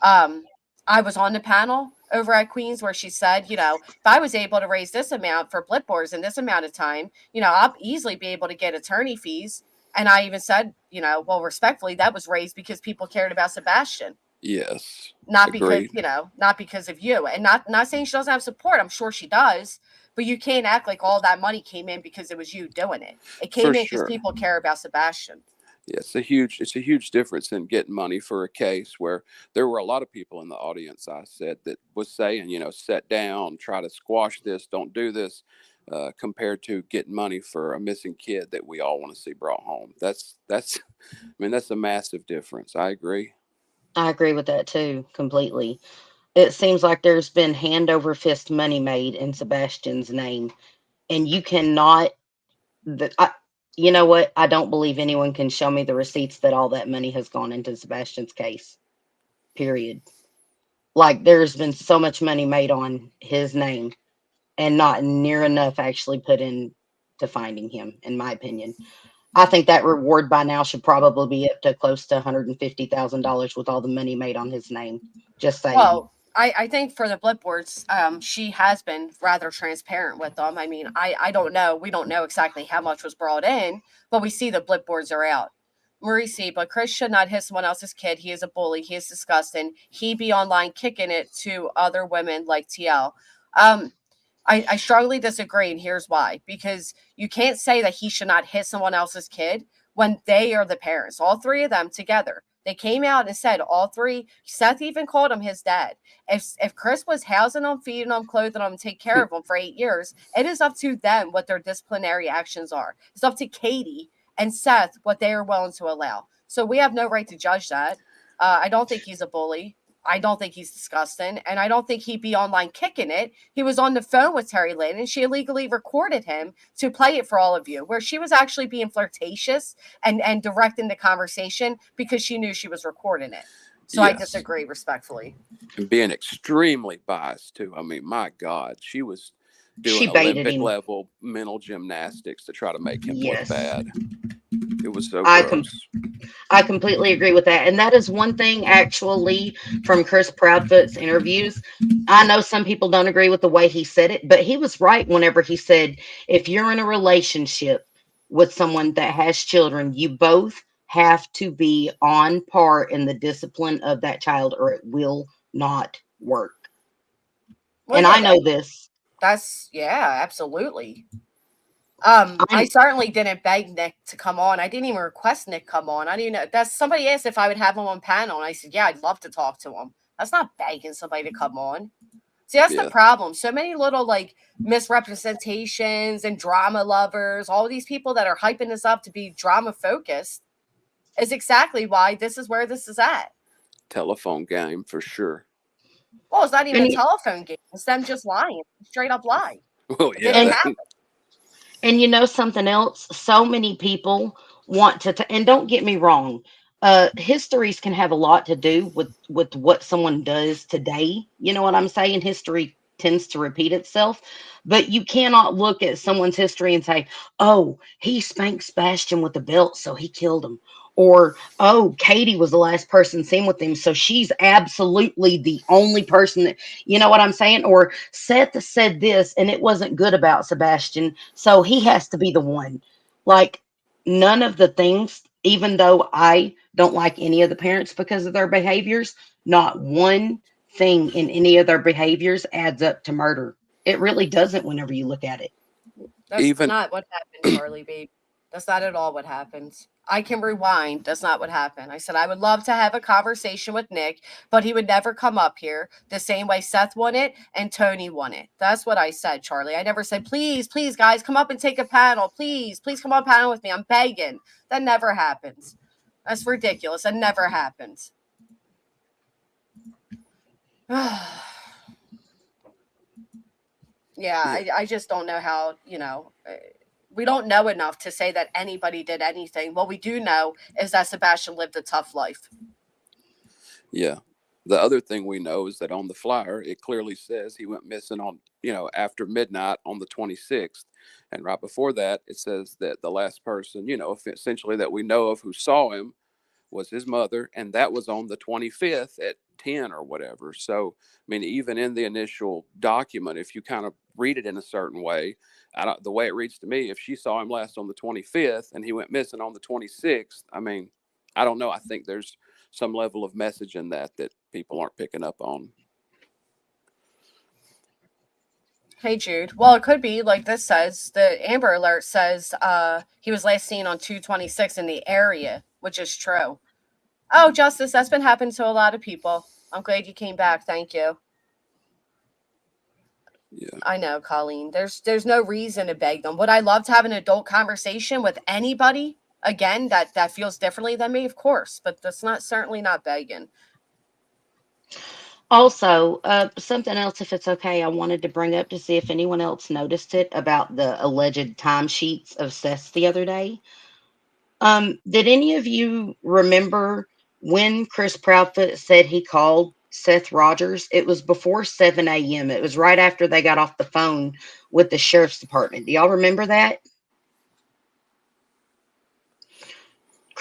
I was on the panel over at Queens where she said, if I was able to raise this amount for blip boards in this amount of time, I'll easily be able to get attorney fees. And I even said, well, respectfully, that was raised because people cared about Sebastian. Yes. Not agreed. because, not because of you. And not saying she doesn't have support. I'm sure she does. But you can't act like all that money came in because it was you doing it. It came in because people care about Sebastian. Yeah, it's a huge difference in getting money for a case where there were a lot of people in the audience, I said, that was saying, sit down, try to squash this, don't do this, compared to getting money for a missing kid that we all want to see brought home. That's a massive difference. I agree. I agree with that too, completely. It seems like there's been hand over fist money made in Sebastian's name, and you cannot. You know what? I don't believe anyone can show me the receipts that all that money has gone into Sebastian's case. Period. Like, there's been so much money made on his name, and not near enough actually put in to finding him, in my opinion. I think that reward by now should probably be up to close to $150,000 with all the money made on his name. Just saying. Well, I think for the blip boards, she has been rather transparent with them. I mean, I don't know. We don't know exactly how much was brought in, but we see the blip boards are out. Maurice, but Chris should not hit someone else's kid. He is a bully. He is disgusting. He be online kicking it to other women like TL. I strongly disagree, and here's why. Because you can't say that he should not hit someone else's kid when they are the parents, all three of them together. They came out and said all three. Seth even called him his dad. If Chris was housing them, feeding them, clothing them, and take care of them for 8 years, it is up to them what their disciplinary actions are. It's up to Katie and Seth what they are willing to allow. So we have no right to judge that. I don't think he's a bully. I don't think he's disgusting. And I don't think he'd be online kicking it. He was on the phone with Terry Lynn, and she illegally recorded him to play it for all of you, where she was actually being flirtatious and directing the conversation because she knew she was recording it. So I disagree respectfully. And being extremely biased too. I mean, my God, she was doing Olympic level mental gymnastics to try to make him look bad. It was so gross. I completely agree with that. And that is one thing actually from Chris Proudfoot's interviews. I know some people don't agree with the way he said it, but he was right whenever he said, if you're in a relationship with someone that has children, you both have to be on par in the discipline of that child or it will not work. Well, and I know this. That's absolutely. I certainly didn't beg Nick to come on. I didn't even request Nick come on. I didn't know. That's somebody asked if I would have him on panel, and I said, yeah, I'd love to talk to him. That's not begging somebody to come on. See, that's the problem. So many little like misrepresentations and drama lovers, all these people that are hyping this up to be drama focused is exactly why this is where this is at. Telephone game for sure. Well, it's not even a telephone game. It's them just lying. Straight up lie. Well, yeah. And you know something else? So many people want to, and don't get me wrong, histories can have a lot to do with what someone does today. You know what I'm saying? History tends to repeat itself, but you cannot look at someone's history and say, oh, he spanked Sebastian with a belt, so he killed him. Or, oh, Katie was the last person seen with him, so she's absolutely the only person that, you know what I'm saying? Or Seth said this, and it wasn't good about Sebastian, so he has to be the one. Like, none of the things, even though I don't like any of the parents because of their behaviors, not one thing in any of their behaviors adds up to murder. It really doesn't whenever you look at it. That's not what happened, Charlie, babe. That's not at all what happens. I can rewind. That's not what happened. I said I would love to have a conversation with Nick, but he would never come up here the same way Seth won it and Tony won it. That's what I said, Charlie. I never said, please, please, guys, come up and take a panel. Please, please come on panel with me. I'm begging. That never happens. That's ridiculous. That never happens. Yeah, I just don't know how, we don't know enough to say that anybody did anything. What we do know is that Sebastian lived a tough life. Yeah. The other thing we know is that on the flyer, it clearly says he went missing on, after midnight on the 26th. And right before that, it says that the last person, essentially that we know of who saw him was his mother. And that was on the 25th at 10 or whatever. So, I mean, even in the initial document, if you kind of read it in a certain way, the way it reads to me, if she saw him last on the 25th and he went missing on the 26th, I mean, I don't know. I think there's some level of message in that people aren't picking up on. Hey, Jude. Well, it could be like this says, the Amber Alert says he was last seen on 226 in the area, which is true. Oh, Justice, that's been happening to a lot of people. I'm glad you came back. Thank you. Yeah. I know, Colleen. There's no reason to beg them. Would I love to have an adult conversation with anybody, again, that feels differently than me? Of course, but that's certainly not begging. Also, something else, if it's okay, I wanted to bring up to see if anyone else noticed it about the alleged timesheets of Seth's the other day. Did any of you remember when Chris Proudfoot said he called Seth Rogers? It was before 7 a.m. It was right after they got off the phone with the sheriff's department. Do y'all remember that?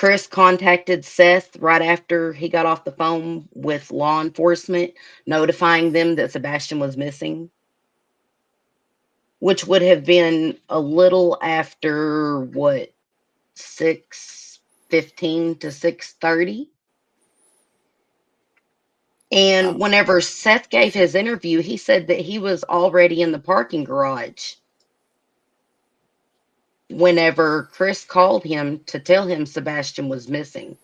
Chris contacted Seth right after he got off the phone with law enforcement, notifying them that Sebastian was missing, which would have been a little after what, 6:15 to 6:30. And whenever Seth gave his interview, he said that he was already in the parking garage whenever Chris called him to tell him Sebastian was missing.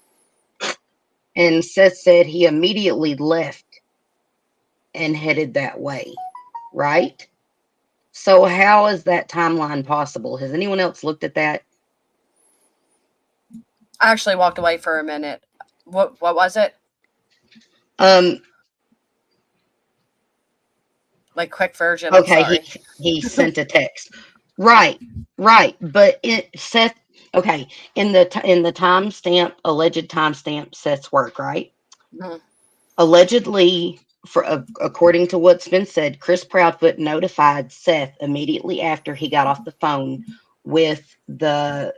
And Seth said he immediately left and headed that way, right? So how is that timeline possible? Has anyone else looked at that? I actually walked away for a minute. What was it? Like quick version. Okay, I'm sorry. he sent a text. Right. But Seth. Okay, in the timestamp, alleged timestamp, Seth's work, right? Mm-hmm. Allegedly, according to what's been said, Chris Proudfoot notified Seth immediately after he got off the phone with the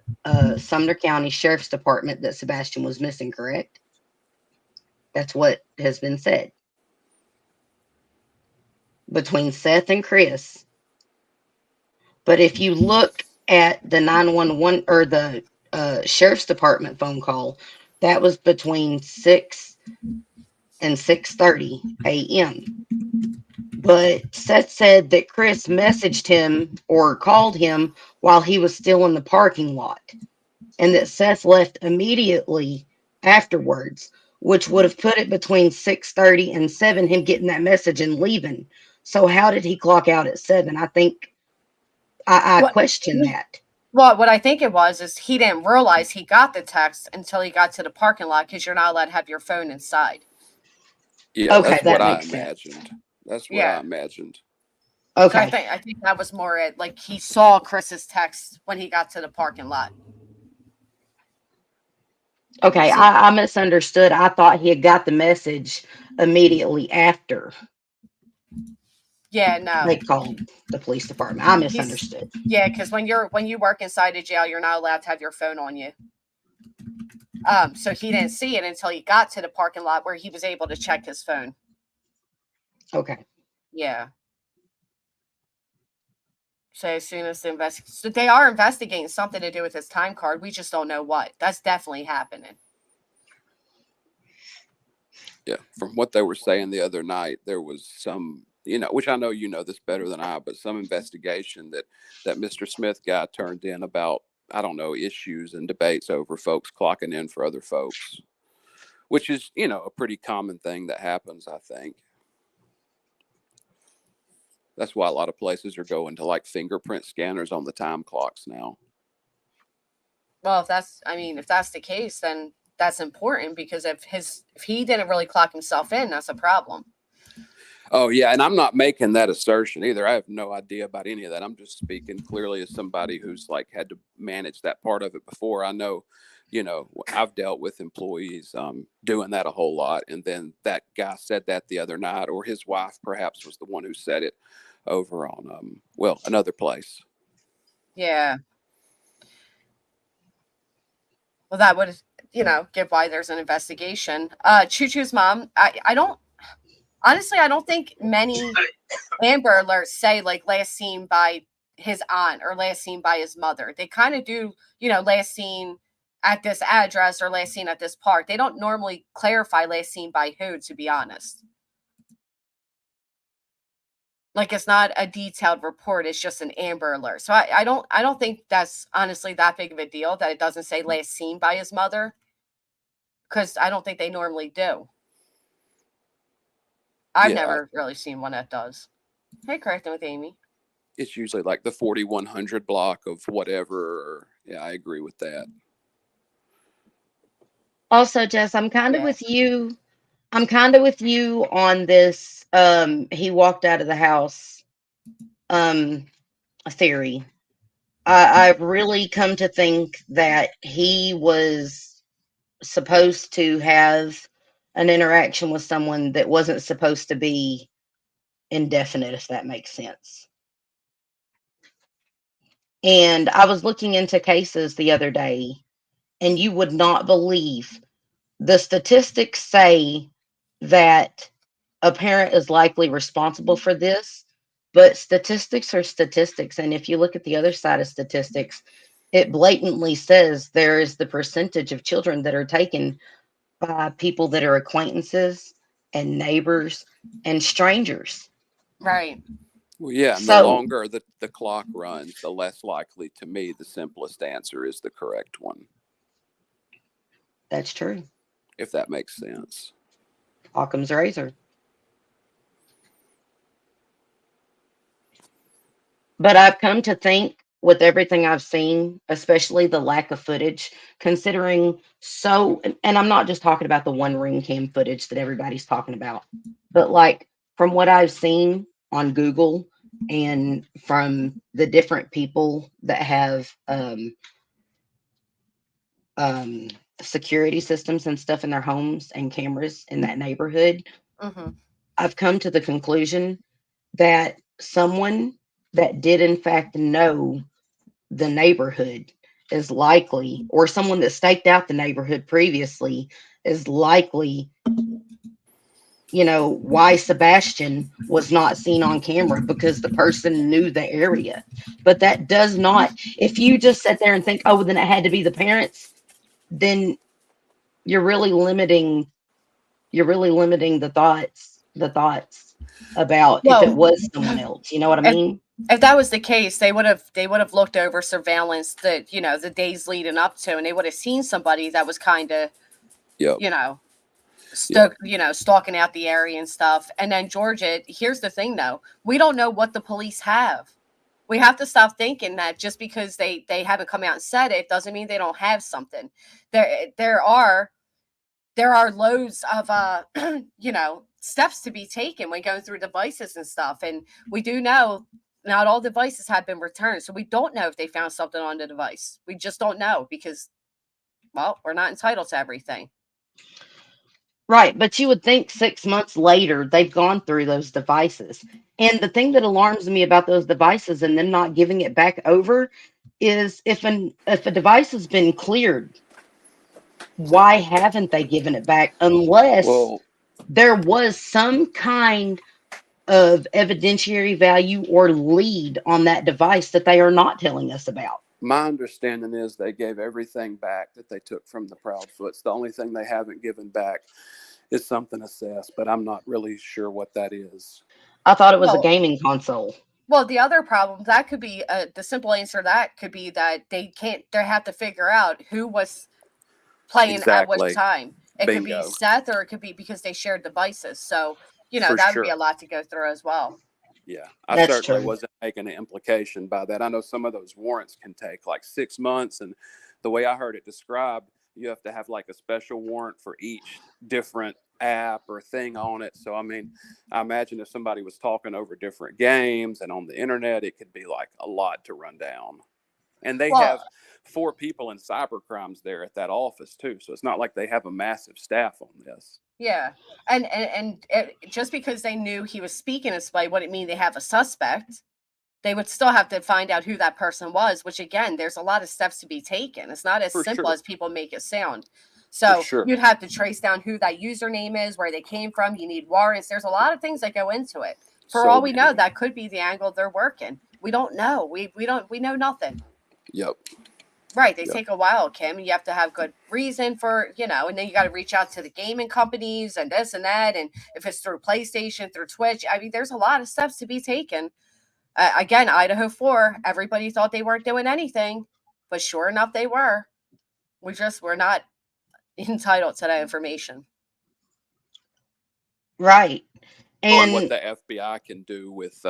Sumner County Sheriff's Department that Sebastian was missing. Correct? That's what has been said between Seth and Chris. But if you look at the 911 or the Sheriff's Department phone call, that was between 6 and 6:30 a.m. But Seth said that Chris messaged him or called him while he was still in the parking lot, and that Seth left immediately afterwards, which would have put it between 6:30 and 7, him getting that message and leaving. So how did he clock out at 7? I think I question that. Well, what I think it was is he didn't realize he got the text until he got to the parking lot, because you're not allowed to have your phone inside. Yeah, okay, that's what I makes imagined. sense. That's what I imagined. Okay. So I think that was more it. Like he saw Chris's text when he got to the parking lot. Okay, I misunderstood. I thought he had got the message immediately after. Yeah, no. They called the police department. I misunderstood. Yeah, because when you work inside a jail, you're not allowed to have your phone on you. So he didn't see it until he got to the parking lot where he was able to check his phone. Okay. Yeah. So as soon as so they are investigating something to do with his time card. We just don't know what. That's definitely happening. Yeah, from what they were saying the other night, there was some, which I know you know this better than I, but some investigation that Mr. Smith guy turned in about, I don't know, issues and debates over folks clocking in for other folks, which is, a pretty common thing that happens, I think. That's why a lot of places are going to like fingerprint scanners on the time clocks now. Well, if that's the case, then that's important, because if he didn't really clock himself in, that's a problem. Oh yeah, and I'm not making that assertion either. I have no idea about any of that. I'm just speaking clearly as somebody who's like had to manage that part of it before. I know, I've dealt with employees doing that a whole lot, and then that guy said that the other night, or his wife perhaps was the one who said it over on another place. Yeah. Well, that would, give why there's an investigation. Choo Choo's mom, I don't think many Amber Alerts say like last seen by his aunt or last seen by his mother. They kind of do, last seen at this address or last seen at this park. They don't normally clarify last seen by who, to be honest. Like it's not a detailed report, it's just an Amber Alert. So I don't think that's honestly that big of a deal that it doesn't say last seen by his mother, because I don't think they normally do. I've never really seen one that does. Hey, correcting with Amy. It's usually like the 4100 block of whatever. Yeah, I agree with that. Also, Jess, I'm kind of with you. I'm kind of with you on this. He walked out of the house theory. I've really come to think that he was supposed to have an interaction with someone that wasn't supposed to be indefinite, if that makes sense. And I was looking into cases the other day, and you would not believe the statistics say that a parent is likely responsible for this, but statistics are statistics. And if you look at the other side of statistics, it blatantly says there is the percentage of children that are taken by people that are acquaintances and neighbors and strangers. Right. Well, yeah, and the So longer the clock runs, the less likely, to me, the simplest answer is the correct one, that's true. if that makes sense. Occam's razor. But I've come to think, with everything I've seen, especially the lack of footage, considering and I'm not just talking about the one ring cam footage that everybody's talking about, but like from what I've seen on Google and from the different people that have security systems and stuff in their homes and cameras in that neighborhood, I've come to the conclusion that someone that did in fact know the neighborhood is likely, or someone that staked out the neighborhood previously is likely, why Sebastian was not seen on camera, because the person knew the area. But that does not, if you just sit there and think, oh, then it had to be the parents, then you're really limiting the thoughts about if it was someone else. You know what I mean? If that was the case, they would have looked over surveillance that, the days leading up to, and they would have seen somebody that was kind of, stalking out the area and stuff. And then Georgia, here's the thing though, we don't know what the police have. We have to stop thinking that just because they haven't come out and said it doesn't mean they don't have something. There are loads of steps to be taken when going through devices and stuff. And we do know not all devices have been returned. So we don't know if they found something on the device. We just don't know because, well, we're not entitled to everything. Right. But you would think 6 months later, they've gone through those devices. And the thing that alarms me about those devices and them not giving it back over is if a device has been cleared, why haven't they given it back unless there was some kind of evidentiary value or lead on that device that they are not telling us about? My understanding is they gave everything back that they took from the Proudfoots. The only thing they haven't given back is something assessed, but I'm not really sure what that is. I thought it was a gaming console. Well, the other problem that could be the simple answer to that could be that they have to figure out who was playing at which time. It could be Seth, or it could be because they shared devices. So, that would be a lot to go through as well. Yeah, I certainly wasn't making an implication by that. I know some of those warrants can take like 6 months. And the way I heard it described, you have to have like a special warrant for each different app or thing on it. So, I mean, I imagine if somebody was talking over different games and on the internet, it could be like a lot to run down. And they have 4 people in cyber crimes there at that office too. So it's not like they have a massive staff on this. Yeah. And just because they knew he was speaking this way wouldn't mean they have a suspect. They would still have to find out who that person was, which again, there's a lot of steps to be taken. It's not as simple as people make it sound. So you'd have to trace down who that username is, where they came from. You need warrants. There's a lot of things that go into it. For all we know, that could be the angle they're working. We don't know. We know nothing. Yep. Right. They take a while, Kim. You have to have good reason for, and then you got to reach out to the gaming companies and this and that. And if it's through PlayStation, through Twitch, I mean, there's a lot of steps to be taken. Again, Idaho 4, everybody thought they weren't doing anything, but sure enough, they were. We're not entitled to that information. Right. And what the FBI can do with,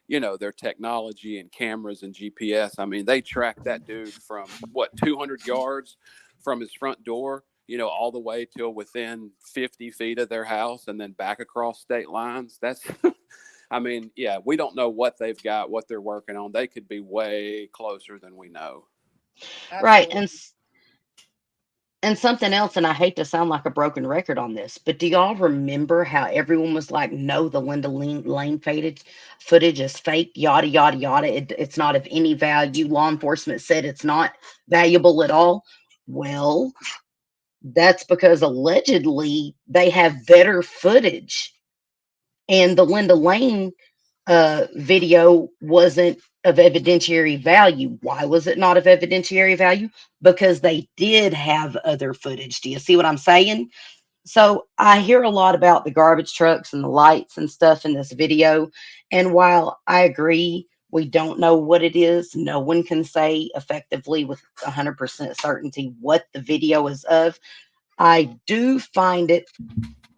their technology and cameras and GPS. I mean, they tracked that dude from 200 yards from his front door, all the way till within 50 feet of their house and then back across state lines. That's, I mean, yeah, we don't know what they've got, what they're working on. They could be way closer than we know. Right. And something else, and I hate to sound like a broken record on this, but do y'all remember how everyone was like, no, the Linda Lane footage is fake, yada, yada, yada. It's not of any value. Law enforcement said it's not valuable at all. Well, that's because allegedly they have better footage, and the Linda Lane video wasn't of evidentiary value. Why was it not of evidentiary value? Because they did have other footage. Do you see what I'm saying? So I hear a lot about the garbage trucks and the lights and stuff in this video. And while I agree, we don't know what it is, no one can say effectively with 100% certainty what the video is of. I do find it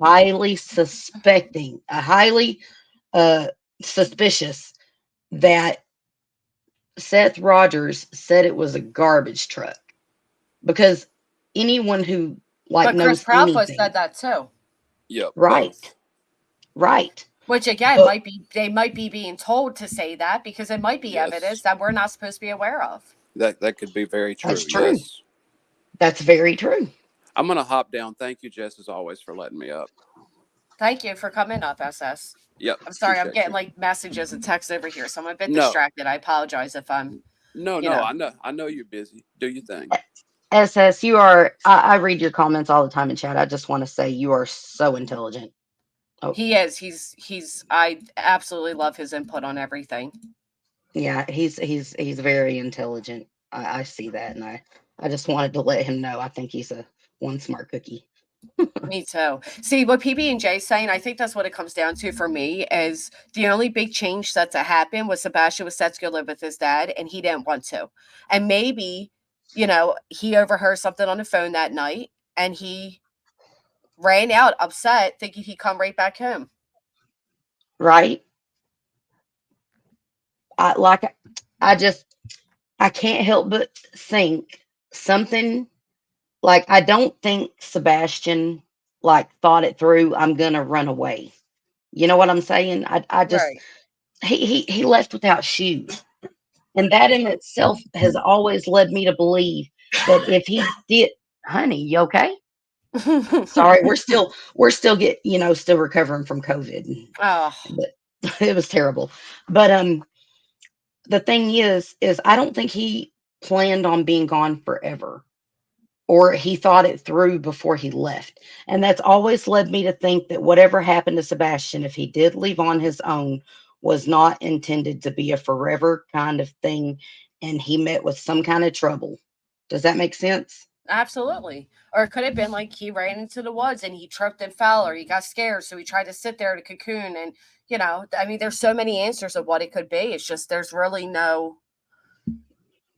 highly highly suspicious that Seth Rogers said it was a garbage truck, because anyone who But Chris knows Proudfoot anything, said that too. Yep. right, right. Which again But they might be being told to say that because it might be Yes. evidence that we're not supposed to be aware of. That could be very true. that's true. Yes. That's very true. I'm gonna hop down. Thank you, Jess, as always, for letting me up. Thank you for coming up, SS. Yep. I'm sorry, I'm appreciate getting you. like messages and texts over here, so I'm a bit No. distracted. I apologize if I'm No, you no, know. I know you're busy. Do your thing. SS, you are, I read your comments all the time in chat. I just want to say you are so intelligent. Oh, He is. He's I absolutely love his input on everything. yeah, he's very intelligent. I see that, and I just wanted to let him know I think he's a one smart cookie. Me too. See, what PB&J is saying, I think that's what it comes down to for me, is the only big change set to happen was Sebastian was set to go live with his dad, and he didn't want to. And maybe, he overheard something on the phone that night, and he ran out upset, thinking he'd come right back home. Right? I can't help but think something. Like, I don't think Sebastian thought it through. I'm gonna run away. You know what I'm saying? I just Right. he left without shoes, and that in itself has always led me to believe that if he did, honey, you okay? Sorry, we're still still recovering from COVID. Oh, But it was terrible. But the thing is I don't think he planned on being gone forever, or he thought it through before he left. And that's always led me to think that whatever happened to Sebastian, if he did leave on his own, was not intended to be a forever kind of thing, and he met with some kind of trouble. Does that make sense? absolutely. Or it could have been like he ran into the woods and he tripped and fell, or he got scared, so he tried to sit there to cocoon. And, there's so many answers of what it could be. It's just there's really no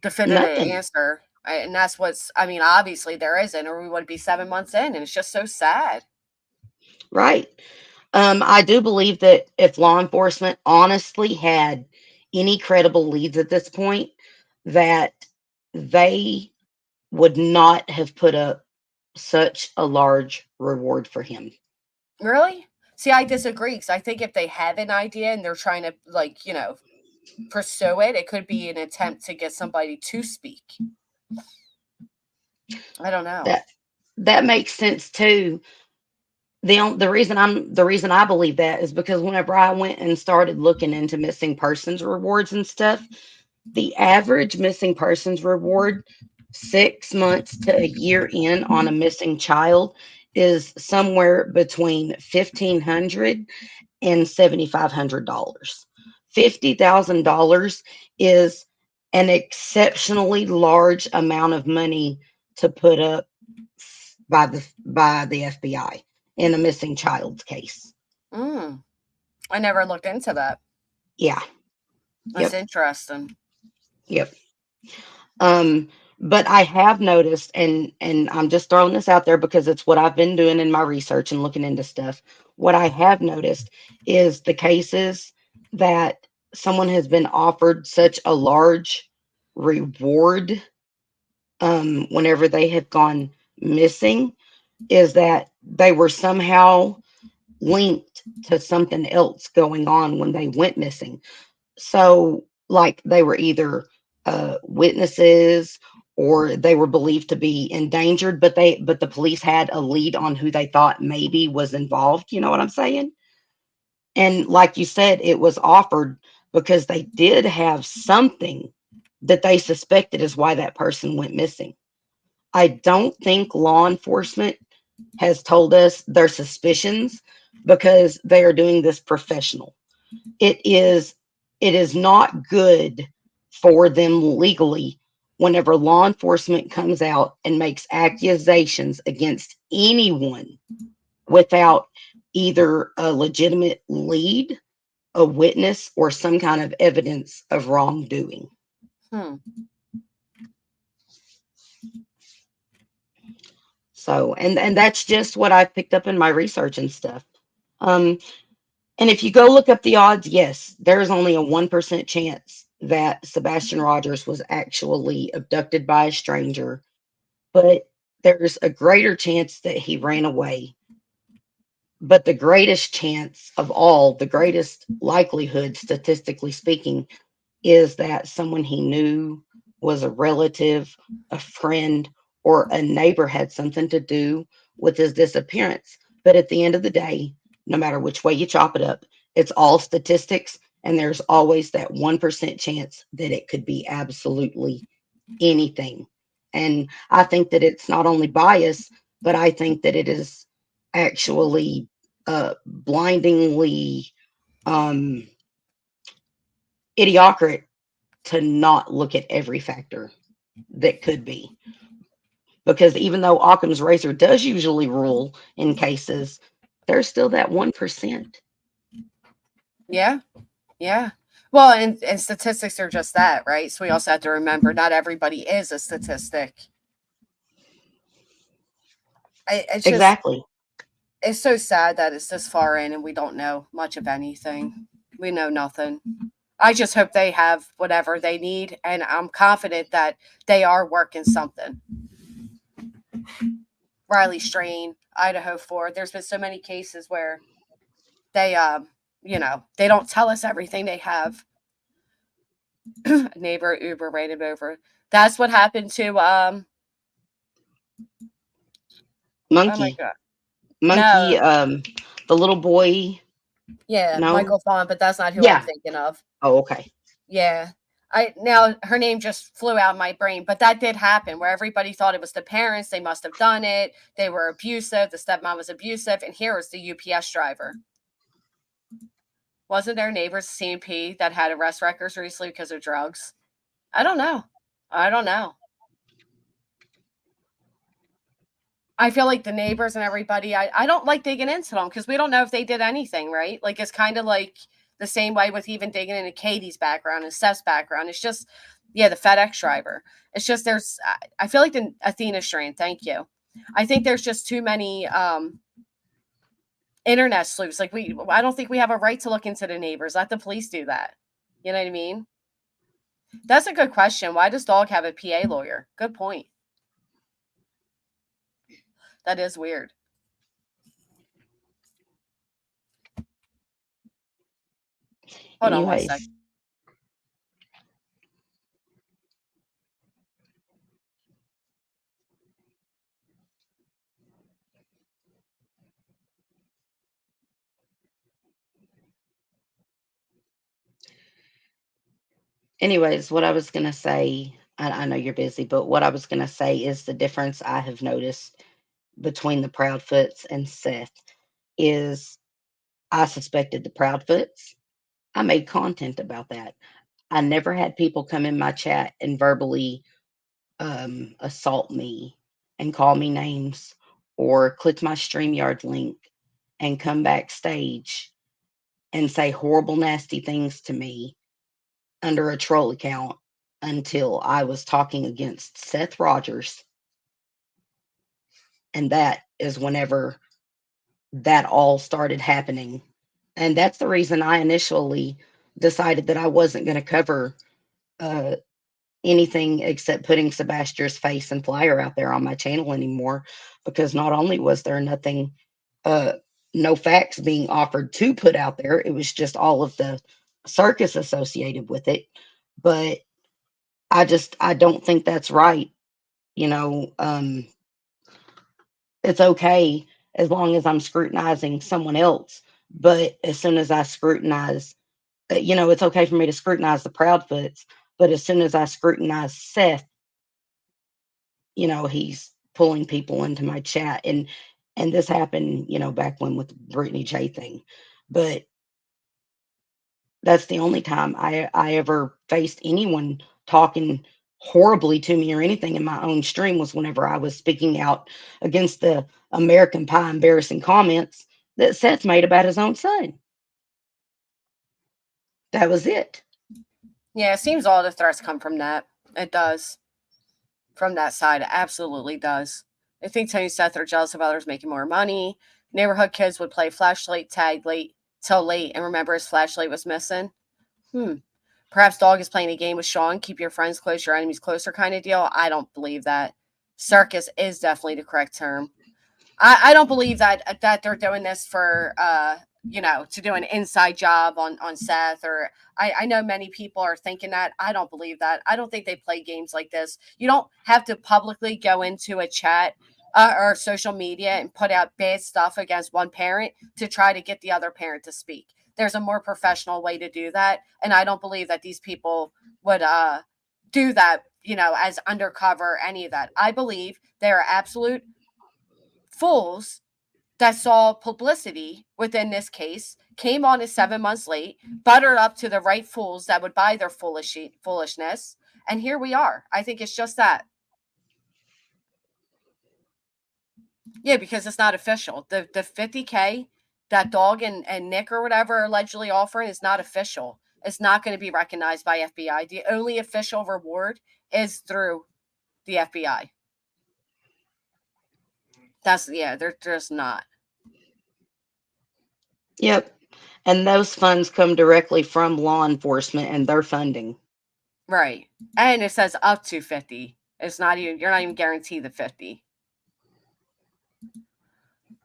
definitive Nothing. answer. And that's obviously there isn't, or we wouldn't be 7 months in, and it's just so sad. Right. I do believe that if law enforcement honestly had any credible leads at this point, that they would not have put up such a large reward for him. Really? See, I disagree, because I think if they have an idea and they're trying to pursue it, it could be an attempt to get somebody to speak. I don't know. That makes sense too. The reason I believe that is because whenever I went and started looking into missing persons rewards and stuff, the average missing persons reward 6 months to a year in on a missing child is somewhere between $1,500 and $7,500. $50,000 is an exceptionally large amount of money to put up by the FBI in a missing child's case. I never looked into that. Yeah. That's interesting. Yep. But I have noticed, and I'm just throwing this out there because it's what I've been doing in my research and looking into stuff. What I have noticed is the cases that someone has been offered such a large reward whenever they have gone missing is that they were somehow linked to something else going on when they went missing. So, they were either witnesses, or they were believed to be endangered, but the police had a lead on who they thought maybe was involved. You know what I'm saying? And like you said, it was offered because they did have something that they suspected is why that person went missing. I don't think law enforcement has told us their suspicions because they are doing this professional. It is not good for them legally whenever law enforcement comes out and makes accusations against anyone without either a legitimate lead, a witness, or some kind of evidence of wrongdoing. So, and that's just what I've picked up in my research and stuff. And if you go look up the odds, yes, there's only a 1% chance that Sebastian Rogers was actually abducted by a stranger, but there's a greater chance that he ran away. But the greatest chance of all, the greatest likelihood, statistically speaking, is that someone he knew, was a relative, a friend, or a neighbor had something to do with his disappearance. But at the end of the day, no matter which way you chop it up, it's all statistics, and there's always that 1% chance that it could be absolutely anything. And I think that it's not only bias, but I think that it is actually blindingly idiocratic to not look at every factor that could be. Because even though Occam's razor does usually rule in cases, there's still that 1%. Yeah. Yeah. Well, and statistics are just that, right? So we also have to remember not everybody is a statistic. It's just, exactly. It's so sad that it's this far in and we don't know much of anything. We know nothing. I just hope they have whatever they need, and I'm confident that they are working something. Riley Strain, Idaho 4. There's been so many cases where they, they don't tell us everything they have. Neighbor Uber ran him over. That's what happened to Monkey. Oh my God. Monkey, No. The little boy. Yeah, No? Michael Vaughn, but that's not who I'm thinking of. Oh, okay. Yeah. Now her name just flew out my brain, but that did happen where everybody thought it was the parents. They must have done it. They were abusive. The stepmom was abusive. And here was the UPS driver. Wasn't their neighbors CMP that had arrest records recently because of drugs? I don't know. I feel like the neighbors and everybody, I don't like digging into them because we don't know if they did anything, right? Like, it's kind of like the same way with even digging into Katie's background and Steph's background. It's just, the FedEx driver. It's just I feel like the Athena Strain, thank you. I think there's just too many internet sleuths. Like, I don't think we have a right to look into the neighbors. Let the police do that. You know what I mean? That's a good question. Why does Dog have a PA lawyer? Good point. That is weird. Hold on one second. Anyways, what I was going to say, I know you're busy, but what I was going to say is the difference I have noticed between the Proudfoots and Seth is I suspected the Proudfoots. I made content about that. I never had people come in my chat and verbally assault me and call me names or click my StreamYard link and come backstage and say horrible, nasty things to me under a troll account until I was talking against Seth Rogers. And that is whenever that all started happening. And that's the reason I initially decided that I wasn't going to cover anything except putting Sebastian's face and flyer out there on my channel anymore, because not only was there nothing, no facts being offered to put out there, it was just all of the circus associated with it. But I don't think that's right. It's okay as long as I'm scrutinizing someone else. But as soon as I scrutinize, it's okay for me to scrutinize the Proudfoots. But as soon as I scrutinize Seth, he's pulling people into my chat, and this happened, back when with the Brittany J thing, but that's the only time I ever faced anyone talking horribly to me or anything in my own stream was whenever I was speaking out against the American Pie embarrassing comments that Seth made about his own son. That was it. Yeah, it seems all the threats come from that. It does. From that side, it absolutely does. I think Tony and Seth are jealous of others making more money. Neighborhood kids would play flashlight tag late till late and remember his flashlight was missing. Perhaps Dog is playing a game with Sean. Keep your friends close, your enemies closer kind of deal. I don't believe that. Circus is definitely the correct term. I don't believe that they're doing this for to do an inside job on Seth, or I know many people are thinking that. I don't believe that. I don't think they play games like this. You don't have to publicly go into a chat or social media and put out bad stuff against one parent to try to get the other parent to speak. There's a more professional way to do that, and I don't believe that these people would do that, as undercover, any of that. I believe they are absolute fools that saw publicity within this case, came on as 7 months late, buttered up to the right fools that would buy their foolishness, and here we are. I think it's just that. Yeah, because it's not official. The $50K that Dog and Nick or whatever are allegedly offering is not official. It's not going to be recognized by FBI. The only official reward is through the FBI. They're just not. Yep. And those funds come directly from law enforcement and their funding. Right. And it says up to 50. It's not even, you're not even guaranteed the 50.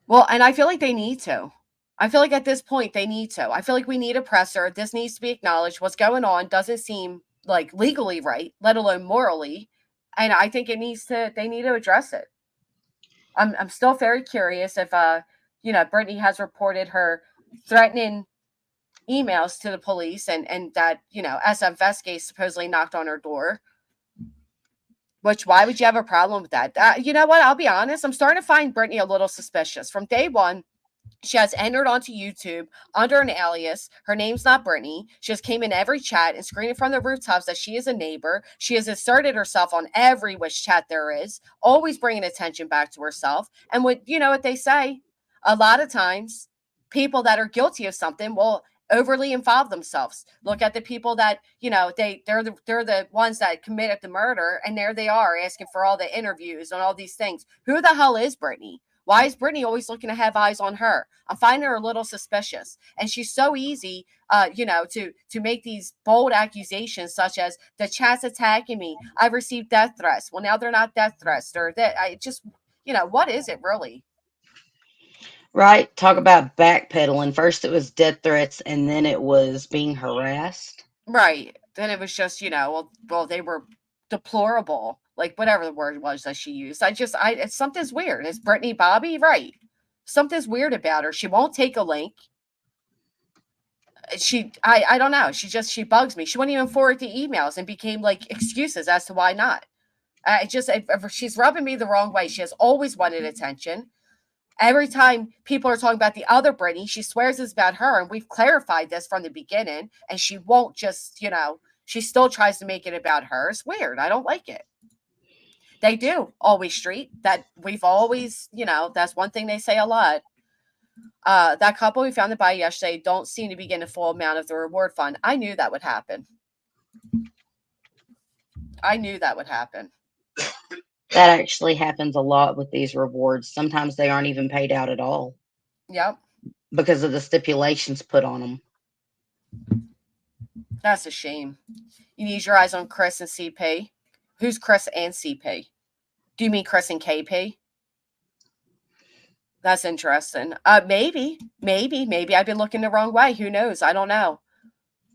Well, and I feel like they need to. I feel like at this point they need to. I feel like we need a presser. This needs to be acknowledged. What's going on doesn't seem like legally right, let alone morally. And I think they need to address it. I'm still very curious if Brittany has reported her threatening emails to the police and that, SF Veskey supposedly knocked on her door. Which, why would you have a problem with that? You know what? I'll be honest. I'm starting to find Brittany a little suspicious. From day one, she has entered onto YouTube under an alias. Her name's not Brittany. She just came in every chat and screaming from the rooftops that she is a neighbor. She has asserted herself on every wish chat there is, always bringing attention back to herself. And what they say, a lot of times, people that are guilty of something will overly involve themselves. Look at the people that they're the ones that committed the murder, and there they are asking for all the interviews and all these things. Who the hell is Brittany? Why is Brittany always looking to have eyes on her? I'm finding her a little suspicious, and she's so easy, to make these bold accusations such as the chat's attacking me. I've received death threats. Well, now they're not death threats, or that. I just, what is it really? Right. Talk about backpedaling. First it was death threats, and then it was being harassed. Right. Then it was just, well, they were deplorable. Like whatever the word was that she used. Something's weird. Is Brittany Bobby? Right. Something's weird about her. She won't take a link. I don't know. She bugs me. She wouldn't even forward the emails and became like excuses as to why not. She's rubbing me the wrong way. She has always wanted attention. Every time people are talking about the other Brittany, she swears it's about her. And we've clarified this from the beginning. And she won't just, she still tries to make it about her. It's weird. I don't like it. They do always street that we've always, that's one thing they say a lot. That couple we found the body yesterday don't seem to be getting a full amount of the reward fund. I knew that would happen. That actually happens a lot with these rewards. Sometimes they aren't even paid out at all. Yep. Because of the stipulations put on them. That's a shame. You need your eyes on Chris and CP. Who's Chris and CP? Do you mean Chris and KP? That's interesting. Maybe I've been looking the wrong way. Who knows? I don't know.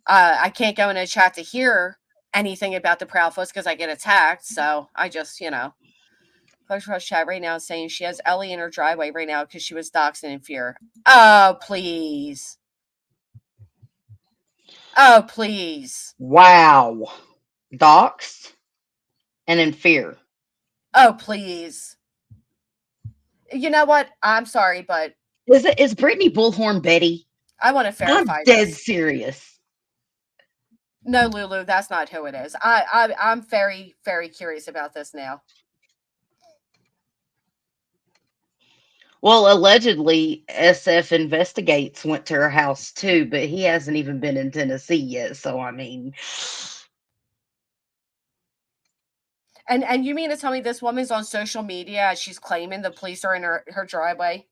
I can't go in a chat to hear anything about the Proudfoots because I get attacked. So I just, Close chat right now saying she has Ellie in her driveway right now because she was doxxed in fear. Oh, please. Wow. Doxxed and in fear. Oh, please. You know what? I'm sorry, but is Brittany Bullhorn Betty? I want to verify I'm dead this. serious. No, Lulu, that's not who it is. I'm very, very curious about this now. Well, allegedly, SF Investigates went to her house too, but he hasn't even been in Tennessee yet. So, I mean, and you mean to tell me this woman's on social media? She's claiming the police are in her driveway.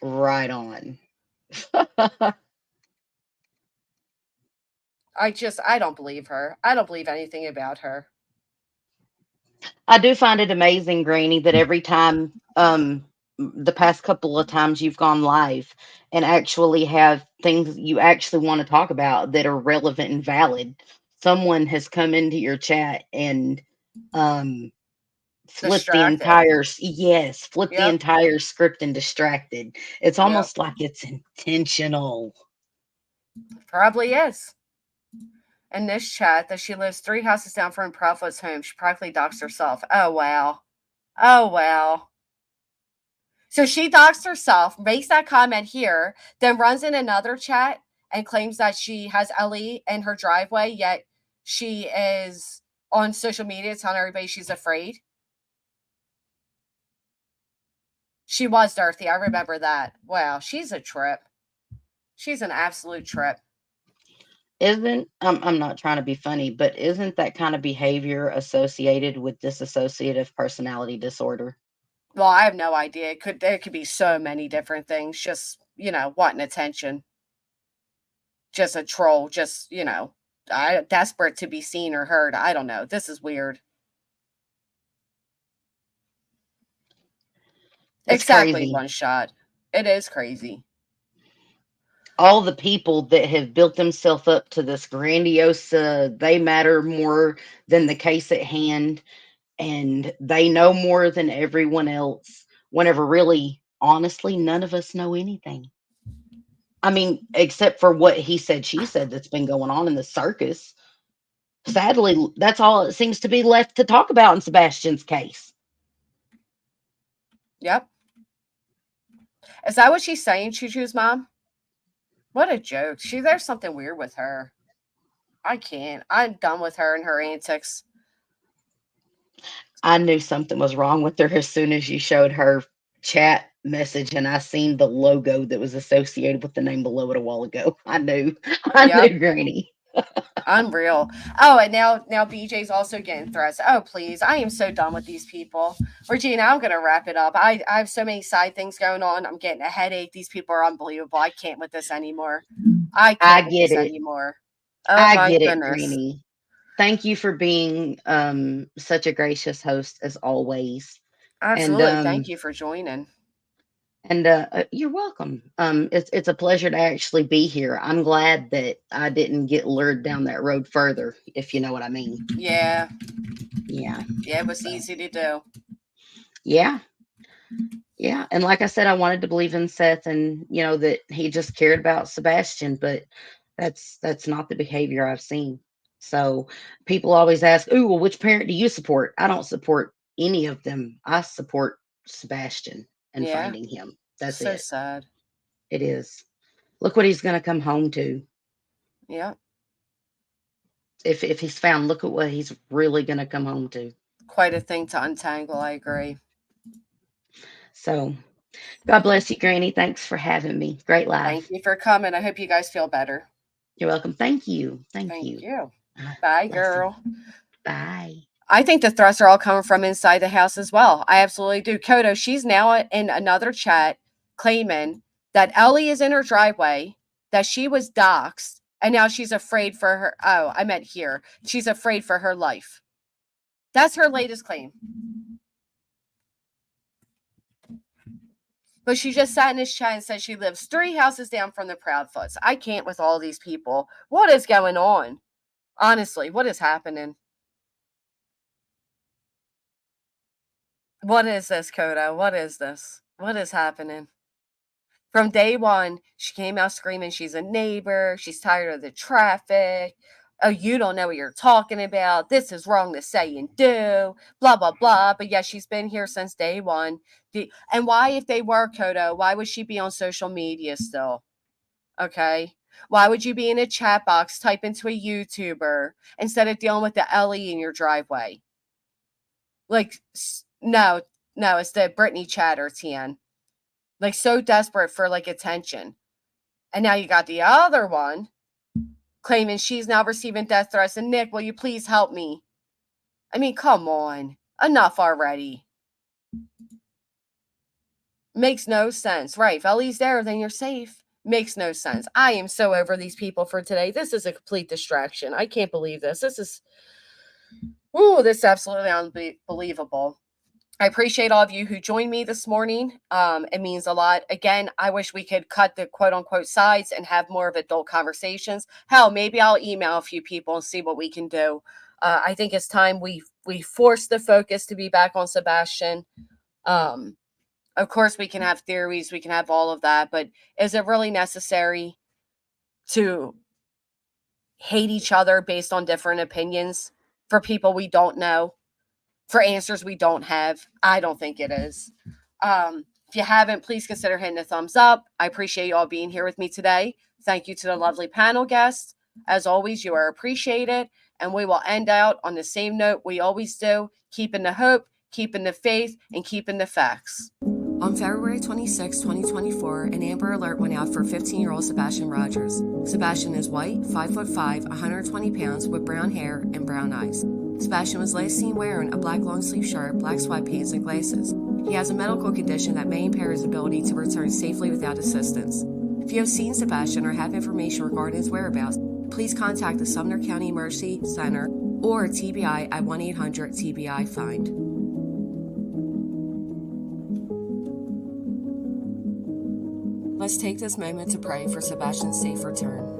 right on. I don't believe her. I don't believe anything about her. I do find it amazing, Granny, that every time, the past couple of times you've gone live and actually have things you actually want to talk about that are relevant and valid, someone has come into your chat and flipped the Distracted. entire flipped the Yep. entire script and distracted. It's Yep. almost like it's intentional. Probably is. In this chat, that she lives 3 houses down from Proudfoot's home. She practically doxed herself. Oh, wow. Oh, wow. So she doxed herself, makes that comment here, then runs in another chat and claims that she has Ellie in her driveway, yet she is on social media telling everybody she's afraid. She was Dorothy. I remember that. Wow, she's a trip. She's an absolute trip. Isn't I'm not trying to be funny, but isn't that kind of behavior associated with dissociative personality disorder? Well, I have no idea. There could be so many different things. Just, wanting attention. Just a troll. Just, desperate to be seen or heard. I don't know. This is weird. It's exactly crazy. One shot. It is crazy. All the people that have built themselves up to this grandiose, they matter more than the case at hand, and they know more than everyone else, whenever really, honestly, none of us know anything. I mean, except for what he said, she said that's been going on in the circus. Sadly, that's all it seems to be left to talk about in Sebastian's case. Yep. Is that what she's saying, Choo Choo's mom? What a joke. There's something weird with her. I can't. I'm done with her and her antics. I knew something was wrong with her as soon as you showed her chat message and I seen the logo that was associated with the name below it a while ago. I knew. I knew, Granny. Unreal. Oh, and now BJ's also getting threats. Oh, please. I am so done with these people. Regina, I'm going to wrap it up. I have so many side things going on. I'm getting a headache. These people are unbelievable. I can't with this anymore. I can't with this anymore. Oh, I get goodness. it, Granny. Thank you for being such a gracious host as always. Absolutely. And, thank you for joining. And you're welcome. It's a pleasure to actually be here. I'm glad that I didn't get lured down that road further, if you know what I mean. Yeah. Yeah. Yeah, it was easy to do. Yeah. Yeah. And like I said, I wanted to believe in Seth and, that he just cared about Sebastian, but that's not the behavior I've seen. So people always ask, "Oh, well, which parent do you support?" I don't support any of them. I support Sebastian and finding him. That's so it. Sad. It is. Look what he's going to come home to. Yeah. If he's found, look at what he's really going to come home to. Quite a thing to untangle. I agree. So, God bless you, Granny. Thanks for having me. Great live. Thank you for coming. I hope you guys feel better. You're welcome. Thank you. Thank you. Bye, girl. Bye. I think the threats are all coming from inside the house as well. I absolutely do. Kodo, she's now in another chat claiming that Ellie is in her driveway, that she was doxxed, and now she's afraid for her. Oh, I meant here. She's afraid for her life. That's her latest claim. But she just sat in his chat and said she lives 3 houses down from the Proudfoots. I can't with all these people. What is going on? Honestly, what is happening? What is this, Kodo? What is this? What is happening? From day one, she came out screaming she's a neighbor. She's tired of the traffic. Oh, you don't know what you're talking about. This is wrong to say and do. Blah, blah, blah. But yeah, she's been here since day one. And why, if they were Kodo, why would she be on social media still? Okay. Why would you be in a chat box, type into a YouTuber instead of dealing with the LE in your driveway? Like, no, it's the Britney chatter, Tian. Like, so desperate for, like, attention. And now you got the other one claiming she's now receiving death threats. And Nick, will you please help me? I mean, come on. Enough already. Makes no sense. Right. If Ellie's there, then you're safe. Makes no sense. I am so over these people for today. This is a complete distraction. I can't believe this. This is absolutely unbelievable. I appreciate all of you who joined me this morning. It means a lot. Again, I wish we could cut the quote unquote sides and have more of adult conversations. Hell, maybe I'll email a few people and see what we can do. I think it's time we force the focus to be back on Sebastian. Of course, we can have theories, we can have all of that, but is it really necessary to hate each other based on different opinions for people we don't know, for answers we don't have? I don't think it is. If you haven't, please consider hitting a thumbs up. I appreciate you all being here with me today. Thank you to the lovely panel guests. As always, you are appreciated, and we will end out on the same note we always do, keeping the hope, keeping the faith, and keeping the facts. On February 26, 2024, an Amber Alert went out for 15-year-old Sebastian Rogers. Sebastian is white, 5'5", 120 pounds, with brown hair and brown eyes. Sebastian was last seen wearing a black long-sleeve shirt, black sweatpants, and glasses. He has a medical condition that may impair his ability to return safely without assistance. If you have seen Sebastian or have information regarding his whereabouts, please contact the Sumner County Emergency Center or TBI at 1-800-TBI-FIND. Let's take this moment to pray for Sebastian's safe return.